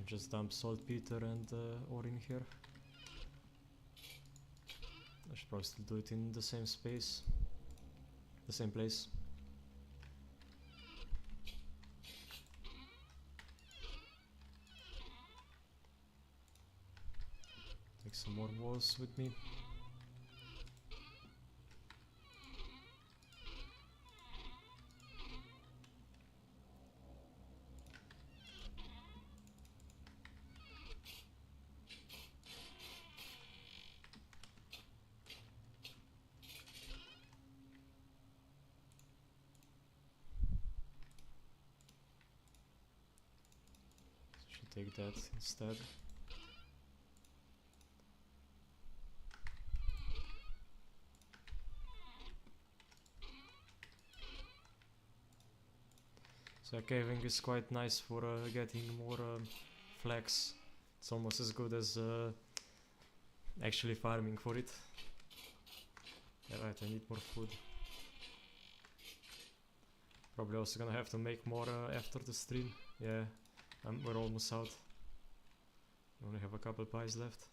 Just dump saltpeter and ore in here. I should probably still do it in the same space. the same place. Take some more walls with me. Take that instead. So caving is quite nice for getting more flax. It's almost as good as actually farming for it. Yeah, right, I need more food. Probably also gonna have to make more after the stream. Yeah. We're almost out. We only have a couple pies left.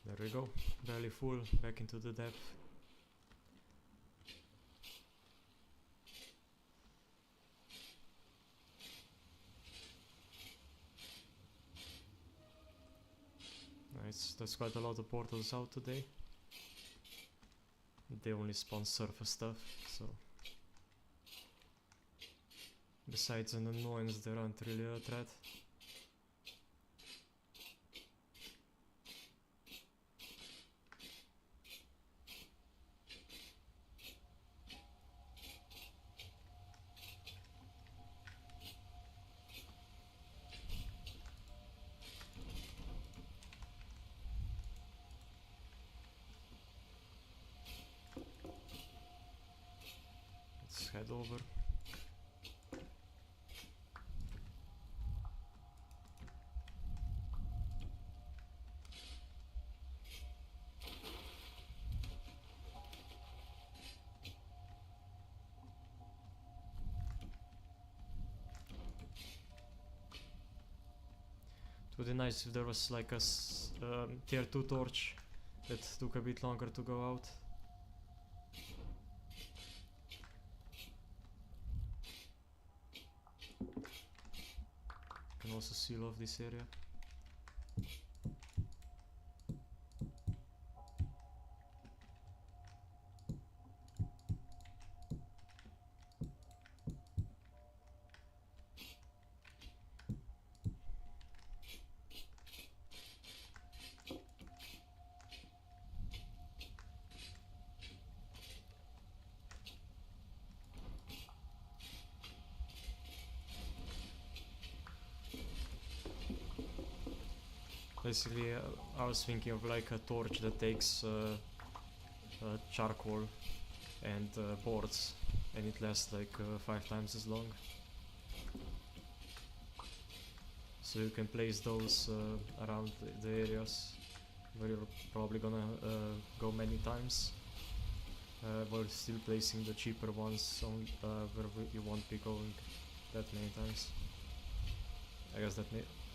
There we go, barely full, back into the depth. Nice, there's quite a lot of portals out today. They only spawn surface stuff, so... Besides an annoyance, they aren't really a threat. Head over. It would be nice if there was like a tier 2 torch that took a bit longer to go out. Can also seal off this area. Basically, I was thinking of like a torch that takes charcoal and boards, and it lasts like 5 times as long. So you can place those around the areas where you're probably gonna go many times, while still placing the cheaper ones on where you won't be going that many times. I guess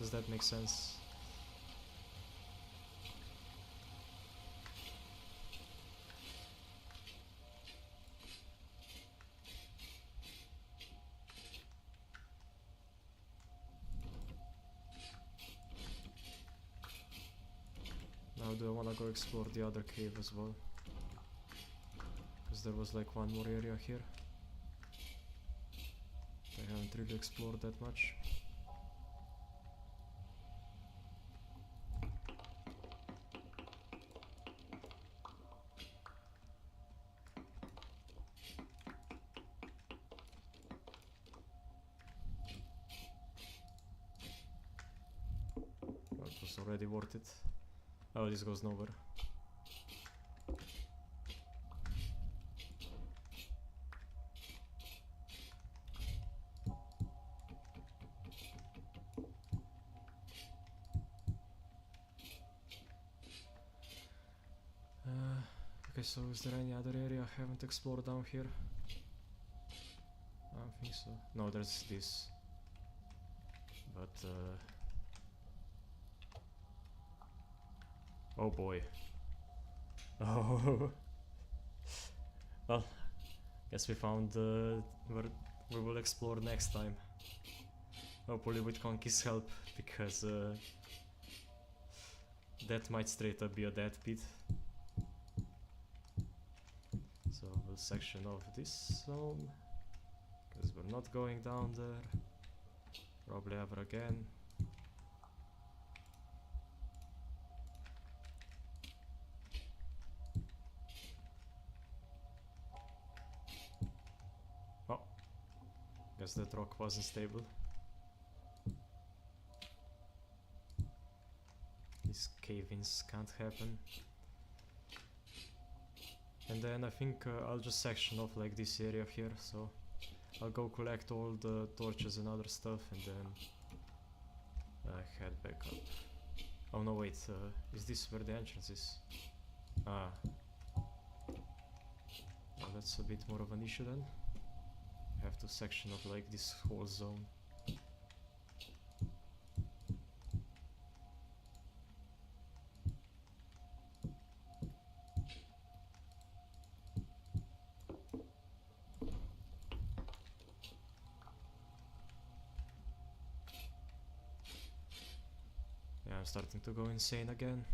does that make sense? Now do I wanna go explore the other cave as well? Because there was like one more area here. I haven't really explored that much. Well, it was already worth it. Oh, this goes nowhere. so is there any other area I haven't explored down here? I don't think so. No, there's this. But oh boy. Oh. Well, guess we found where we will explore next time. Hopefully with Conky's help, because that might straight up be a dead pit. So we'll section off this zone, because we're not going down there. Probably ever again. Oh, guess that rock wasn't stable. These cave-ins can't happen. And then I think I'll just section off like this area here, so I'll go collect all the torches and other stuff and then head back up. Oh no, wait, is this where the entrance is? Ah. Well, that's a bit more of an issue then. I have to section off like this whole zone. Yeah, I'm starting to go insane again.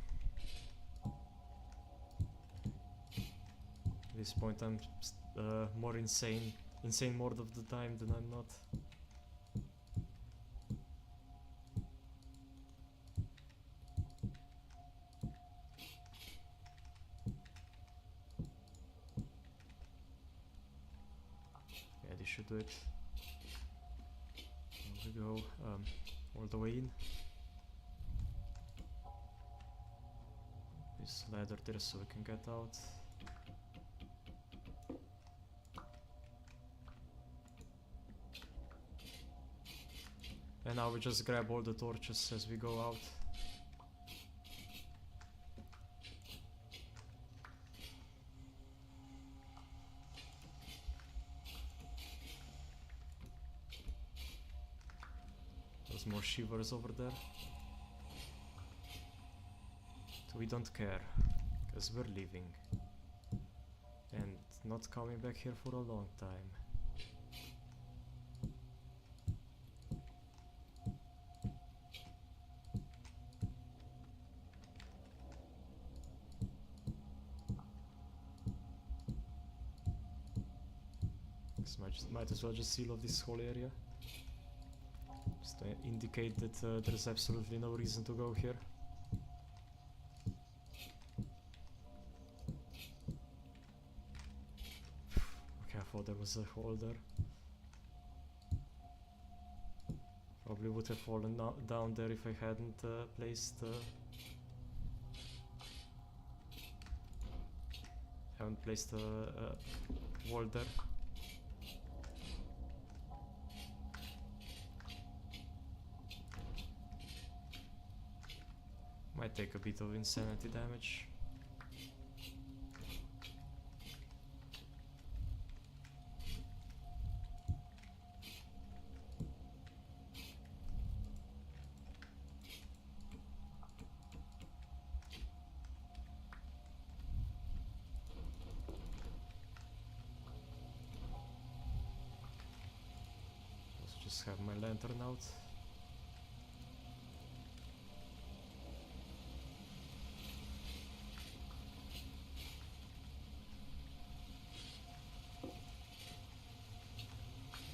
At this point I'm more insane more of the time than I'm not. Yeah, this should do it. Here we go, all the way in. This ladder there so we can get out. And now we just grab all the torches as we go out. There's more shivers over there. But we don't care, because we're leaving. And not coming back here for a long time. Might as well just seal off this whole area. Just to indicate that there's absolutely no reason to go here. Okay, I thought there was a hole there. Probably would have fallen down there if I hadn't placed... haven't placed a wall there. Might take a bit of insanity damage. Let's just have my lantern out.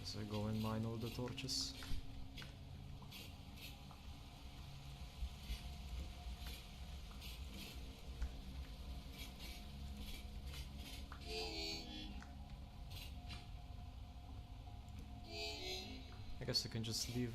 So I go and mine all the torches. I guess I can just leave.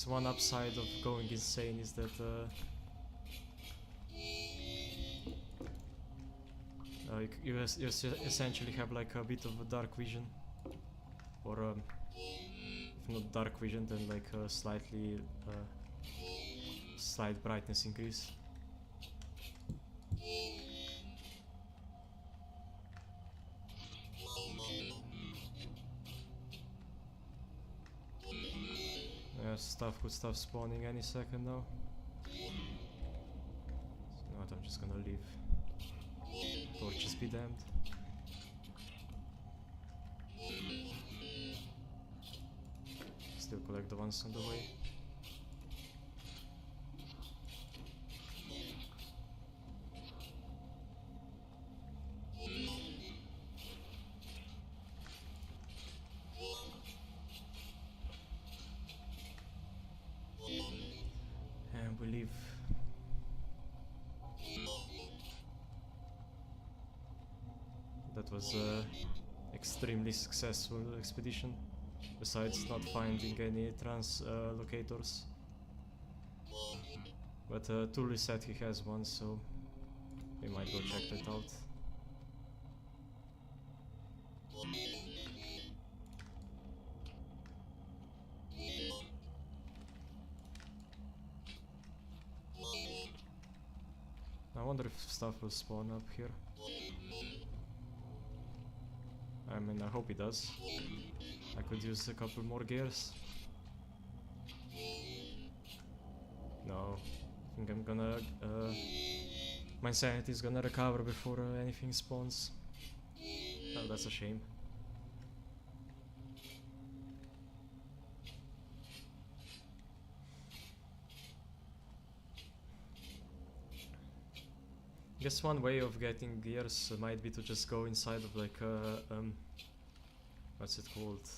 One upside of going insane is that you essentially have like a bit of a dark vision, or if not dark vision, then like a slightly slight brightness increase. Yeah, stuff could start spawning any second now. So now I'm just gonna leave. Torches be damned. Still collect the ones on the way. And we leave. That was a extremely successful expedition, besides not finding any translocators. But Tully said he has one, so we might go check that out. I wonder if stuff will spawn up here. I mean, I hope it does. I could use a couple more gears. No, I think I'm gonna... my sanity is gonna recover before anything spawns. Oh, that's a shame. I guess one way of getting gears might be to just go inside of like what's it called?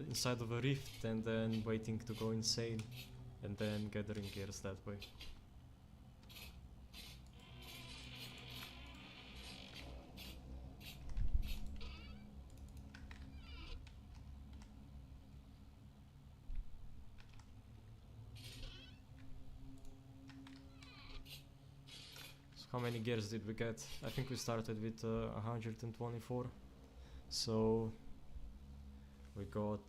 Inside of a rift and then waiting to go insane and then gathering gears that way. How many gears did we get? I think we started with 124, so we got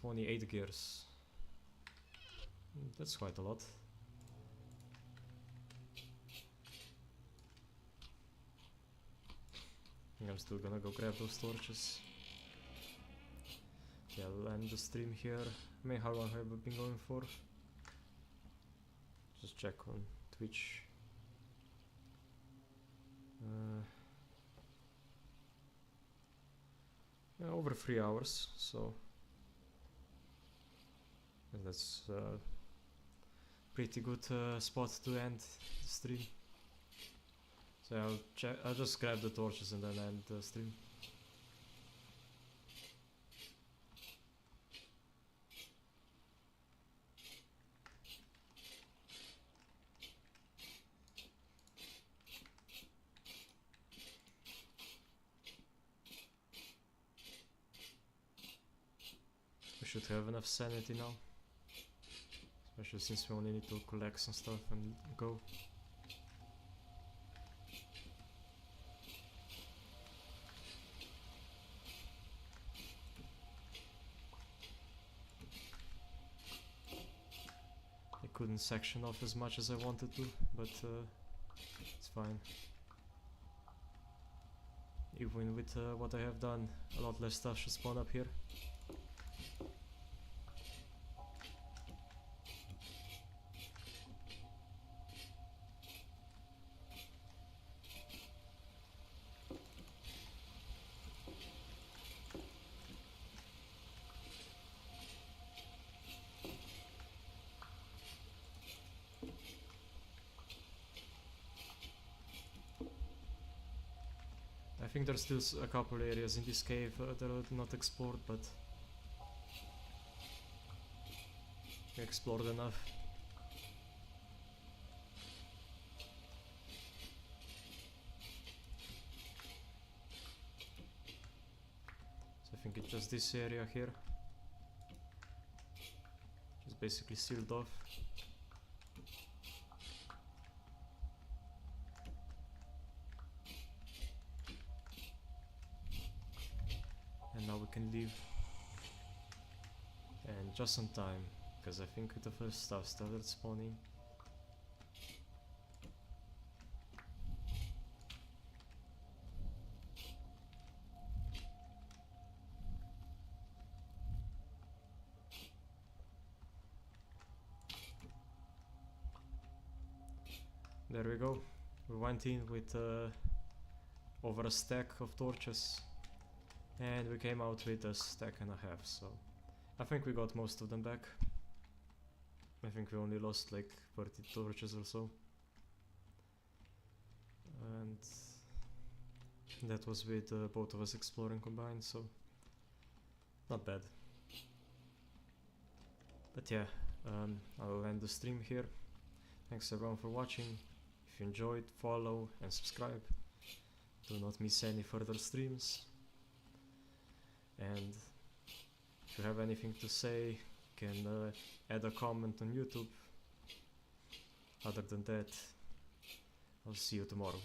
28 gears. That's quite a lot. I think I'm still gonna go grab those torches. Yeah, I'll end the stream here. I mean, how long have we been going for? Just check on Twitch. Yeah, over 3 hours, so that's a pretty good spot to end the stream. So I'll just grab the torches and then end the stream. Should have enough sanity now, especially since we only need to collect some stuff and go. I couldn't section off as much as I wanted to, but it's fine. Even with what I have done, a lot less stuff should spawn up here. I think there's still a couple areas in this cave that are not explored, but we explored enough. So I think it's just this area here, just basically sealed off. And now we can leave. And just on time, because I think the first stuff started spawning. There we go. We went in with over a stack of torches, and we came out with a stack and a half, so I think we got most of them back. I think we only lost like 30 torches or so. And that was with both of us exploring combined, so not bad. But yeah, I'll end the stream here. Thanks everyone for watching. If you enjoyed, follow and subscribe. Do not miss any further streams. And if you have anything to say, you can add a comment on YouTube. Other than that, I'll see you tomorrow.